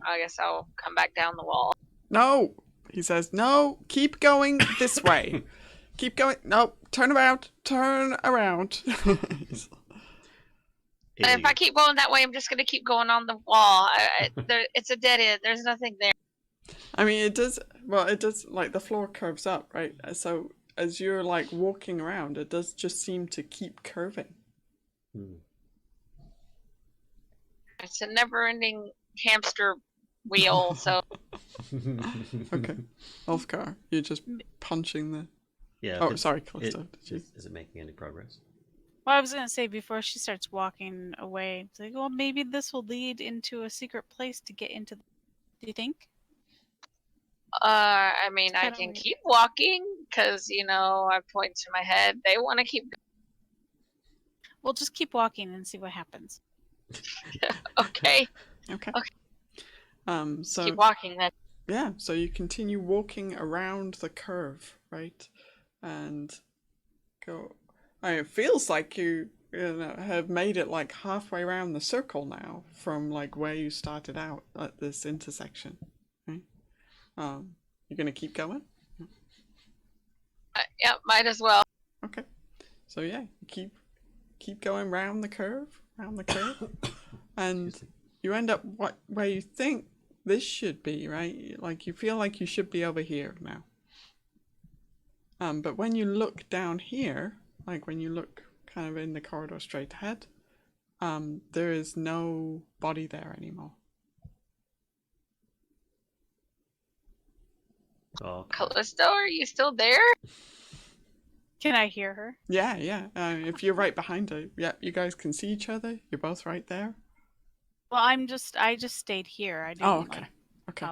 I guess I'll come back down the wall. No! He says, no, keep going this way. Keep going. No, turn around. Turn around. And if I keep going that way, I'm just going to keep going on the wall. It's a dead end. There's nothing there. I mean, it does, like, the floor curves up, right? So, as you're, like, walking around, it does just seem to keep curving. It's a never-ending hamster wheel, so... Okay. Ulfgar, you're just punching the... Yeah. Oh, sorry, Kellisto. Is it making any progress? Well, I was gonna say before she starts walking away, it's like, well, maybe this will lead into a secret place to get into. Do you think? I mean, I Kinda can weird. keep walking, because, I point to my head. They want to keep We'll just keep walking and see what happens. Okay. Okay. Okay. So... Keep walking, then. Yeah, so you continue walking around the curve, right? And go... it feels like you have made it like halfway around the circle now from like where you started out at this intersection. Right? You're gonna keep going? Yeah, might as well. Okay. So yeah, you keep going round the curve, and you end up where you think this should be, right? Like you feel like you should be over here now. But when you look down here, like when you look kind of in the corridor straight ahead, there is no body there anymore. Oh, Kellisto, are you still there? Can I hear her? Yeah. If you're right behind her, yeah, you guys can see each other. You're both right there. Well, I just stayed here. I didn't. Oh, okay. Okay.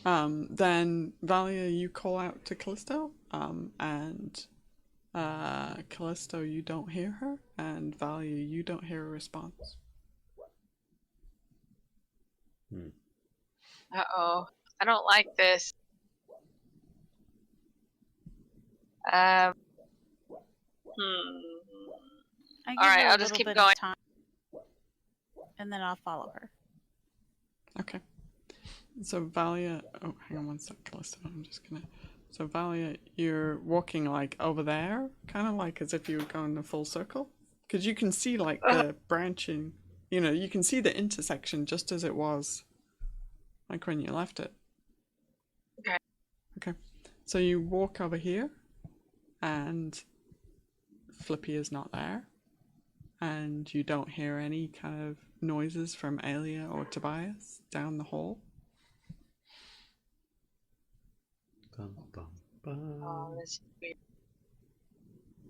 Then Valia, you call out to Kellisto, and Kellisto, you don't hear her, and Valia, you don't hear a response. Uh-oh. I don't like this. I give Alright, her a I'll just little keep bit going. of time, and then I'll follow her. Okay. So Valia, oh, hang on one sec, Kellisto. I'm just gonna. So Valia, you're walking like over there, kind of like as if you were going a full circle, because you can see like the branching. You can see the intersection just as it was, like when you left it. Okay. Okay. So you walk over here, and Flippy is not there, and you don't hear any kind of noises from Aelia or Tobias down the hall. Oh, this is weird.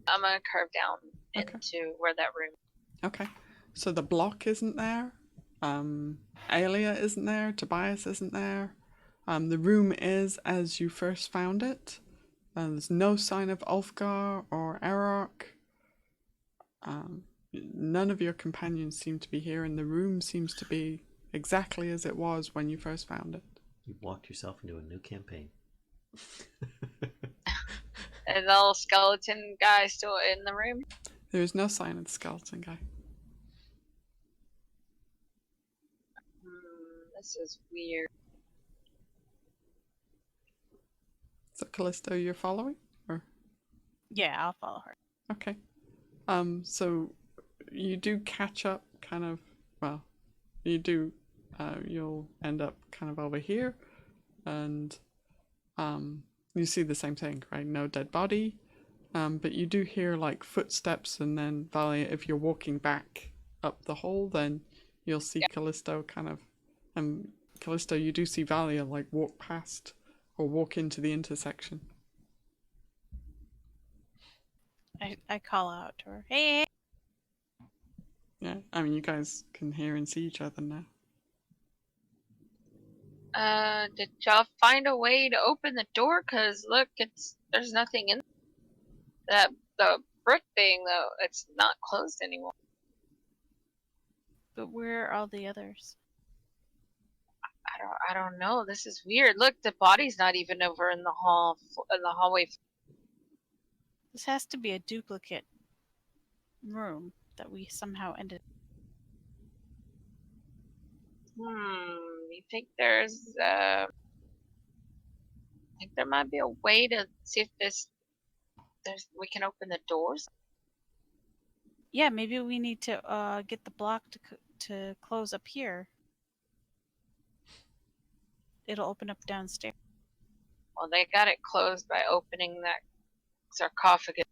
I'm gonna curve down into where that room. Okay. So the block isn't there. Aelia isn't there. Tobias isn't there. The room is as you first found it. There's no sign of Ulfgar or Arokh. None of your companions seem to be here, and the room seems to be exactly as it was when you first found it. You walked yourself into a new campaign. Is the little skeleton guy still in the room? There is no sign of the skeleton guy. This is weird. So Kellisto, you're following? Or? Yeah, I'll follow her. Okay. So you do catch up kind of, well, you do, you'll end up kind of over here, and you see the same thing, right? No dead body, but you do hear like footsteps, and then Valia, if you're walking back up the hole, then you'll see Kellisto kind of, Kellisto, you do see Valia like walk past or walk into the intersection. I call out to her. Hey! Yeah, I mean, you guys can hear and see each other now. Did y'all find a way to open the door? Cause look, there's nothing in that. The brick thing though, it's not closed anymore. But where are all the others? I don't know. This is weird. Look, the body's not even over in the hallway. This has to be a duplicate room that we somehow ended. You think there's I think there might be a way to see if we can open the doors? Yeah, maybe we need to get the block to close up here. It'll open up downstairs. Well, they got it closed by opening that sarcophagus.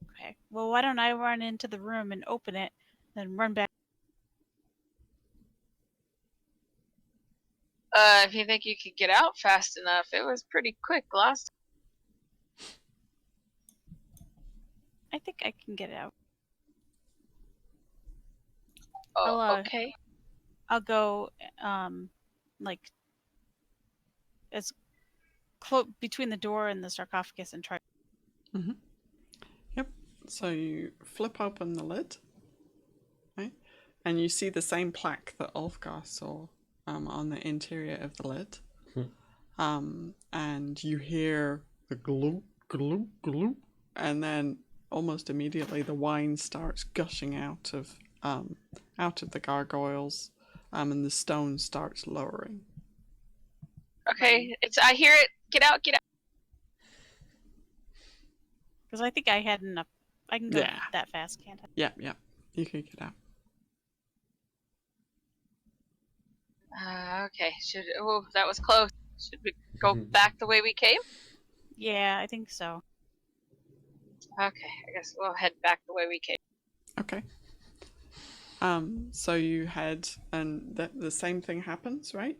Okay. Well, why don't I run into the room and open it, then run back? If you think you could get out fast enough, it was pretty quick last time. I think I can get out. Oh, okay. I'll go, like, as close between the door and the sarcophagus and try. Mm-hmm. Yep. So you flip open the lid, right? And you see the same plaque that Ulfgar saw on the interior of the lid. And you hear the gloop, gloop, gloop, and then almost immediately the wine starts gushing out of the gargoyles, and the stone starts lowering. Okay, I hear it. Get out, get out. Because I think I had enough. I can go that fast, can't I? Yeah, you can get out. Okay. That was close. Should we go back the way we came? Yeah, I think so. Okay, I guess we'll head back the way we came. Okay. So you head, and the same thing happens, right?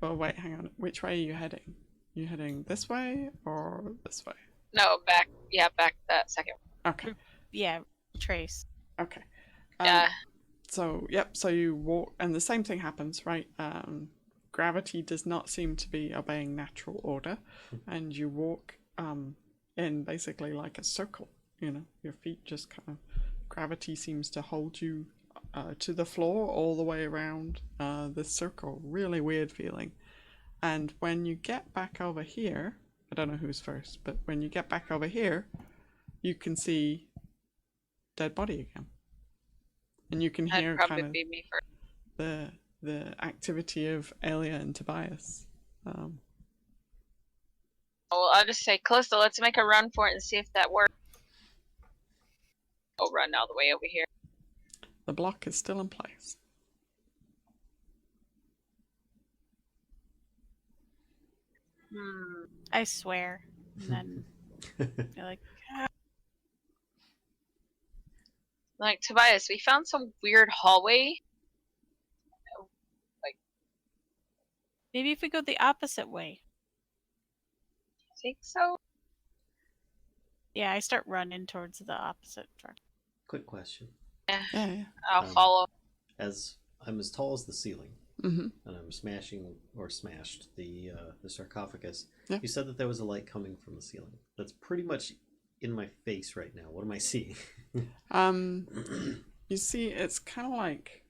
Well, wait, hang on. Which way are you heading? You heading this way or this way? No, back. Yeah, back that second. Okay. Yeah, trace. Okay. Yeah. So, yep, so you walk, and the same thing happens, right? Gravity does not seem to be obeying natural order, and you walk in basically like a circle, your feet just kind of, gravity seems to hold you to the floor all the way around this circle. Really weird feeling. And when you get back over here, I don't know who's first, but when you get back over here, you can see dead body again. And you can hear kind of be me first. the activity of Aelia and Tobias. Well, I'll just say, Callisto, let's make a run for it and see if that works. I'll run all the way over here. The block is still in place. I swear. And then you're like, Tobias, we found some weird hallway. maybe if we go the opposite way. You think so? Yeah, I start running towards the opposite direction. Quick question. Yeah. I'll follow. As I'm as tall as the ceiling, Mm-hmm. and I'm smashed the sarcophagus. Yeah. You said that there was a light coming from the ceiling. That's pretty much in my face right now. What am I seeing? You see, it's kind of like,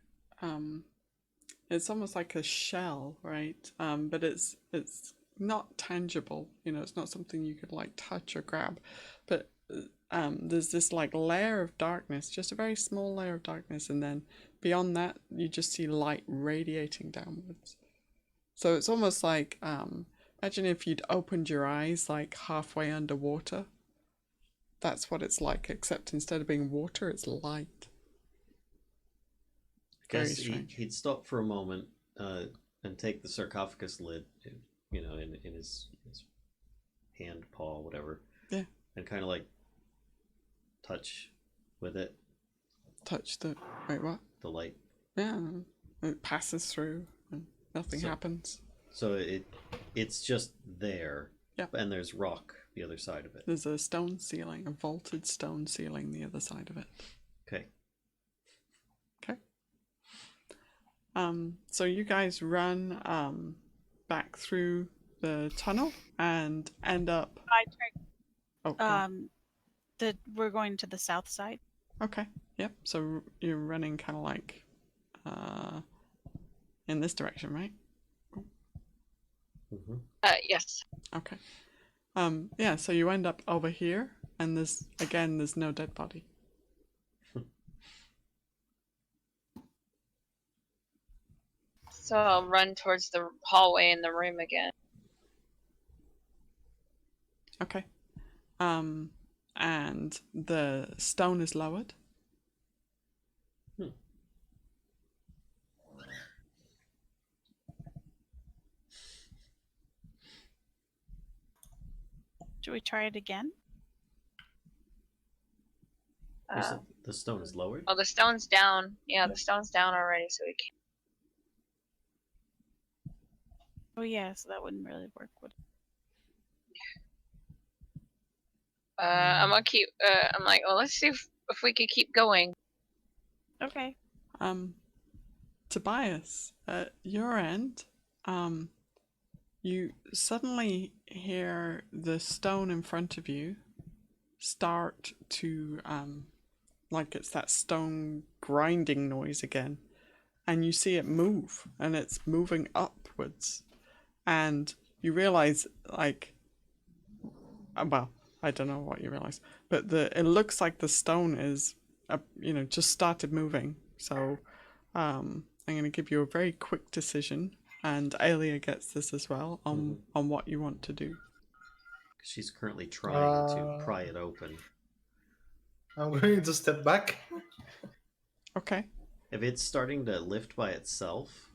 it's almost like a shell, right? But it's not tangible. It's not something you could like touch or grab. But there's this like layer of darkness, just a very small layer of darkness, and then beyond that, you just see light radiating downwards. So it's almost like, imagine if you'd opened your eyes like halfway underwater. That's what it's like, except instead of being water, it's light. I guess he'd stop for a moment and take the sarcophagus lid, in his hand, paw, whatever. Yeah. And kind of like touch with it. Touch the... Wait, what? The light. Yeah. It passes through and nothing happens. So it's just there. Yep. And there's rock the other side of it. There's a stone ceiling, a vaulted stone ceiling the other side of it. Okay. So you guys run back through the tunnel and end up... We're going to the south side. Okay, yep. So you're running kind of like in this direction, right? Mm-hmm. Yes. Okay. Yeah, so you end up over here, and there's no dead body. So I'll run towards the hallway in the room again. Okay. And the stone is lowered. Should we try it again? The stone is lowered? Oh, the stone's down. Yeah, the stone's down already, so we can't. Oh yeah, so that wouldn't really work, would it? I'm gonna keep. I'm like, well, let's see if we could keep going. Okay. Tobias, at your end, you suddenly hear the stone in front of you start to, like it's that stone grinding noise again, and you see it move, and it's moving upwards, and you realize, like, well, I don't know what you realize, but it looks like the stone is, just started moving. So, I'm going to give you a very quick decision, and Aelia gets this as well on what you want to do. She's currently trying to pry it open. I'm going to step back. Okay. If it's starting to lift by itself,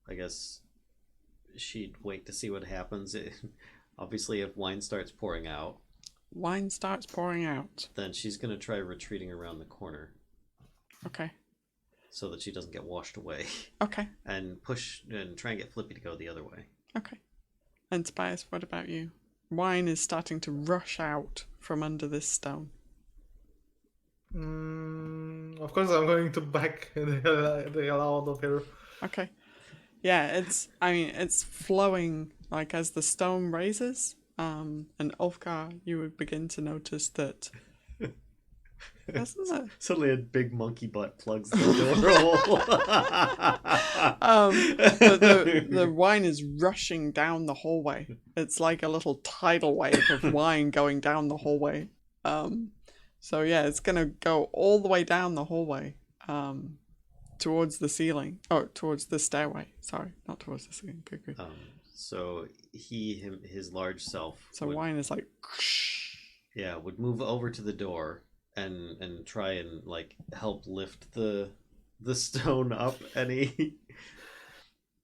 I guess she'd wait to see what happens. Obviously, if wine starts pouring out, then she's going to try retreating around the corner. Okay. So that she doesn't get washed away. Okay. And push and try and get Flippy to go the other way. Okay. And Tobias, what about you? Wine is starting to rush out from under this stone. Of course, I'm going to back the hell out of here. Okay. Yeah, it's flowing, like, as the stone raises, and Ulfgar, you would begin to notice that suddenly a big monkey butt plugs the door hole. the wine is rushing down the hallway. It's like a little tidal wave of wine going down the hallway. So yeah, it's gonna go all the way down the hallway, towards the ceiling. Oh, towards the stairway. Sorry, not towards the ceiling. Good. So his large self. So wine is like. Yeah, would move over to the door and try and like help lift the stone up. And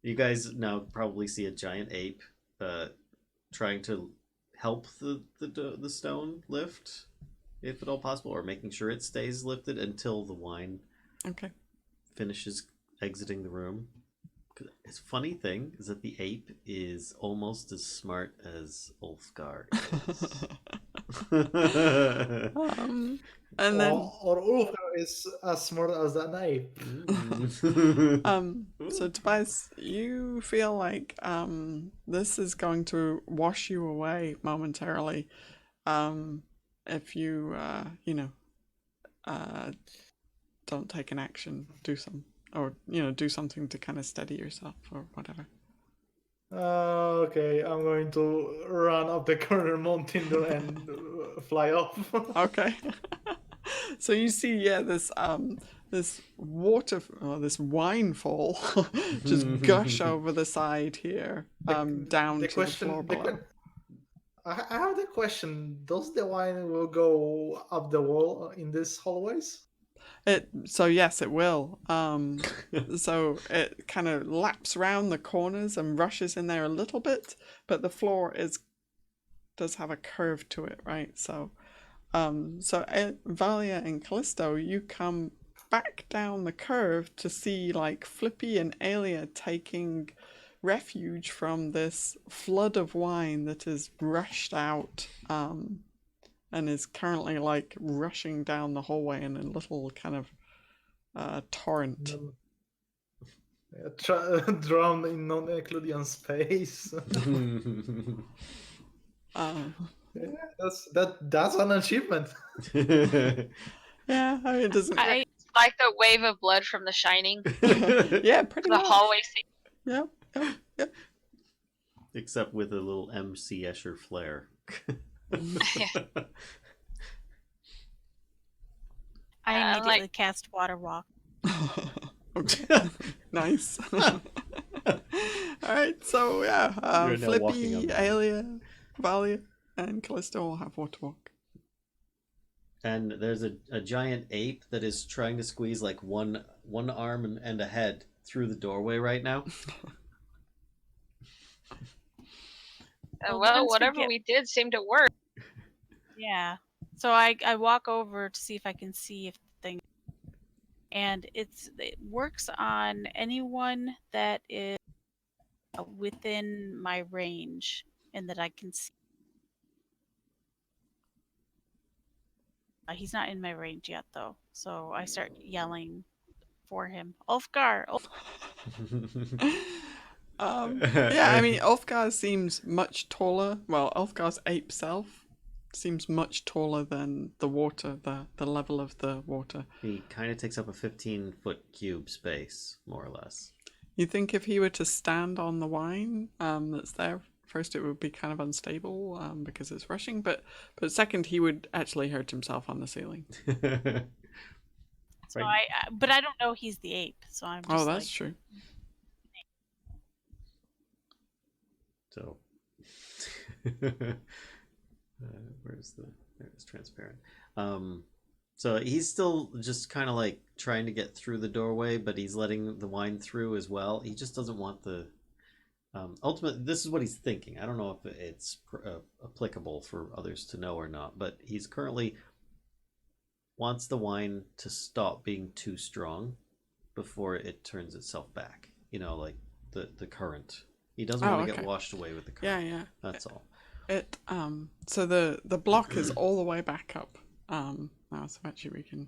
you guys now probably see a giant ape, trying to help the stone lift, if at all possible, or making sure it stays lifted until the wine. Okay. Finishes exiting the room. It's funny thing is that the ape is almost as smart as Ulfgar is. And then or Ulfgar is as smart as an ape. So Tobias, you feel like this is going to wash you away momentarily, if you don't take an action, do something to kind of steady yourself or whatever. Okay, I'm going to run up the corner mountain and fly off. Okay. So you see, this wine fall just gush over the side here, down to the floor below. I have the question: does the wine will go up the wall in these hallways? So yes, it will. So it kind of laps around the corners and rushes in there a little bit, but the floor does have a curve to it, right? So, Valia and Kellisto, you come back down the curve to see like Flippy and Aelia taking refuge from this flood of wine that is rushed out, and is currently like rushing down the hallway in a little kind of torrent. Drowned in non-Euclidean space. That's an achievement. Yeah, I mean, it doesn't. It's like the wave of blood from The Shining. Yeah, pretty the much. Hallway scene. Yep. Except with a little MC Escher flair. I immediately cast Water Walk. Okay. Nice. Alright, so yeah, You're now walking on Flippy, the- Aelia, Valia, and Kellisto all have water walk. And there's a giant ape that is trying to squeeze like one arm and a head through the doorway right now. Well, once whatever get- we did seemed to work. Yeah. So I walk over to see if I can see if the thing, and it works on anyone that is within my range and that I can see. He's not in my range yet though, so I start yelling for him. Ulfgar! Yeah, I mean, Ulfgar seems much taller. Well, Ulfgar's ape self seems much taller than the water, the level of the water. He kind of takes up a 15-foot cube space, more or less. You think if he were to stand on the wine that's there, first it would be kind of unstable because it's rushing, but second he would actually hurt himself on the ceiling. So but I don't know he's the ape, so I'm just That's like, true. So, there's transparent. So he's still just kind of like trying to get through the doorway, but he's letting the wine through as well. He just doesn't want the ultimately. This is what he's thinking. I don't know if it's applicable for others to know or not, but he's currently wants the wine to stop being too strong before it turns itself back. You know, like the current. He doesn't want to get washed away with the current. Yeah. That's all. It so the block is all the way back up. Now so actually we can.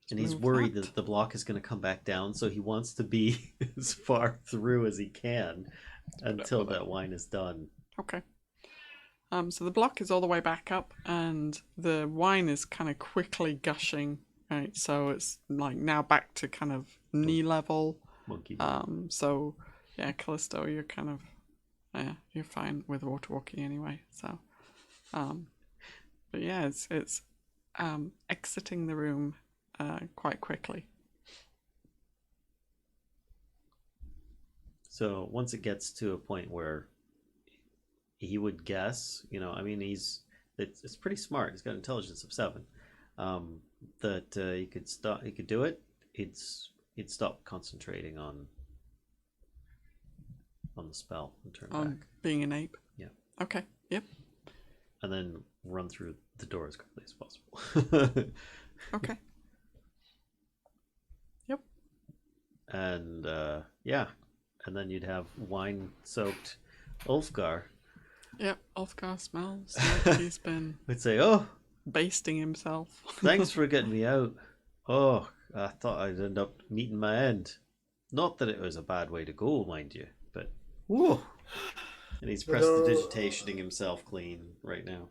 And he's worried that the block is going to come back down, so he wants to be as far through as he can until that wine is done. Okay. So the block is all the way back up, and the wine is kind of quickly gushing. Right, so it's like now back to kind of knee level. Monkey. So yeah, Kellisto, you're kind of you're fine with water walking anyway. So, but yeah, it's exiting the room quite quickly. So once it gets to a point where he would guess, you know, I mean, it's pretty smart. He's got intelligence of 7. That he could do it. He'd stop concentrating on the spell and turn back. Being an ape. Yeah. Okay. Yep. And then run through the door as quickly as possible. Okay. Yep. And yeah, and then you'd have wine-soaked Ulfgar. Yep. Ulfgar smells like he's been Would say, "Oh, basting himself." thanks for getting me out. Oh, I thought I'd end up meeting my end. Not that it was a bad way to go, mind you, but whoa." And he's prestidigitationing himself clean right now.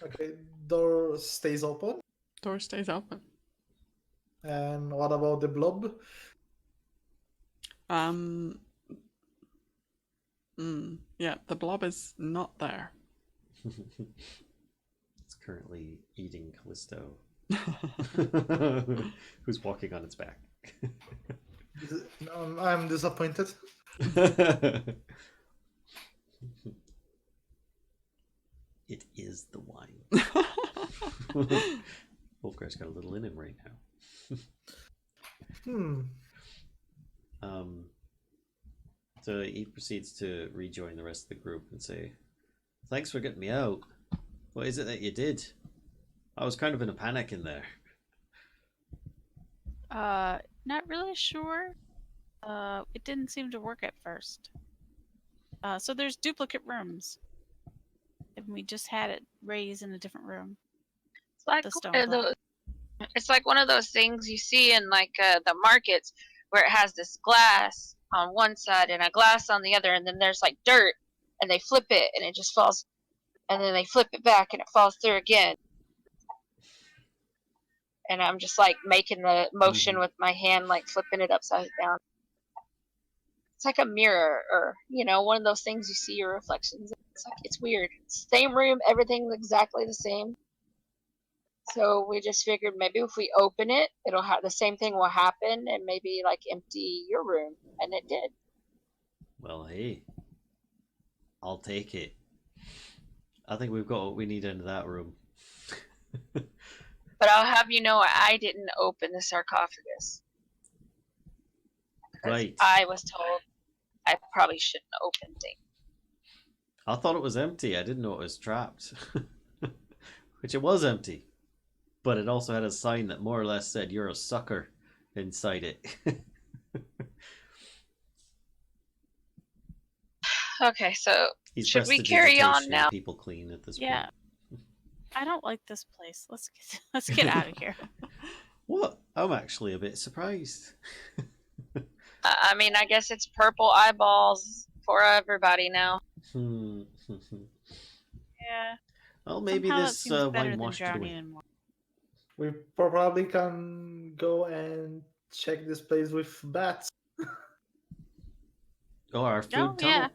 Okay, door stays open. Door stays open. And what about the blob? Yeah, the blob is not there. It's currently eating Callisto, who's walking on its back. I'm disappointed. It is the wine. Ulfgar's got a little in him right now. So he proceeds to rejoin the rest of the group and say, "Thanks for getting me out. What is it that you did? I was kind of in a panic in there." Not really sure. It didn't seem to work at first. So there's duplicate rooms. And we just had it raised in a different room. It's like it's like one of those things you see in like the markets where it has this glass on one side and a glass on the other, and then there's like dirt, and they flip it and it just falls, and then they flip it back and it falls through again. And I'm just like making the motion with my hand, like flipping it upside down. It's like a mirror, or one of those things you see your reflections. It's weird. Same room, everything's exactly the same. So we just figured maybe if we open it, it'll have the same thing will happen, and maybe like empty your room, and it did. Well, hey, I'll take it. I think we've got what we need into that room. But I'll have you know, I didn't open the sarcophagus. Right. I was told I probably shouldn't open things. I thought it was empty. I didn't know it was trapped. Which it was empty. But it also had a sign that more or less said, "You're a sucker," inside it. Okay, so He's should we carry on now? People clean at this Yeah. point. I don't like this place. Let's get out of here. What? I'm actually a bit surprised. I mean, I guess it's purple eyeballs for everybody now. Yeah. Well, maybe Somehow that this seems better wine than washed it drowning away. in water. We probably can go and check this place with bats. Oh, our food yeah.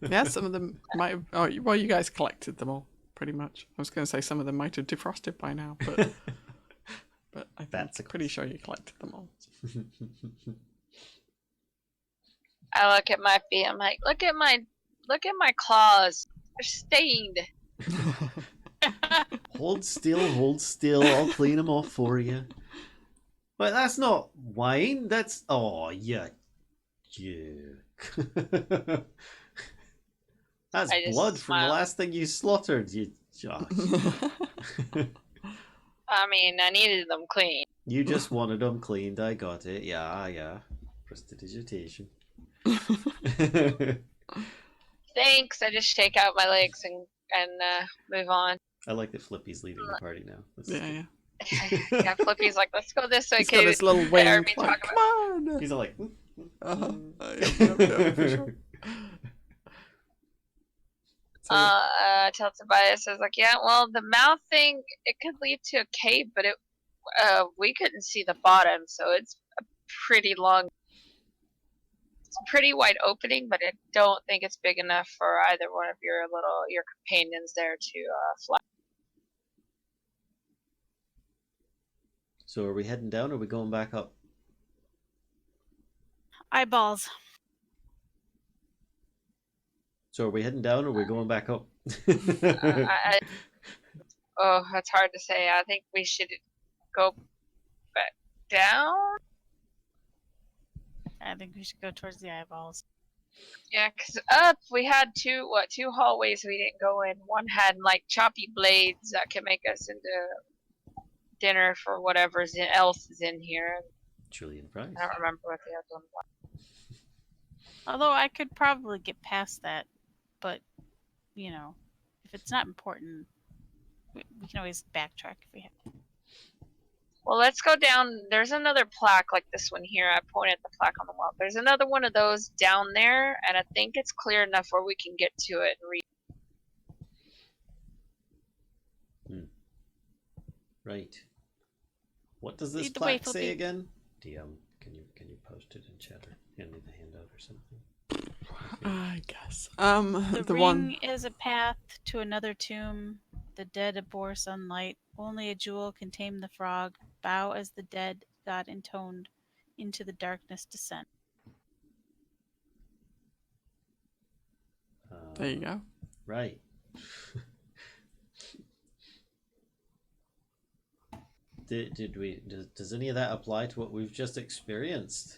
Yeah, some of them might have... Oh, well, you guys collected them all, pretty much. I was going to say some of them might have defrosted by now, but I think pretty sure you collected them all. I look at my feet. I'm like, look at my claws. They're stained. Hold still. I'll clean them off for you. But that's not wine. That's yeah. That's blood from the last thing you slaughtered, you Josh. I mean, I needed them clean. You just wanted them cleaned. I got it. Yeah. Prestidigitation. Thanks. I just shake out my legs and move on. I like that Flippy's leaving the party now. Yeah. Yeah, Flippy's like, let's go this way. He's got his little wing. Like, come on. He's all like, Yep, for sure. Tell Tobias, I was like, yeah, well, the mouth thing, it could lead to a cave, but we couldn't see the bottom, so it's a pretty long, it's a pretty wide opening, but I don't think it's big enough for either one of your companions there to fly. So are we heading down or are we going back up? Eyeballs. So are we heading down or are we going back up? Oh, that's hard to say. I think we should go back down. I think we should go towards the eyeballs. Yeah, because up we had two hallways we didn't go in. One had like choppy blades that could make us into dinner for whatever else is in here. Julian Price. I don't remember what the other one was. Although I could probably get past that, but you know, if it's not important, we can always backtrack if we have to. Well, let's go down. There's another plaque like this one here. I pointed at the plaque on the wall. There's another one of those down there, and I think it's clear enough where we can get to it and read. Right. What does this plaque say again? DM, can you post it in chat or hand me the handout or something? I guess. The ring is a path to another tomb. The dead abhor sunlight. Only a jewel can tame the frog. Bow as the dead got intoned. Into the darkness descend. There you go. Right. Does any of that apply to what we've just experienced?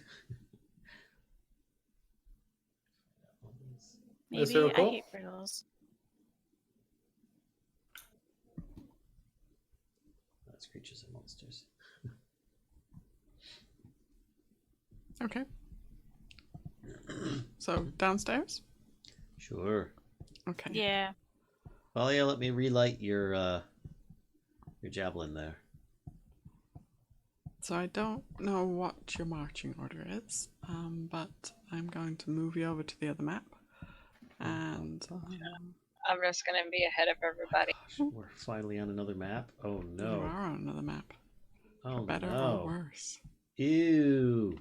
Maybe. I hate riddles. That's creatures and monsters. Okay. So downstairs? Sure. Okay. Yeah. Valia, let me relight your javelin there. So I don't know what your marching order is, but I'm going to move you over to the other map. And I'm just going to be ahead of everybody. Gosh, we're finally on another map. Oh no. You are on another map. Oh For better no. or worse. Ew.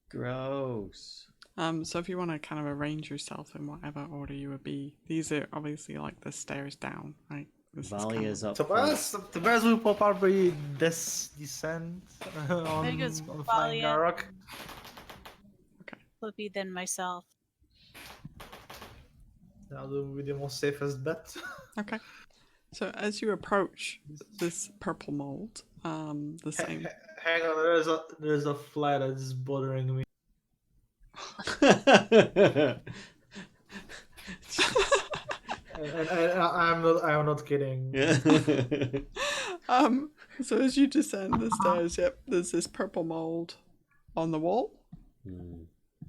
Gross. So if you want to kind of arrange yourself in whatever order you would be, these are obviously like the stairs down, right? Valia is up Tobias will probably descend on, think it's on flying Valia. Arokh. Flippy than myself. That will be the most safest bet. Okay. So as you approach this purple mold, the same. Hang on, there's a fly that's bothering me. and I'm not kidding. So as you descend the stairs, yep, there's this purple mold on the wall,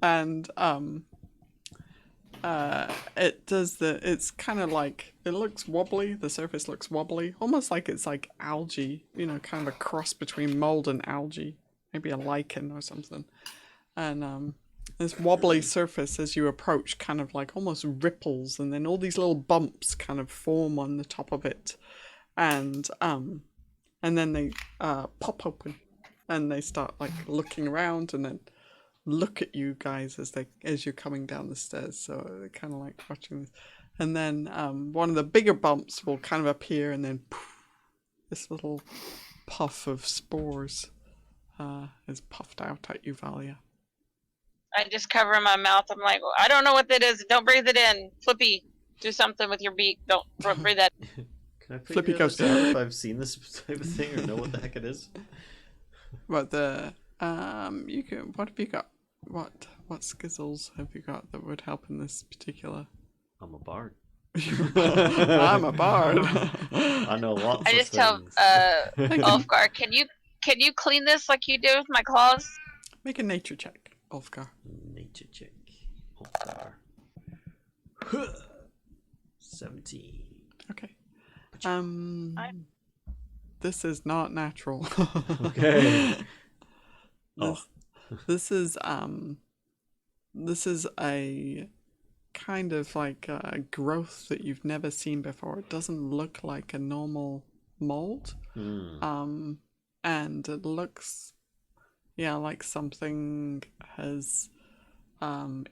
and it's kind of like, it looks wobbly. The surface looks wobbly, almost like it's like algae, you know, kind of a cross between mold and algae, maybe a lichen or something. And this wobbly surface as you approach kind of like almost ripples, and then all these little bumps kind of form on the top of it, and then they pop open, and they start like looking around, and then look at you guys as you're coming down the stairs. So they're kind of like watching this, and then one of the bigger bumps will kind of appear, and then poof, this little puff of spores is puffed out at you, Valia. I just cover my mouth. I'm like, I don't know what that is. Don't breathe it in. Flippy, do something with your beak. Don't breathe that. Can I Flippy figure goes, this out if I've seen this type of thing or know what the heck it is? But you can. What have you got? What skizzles have you got that would help in this particular? I'm a bard. I'm a bard. I know lots I of just tell things. Ulfgar, can you clean this like you do with my claws? Make a nature check, Ulfgar. Nature check. Ulfgar. 17. Okay. This is not natural. Okay. This is a kind of like a growth that you've never seen before. It doesn't look like a normal mold. And it looks, like something has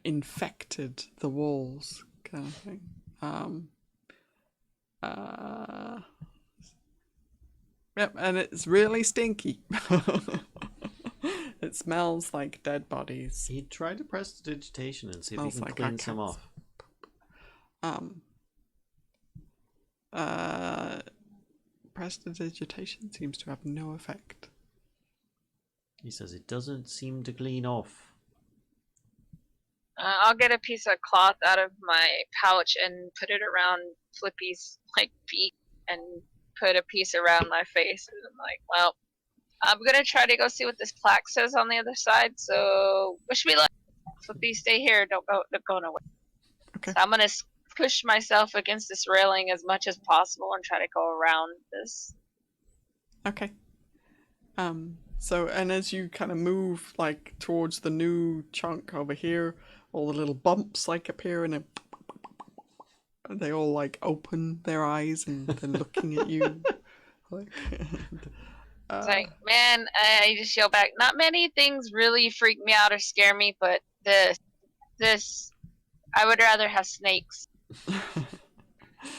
infected the walls, kind of thing. Yep, and it's really stinky. It smells like dead bodies. He tried to prestidigitation and see if he Smells can like clean our some cats. off. Prestidigitation seems to have no effect. He says it doesn't seem to clean off. I'll get a piece of cloth out of my pouch and put it around Flippy's feet and put a piece around my face. And I'm like, well, I'm gonna try to go see what this plaque says on the other side. So wish me luck. Flippy, stay here. Don't go nowhere. Okay. So I'm gonna push myself against this railing as much as possible and try to go around this. Okay. So, and as you kind of move like towards the new chunk over here, all the little bumps like appear, and then they all like open their eyes and they're looking at you. Like, It's like, man, I just yell back. Not many things really freak me out or scare me, but this, I would rather have snakes. And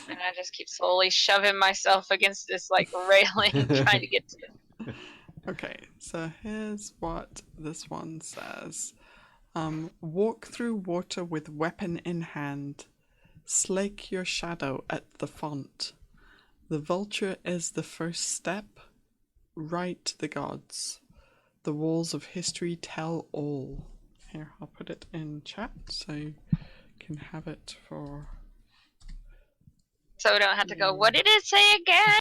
I just keep slowly shoving myself against this railing, trying to get to it. Okay, so here's what this one says. Walk through water with weapon in hand. Slake your shadow at the font. The vulture is the first step. Write the gods. The walls of history tell all. Here, I'll put it in chat so you can have it for... So we don't have to go, what did it say again?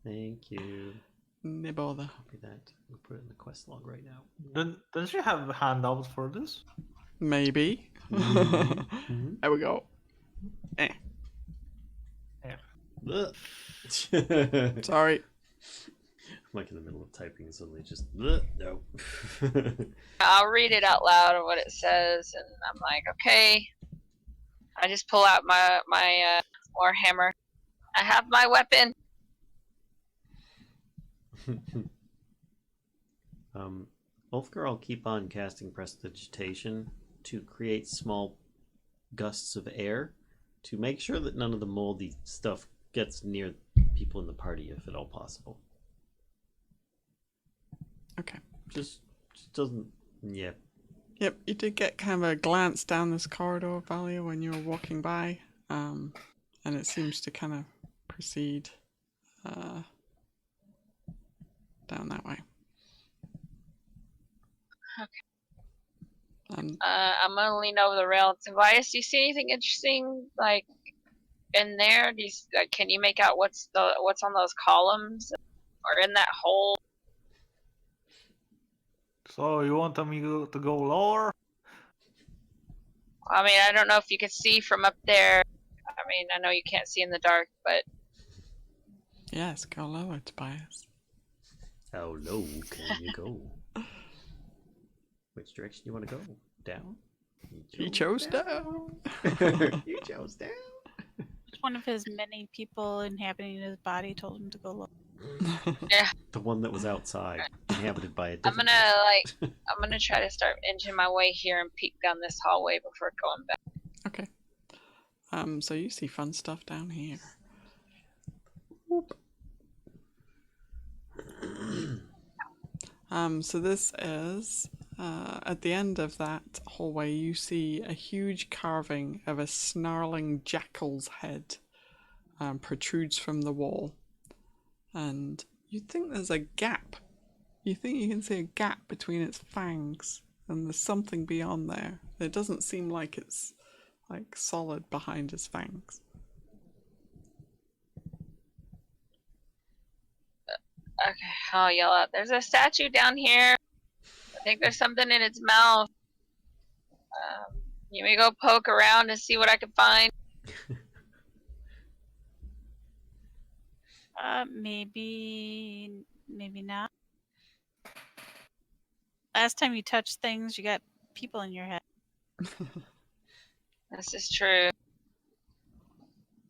Thank you. No bother. Copy that. We'll put it in the quest log right now. Does she have handouts for this? Maybe. Mm-hmm. There we go. Sorry. I'm like in the middle of typing and suddenly just no. I'll read it out loud or what it says, and I'm like, okay. I just pull out my warhammer. I have my weapon. Ulfgar will keep on casting prestidigitation to create small gusts of air to make sure that none of the moldy stuff gets near people in the party if at all possible. Okay. Just doesn't. Yeah. Yep, you did get kind of a glance down this corridor, Valia, when you were walking by, and it seems to kind of proceed down that way. Okay. And I'm gonna lean over the rail. Tobias, do you see anything interesting, like in there? Do you, can you make out what's on those columns or in that hole? So you want me to go lower? I mean, I don't know if you could see from up there. I mean, I know you can't see in the dark, but yes, go lower, Tobias. How low can you go? Which direction do you want to go? Down? He chose down. You chose down. One of his many people inhabiting his body told him to go low. yeah. The one that was outside, inhabited by a I'm different gonna I'm gonna try to start inching my way here and peek down this hallway before going back. Okay. So you see fun stuff down here. So this is at the end of that hallway. You see a huge carving of a snarling jackal's head protrudes from the wall, and you think there's a gap. You think you can see a gap between its fangs, and there's something beyond there. It doesn't seem like it's like solid behind his fangs. Okay, I'll yell out. There's a statue down here. I think there's something in its mouth. You may go poke around and see what I can find. Maybe not. Last time you touched things, you got people in your head. This is true.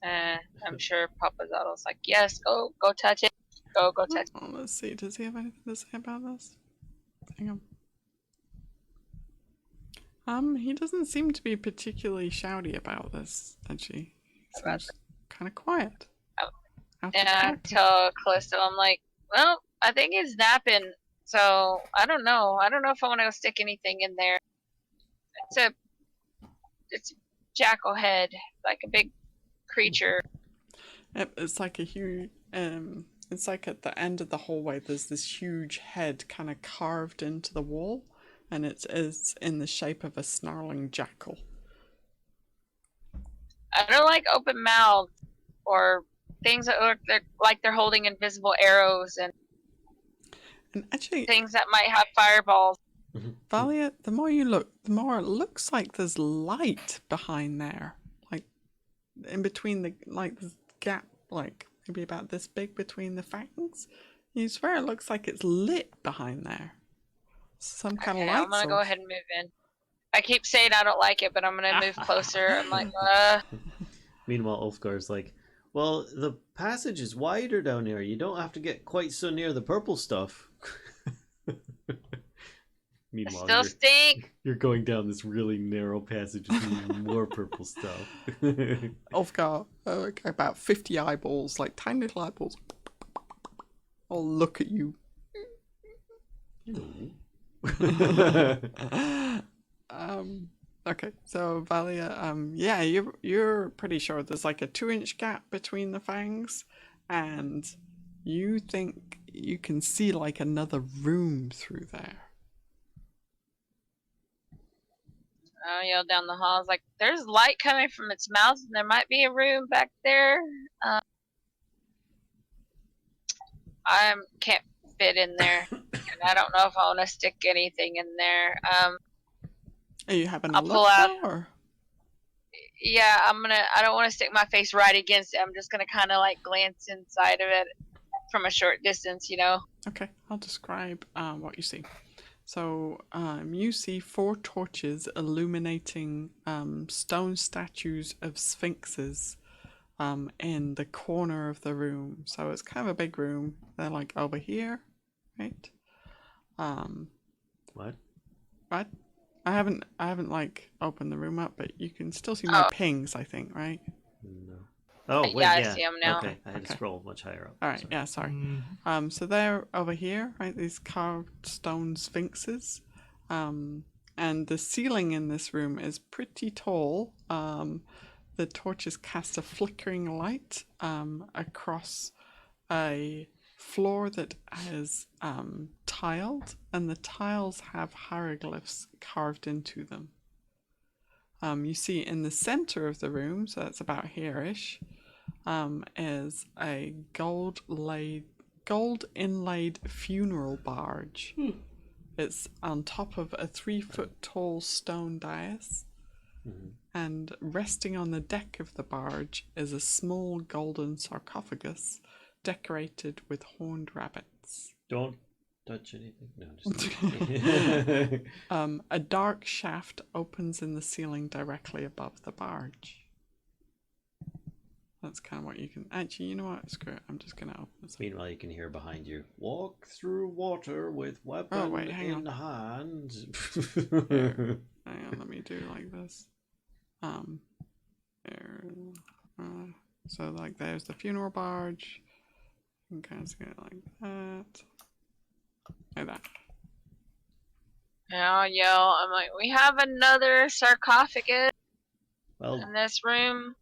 I'm sure Papa Zottle's like, yes, go touch it. Go touch it. Oh, let's see. Does he have anything to say about this? Hang on. He doesn't seem to be particularly shouty about this, actually. He seems kind of quiet. And I tell Callisto, I'm like, well, I think he's napping, so I don't know. I don't know if I want to go stick anything in there. It's a jackal head, like a big creature. Yep, it's like a huge. It's like at the end of the hallway. There's this huge head kind of carved into the wall, and it's in the shape of a snarling jackal. I don't like open mouth or things that look like they're holding invisible arrows and actually, things that might have fireballs. Valia, the more you look, the more it looks like there's light behind there, like in between the gap, like maybe about this big between the fangs. You swear it looks like it's lit behind there. Some kind of light. I'm gonna go ahead and move in. I keep saying I don't like it, but I'm gonna move closer. I'm like, Meanwhile, Ulfgar's like, well, the passage is wider down here. You don't have to get quite so near the purple stuff. Meanwhile, still stink. You're going down this really narrow passage with more purple stuff. Ulfgar, about 50 eyeballs, like tiny little eyeballs. I'll look at you. Okay, so Valia, yeah, you're pretty sure there's like a 2-inch gap between the fangs, and you think you can see like another room through there. I yell down the hall. I was like, there's light coming from its mouth, and there might be a room back there. I can't fit in there, and I don't know if I want to stick anything in there. Are you having I'll a pull look out. now, or? Yeah, I don't want to stick my face right against it. I'm just gonna kind of like glance inside of it from a short distance, you know. Okay, I'll describe what you see. So you see 4 torches illuminating stone statues of sphinxes in the corner of the room. So it's kind of a big room. They're like over here, right? What? What? I haven't like opened the room up, but you can still see my pings, I think, right? No. Oh, wait, Yeah, I yeah. see 'em now. Okay, I had to Okay. scroll much higher up. All right, Sorry. yeah, sorry. Mm, So they're over here, right? These carved stone sphinxes. And the ceiling in this room is pretty tall. The torches cast a flickering light across a floor that is tiled, and the tiles have hieroglyphs carved into them. You see in the center of the room, so that's about here-ish, is a gold inlaid funeral barge. It's on top of a 3-foot tall stone dais, and resting on the deck of the barge is a small golden sarcophagus decorated with horned rabbits. Don't touch anything. No, just kidding. A dark shaft opens in the ceiling directly above the barge. That's kind of what you can... Actually, you know what? Screw it. I'm just going to open this. Meanwhile, you can hear behind you, walk through water with weapon hang in on. hand. Hang on, let me do like this. So like there's the funeral barge. You can kind of see it like that. Like that. And I'll yell, I'm like, we have another sarcophagus Well, in this room.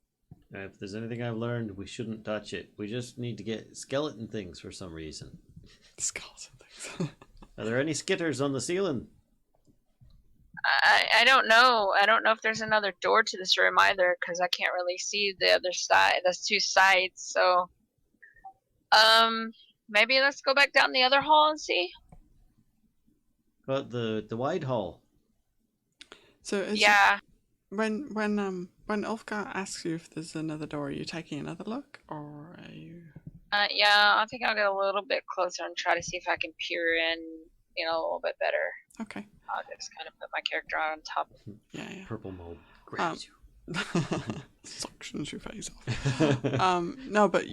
if there's anything I've learned, we shouldn't touch it. We just need to get skeleton things for some reason. Skulls and things. Are there any skitters on the ceiling? I don't know. I don't know if there's another door to this room either, because I can't really see the other side. There's two sides, so maybe let's go back down the other hall and see. But the wide hall. So is Yeah. when Ulfgar asks you if there's another door, are you taking another look, or are you? Yeah, I think I'll get a little bit closer and try to see if I can peer in, a little bit better. Okay. I'll just kind of put my character on top. Yeah. Purple mold grabs you. Suctions your face off. No, but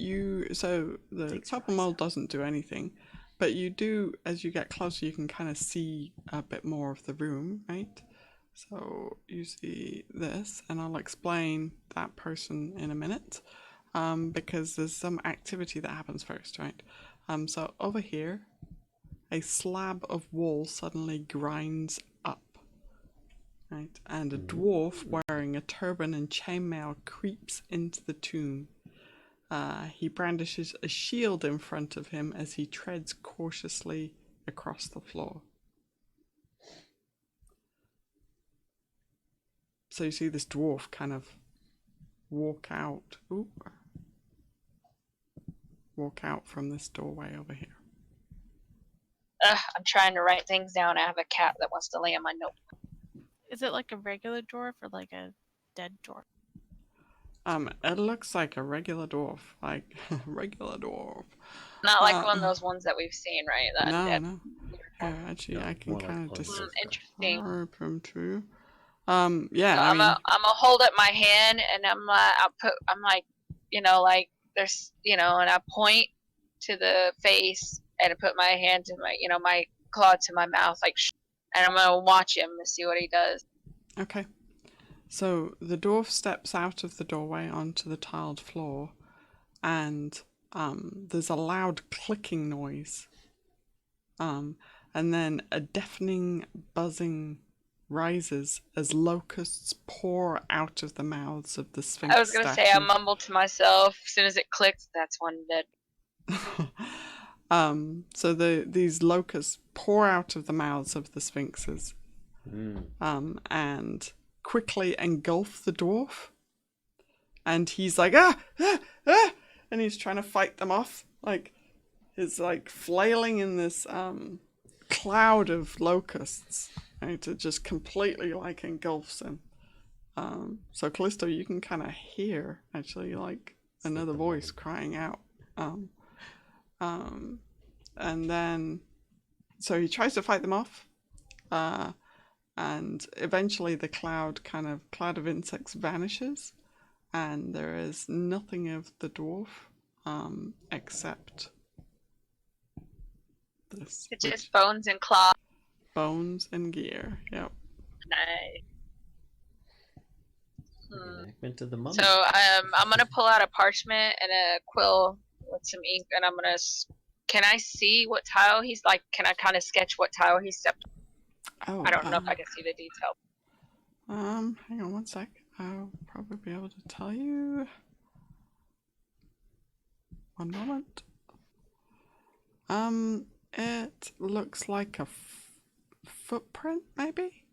so the Takes your purple eyes mold out. doesn't do anything, but you do, as you get closer, you can kind of see a bit more of the room, right? So you see this, and I'll explain that person in a minute, because there's some activity that happens first, right? So over here, a slab of wall suddenly grinds up. Right, and a dwarf wearing a turban and chainmail creeps into the tomb. He brandishes a shield in front of him as he treads cautiously across the floor. So you see this dwarf kind of walk out from this doorway over here. I'm trying to write things down. I have a cat that wants to lay on my notebook. Is it like a regular dwarf or like a dead dwarf? It looks like a regular dwarf, like regular dwarf. Not like one of those ones that we've seen, right? That No. undead. Yeah, actually, No, I can more like kind of Holderheck. Interesting. describe him too. So Yeah, I'm gonna hold up my hand and I'm like, like there's, and I point to the face and I put my hand to my, my claw to my mouth, like, and I'm gonna watch him and see what he does. Okay. So the dwarf steps out of the doorway onto the tiled floor, and there's a loud clicking noise. And then a deafening buzzing rises as locusts pour out of the mouths of the Sphinx I was gonna say, I mumbled to myself as soon as it clicked, that's one dead. So these locusts pour out of the mouths of the sphinxes, and quickly engulf the dwarf. And he's like, and he's trying to fight them off. Like, he's like flailing in this cloud of locusts. Right? It just completely like engulfs him. So Kellisto, you can kind of hear actually like another voice crying out. And then, so he tries to fight them off, and eventually the cloud of insects vanishes, and there is nothing of the dwarf, except this. It's just bones and claws. Bones and gear, yep. Nice. Went to the mummy. So I'm gonna pull out a parchment and a quill with some ink, and I'm gonna. Can I see what tile he's like? Can I kind of sketch what tile he stepped on? Oh, I don't know if I can see the detail. hang on one sec. I'll probably be able to tell you. One moment. It looks like a footprint, maybe?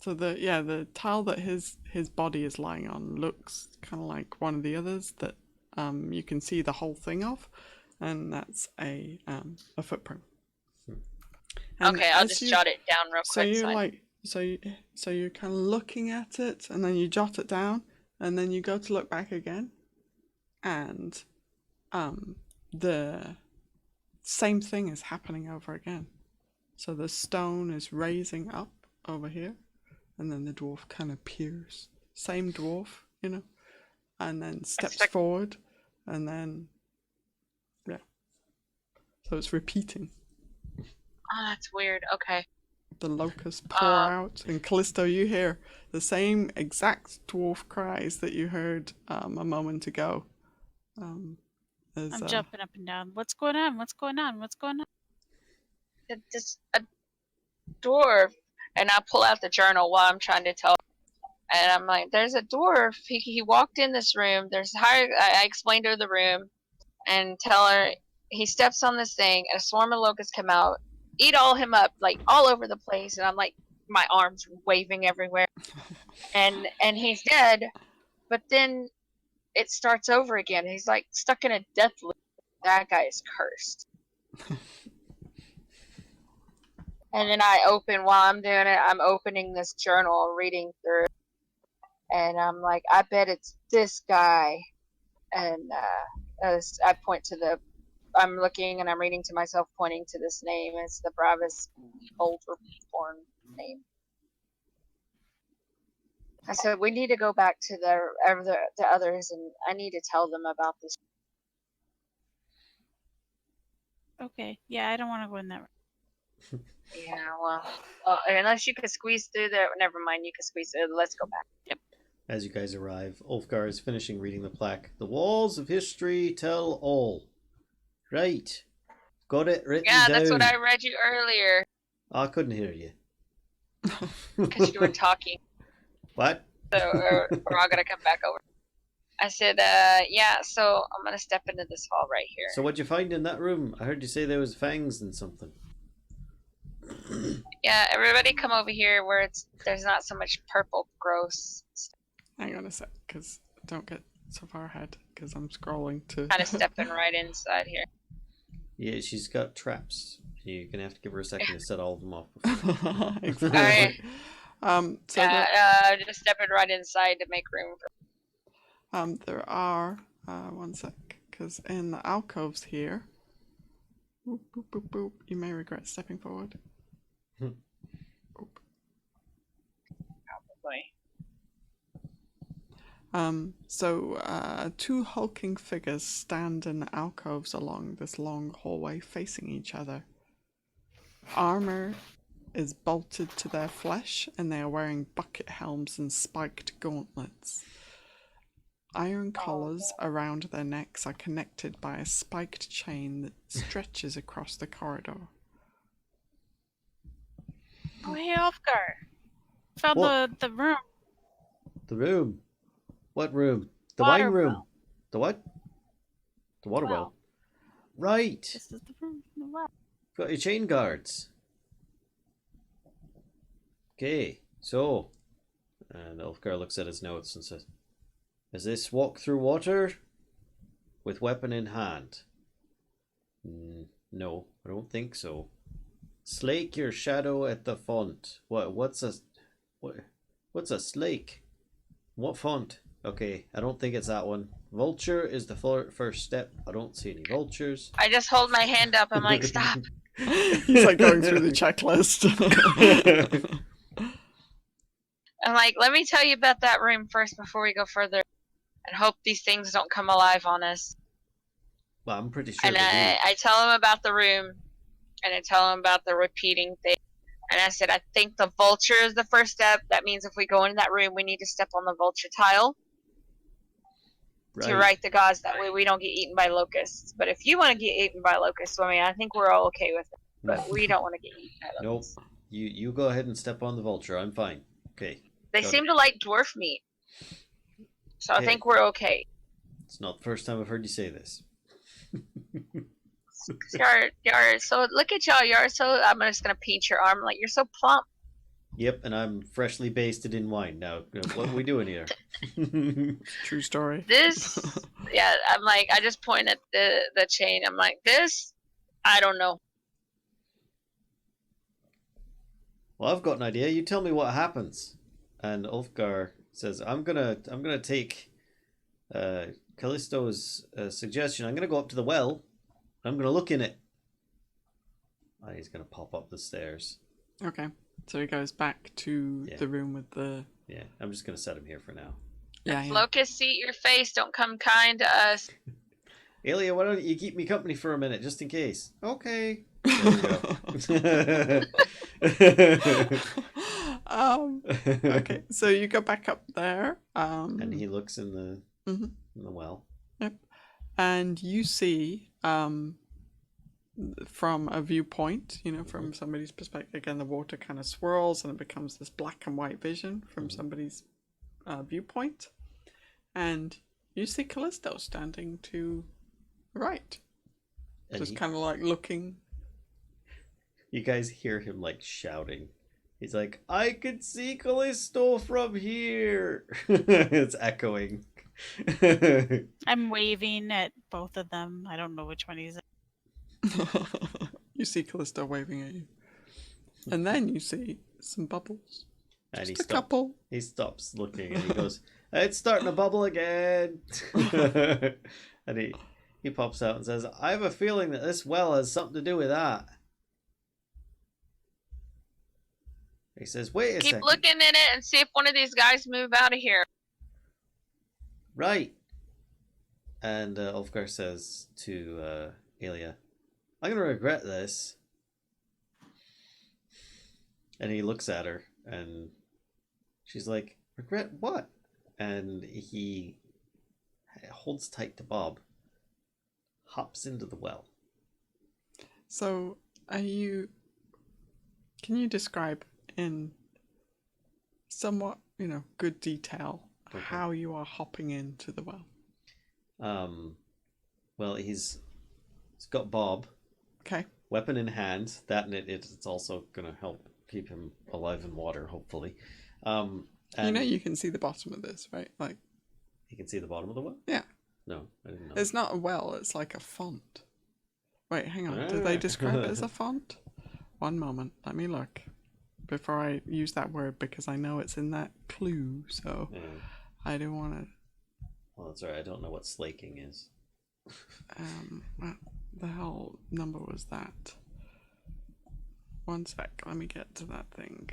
So the tile that his body is lying on looks kind of like one of the others that you can see the whole thing of, and that's a footprint. And okay, I'll just jot it down real so quick. So you're kind of looking at it, and then you jot it down, and then you go to look back again, and the same thing is happening over again. So the stone is raising up over here, and then the dwarf kind of peers. Same dwarf, you know, and then steps forward, and then so it's repeating. Oh, that's weird. Okay. The locusts pour out, and Kellisto, you hear the same exact dwarf cries that you heard a moment ago. I'm jumping up and down. What's going on? What's going on? What's going on? Just a dwarf, and I pull out the journal while I'm trying to tell. And I'm like, "There's a dwarf. He walked in this room. I explained to her the room, and tell her he steps on this thing, and a swarm of locusts come out, eat him up, like all over the place, and I'm like, my arms waving everywhere, and he's dead, but then it starts over again. He's like stuck in a death loop. That guy is cursed. And then while I'm doing it, I'm opening this journal, reading through, and I'm like, I bet it's this guy, and as I point to I'm looking and I'm reading to myself, pointing to this name. It's the bravest Holderborn name. I said, we need to go back to the others, and I need to tell them about this. Okay. Yeah, I don't want to go in that room. Yeah, well, unless you could squeeze through there. Never mind, you can squeeze through. Let's go back. Yep. As you guys arrive, Ulfgar is finishing reading the plaque. The walls of history tell all. Right. Got it written down. Yeah, that's what I read you earlier. I couldn't hear you. Because you were talking. What? So we're all going to come back over. I said, yeah, so I'm going to step into this hall right here. So what'd you find in that room? I heard you say there was fangs and something. Yeah, everybody come over here where there's not so much purple gross stuff. Hang on a sec, because don't get so far ahead, because I'm scrolling to... Kind of stepping right inside here. Yeah, she's got traps. You're going to have to give her a second to set all of them off. Exactly. Just stepping right inside to make room for... There are... one sec, because in the alcoves here... Boop, boop, boop, boop, you may regret stepping forward. Probably. Two hulking figures stand in alcoves along this long hallway facing each other. Armor is bolted to their flesh, and they are wearing bucket helms and spiked gauntlets. Iron collars around their necks are connected by a spiked chain that stretches across the corridor. Oh, hey, Ulfgar. Found the room. The room? What room? The Water wine room? well. The what? The water well. Right. This is the room from the left. Got your chain guards. Okay, so... And Ulfgar looks at his notes and says, is this walk through water with weapon in hand? No, I don't think so. Slake your shadow at the font. What's a slake? What font? Okay, I don't think it's that one. Vulture is the first step. I don't see any vultures. I just hold my hand up. I'm like, stop. He's like going through the checklist. I'm like, let me tell you about that room first before we go further. And hope these things don't come alive on us. Well, I'm pretty sure And they do. I tell him about the room. and I tell him about the repeating thing. And I said, I think the vulture is the first step. That means if we go into that room, we need to step on the vulture tile to write the gods. That way we don't get eaten by locusts. But if you want to get eaten by locusts, I mean, I think we're all okay with it. But we don't want to get eaten by locusts. Nope. You go ahead and step on the vulture. I'm fine. Okay. They seem to like dwarf meat. So I think we're okay. It's not the first time I've heard you say this. You're so, look at y'all. You're so, I'm just going to pinch your arm. Like, you're so plump. Yep, and I'm freshly basted in wine. Now, what are we doing here? True story. This, yeah, I'm like, I just point at the chain. I'm like, this, I don't know. Well, I've got an idea. You tell me what happens. And Ulfgar says, I'm gonna take Kellisto's suggestion. I'm gonna go up to the well. I'm gonna look in it. And he's gonna pop up the stairs. Okay. So he goes back to the room with the... Yeah, I'm just gonna set him here for now. Yeah. Locust, eat your face. Don't come kind to us. Aelia, why don't you keep me company for a minute, just in case? Okay. There Okay, so you go back up there. And he looks in the in the well. Yep. And you see, from a viewpoint, from somebody's perspective, again, the water kind of swirls and it becomes this black and white vision from somebody's viewpoint. And you see Kellisto standing to the right. And Just kind of like looking. You guys hear him like shouting. He's like, I could see Kellisto from here. It's echoing. I'm waving at both of them. I don't know which one he's in. You see Kellisto waving at you. And then you see some bubbles. And Just a couple. He stops looking and he goes, it's starting to bubble again. And he pops out and says, I have a feeling that this well has something to do with that. He says, wait a second. Keep looking in it and see if one of these guys move out of here. Right. And Ulfgar says to Aelia, I'm going to regret this. And he looks at her and she's like, regret what? And he holds tight to Bob, hops into the well. So, can you describe in somewhat, good detail how you are hopping into the well? Well, he's got Bob. Okay. Weapon in hand. That and it's also going to help keep him alive in water, hopefully. And you can see the bottom of this, right? Like, you can see the bottom of the well? Yeah. No, I didn't know. It's not a well, it's like a font. Wait, hang on. Did they describe it as a font? One moment. Let me look. Before I use that word, because I know it's in that clue, so I don't want to... Well, that's right. I don't know what slaking is. What the hell number was that? One sec. Let me get to that thing.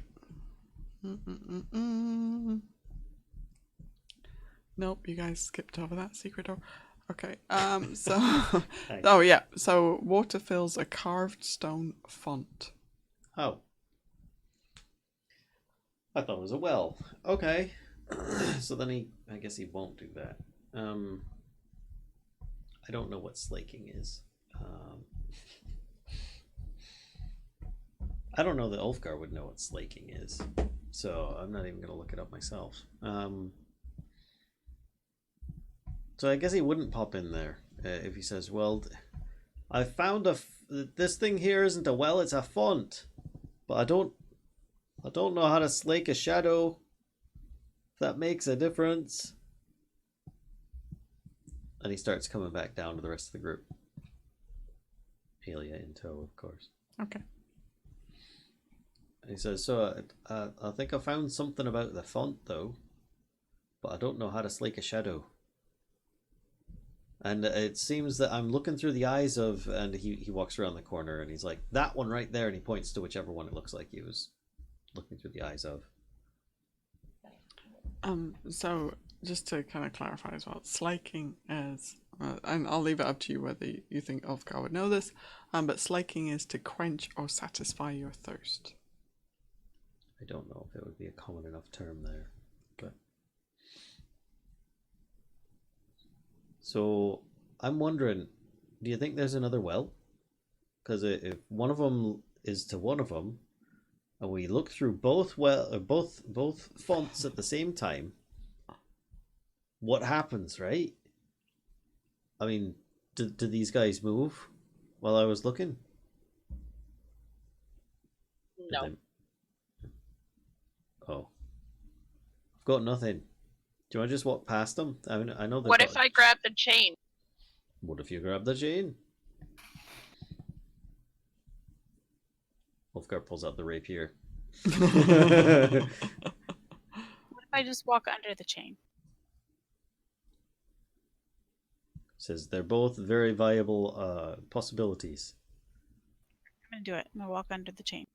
Nope, you guys skipped over that secret door. Okay, so... Oh, yeah. So, water fills a carved stone font. Oh. I thought it was a well. Okay. So then I guess he won't do that. I don't know what slaking is. I don't know that Ulfgar would know what slaking is. So I'm not even going to look it up myself. So I guess he wouldn't pop in there if he says, well, I found this thing here isn't a well, it's a font. But I don't know how to slake a shadow. If that makes a difference. And he starts coming back down to the rest of the group. Aelia in tow, of course. Okay. And he says, so I think I found something about the font, though. But I don't know how to slake a shadow. And it seems that I'm looking through the eyes of... And he walks around the corner and he's like, that one right there. And he points to whichever one it looks like he was looking through the eyes of. So, just to kind of clarify as well, slaking is And I'll leave it up to you whether you think Ulfgar would know this. But slaking is to quench or satisfy your thirst. I don't know if it would be a common enough term there, but so I'm wondering, do you think there's another well? Because if one of them is to one of them, and we look through both both fonts at the same time, what happens, right? I mean, did these guys move while I was looking? No. Oh, I've got nothing. Do you want to just walk past them? I mean, I know they've What got... if I grab the chain? What if you grab the chain? Ulfgar pulls out the rapier. What if I just walk under the chain? Says they're both very viable possibilities. I'm gonna do it. I'm gonna walk under the chain.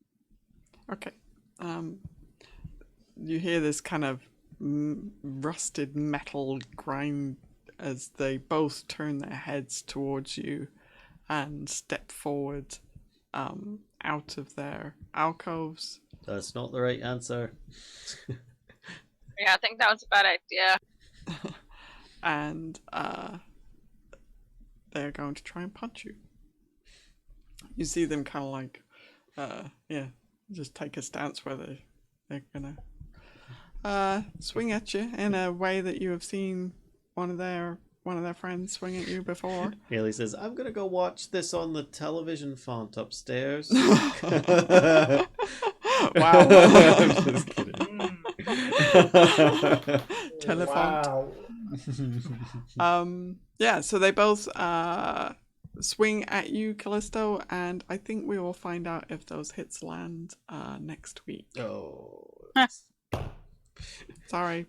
Okay. You hear this kind of rusted metal grind as they both turn their heads towards you and step forward out of their alcoves. That's not the right answer. Yeah, I think that was a bad idea. And they're going to try and punch you. You see them kind of like, just take a stance where they're gonna swing at you in a way that you have seen one of their friends swing at you before. Aelia says, "I'm gonna go watch this on the television font upstairs." Wow. I'm just kidding. Telefont. Wow. Yeah, so they both swing at you, Kellisto, and I think we will find out if those hits land next week. Oh. Sorry.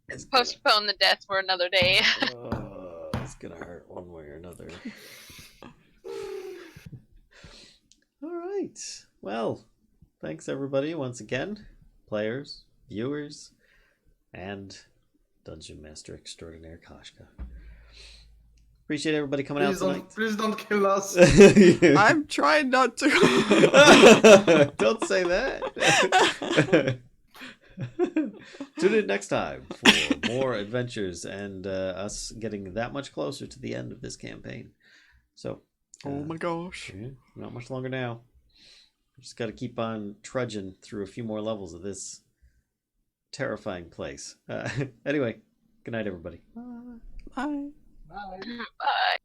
Let's postpone the death for another day. It's gonna hurt one way or another. All right. Well, thanks everybody once again, players, viewers, and Dungeon Master Extraordinaire Kashcah. Appreciate everybody coming out tonight. Please don't kill us. I'm trying not to. Don't say that. Tune in next time for more adventures and us getting that much closer to the end of this campaign. So, Oh my gosh. yeah, not much longer now. Just got to keep on trudging through a few more levels of this terrifying place. Anyway, good night, everybody. Bye. Bye. Bye.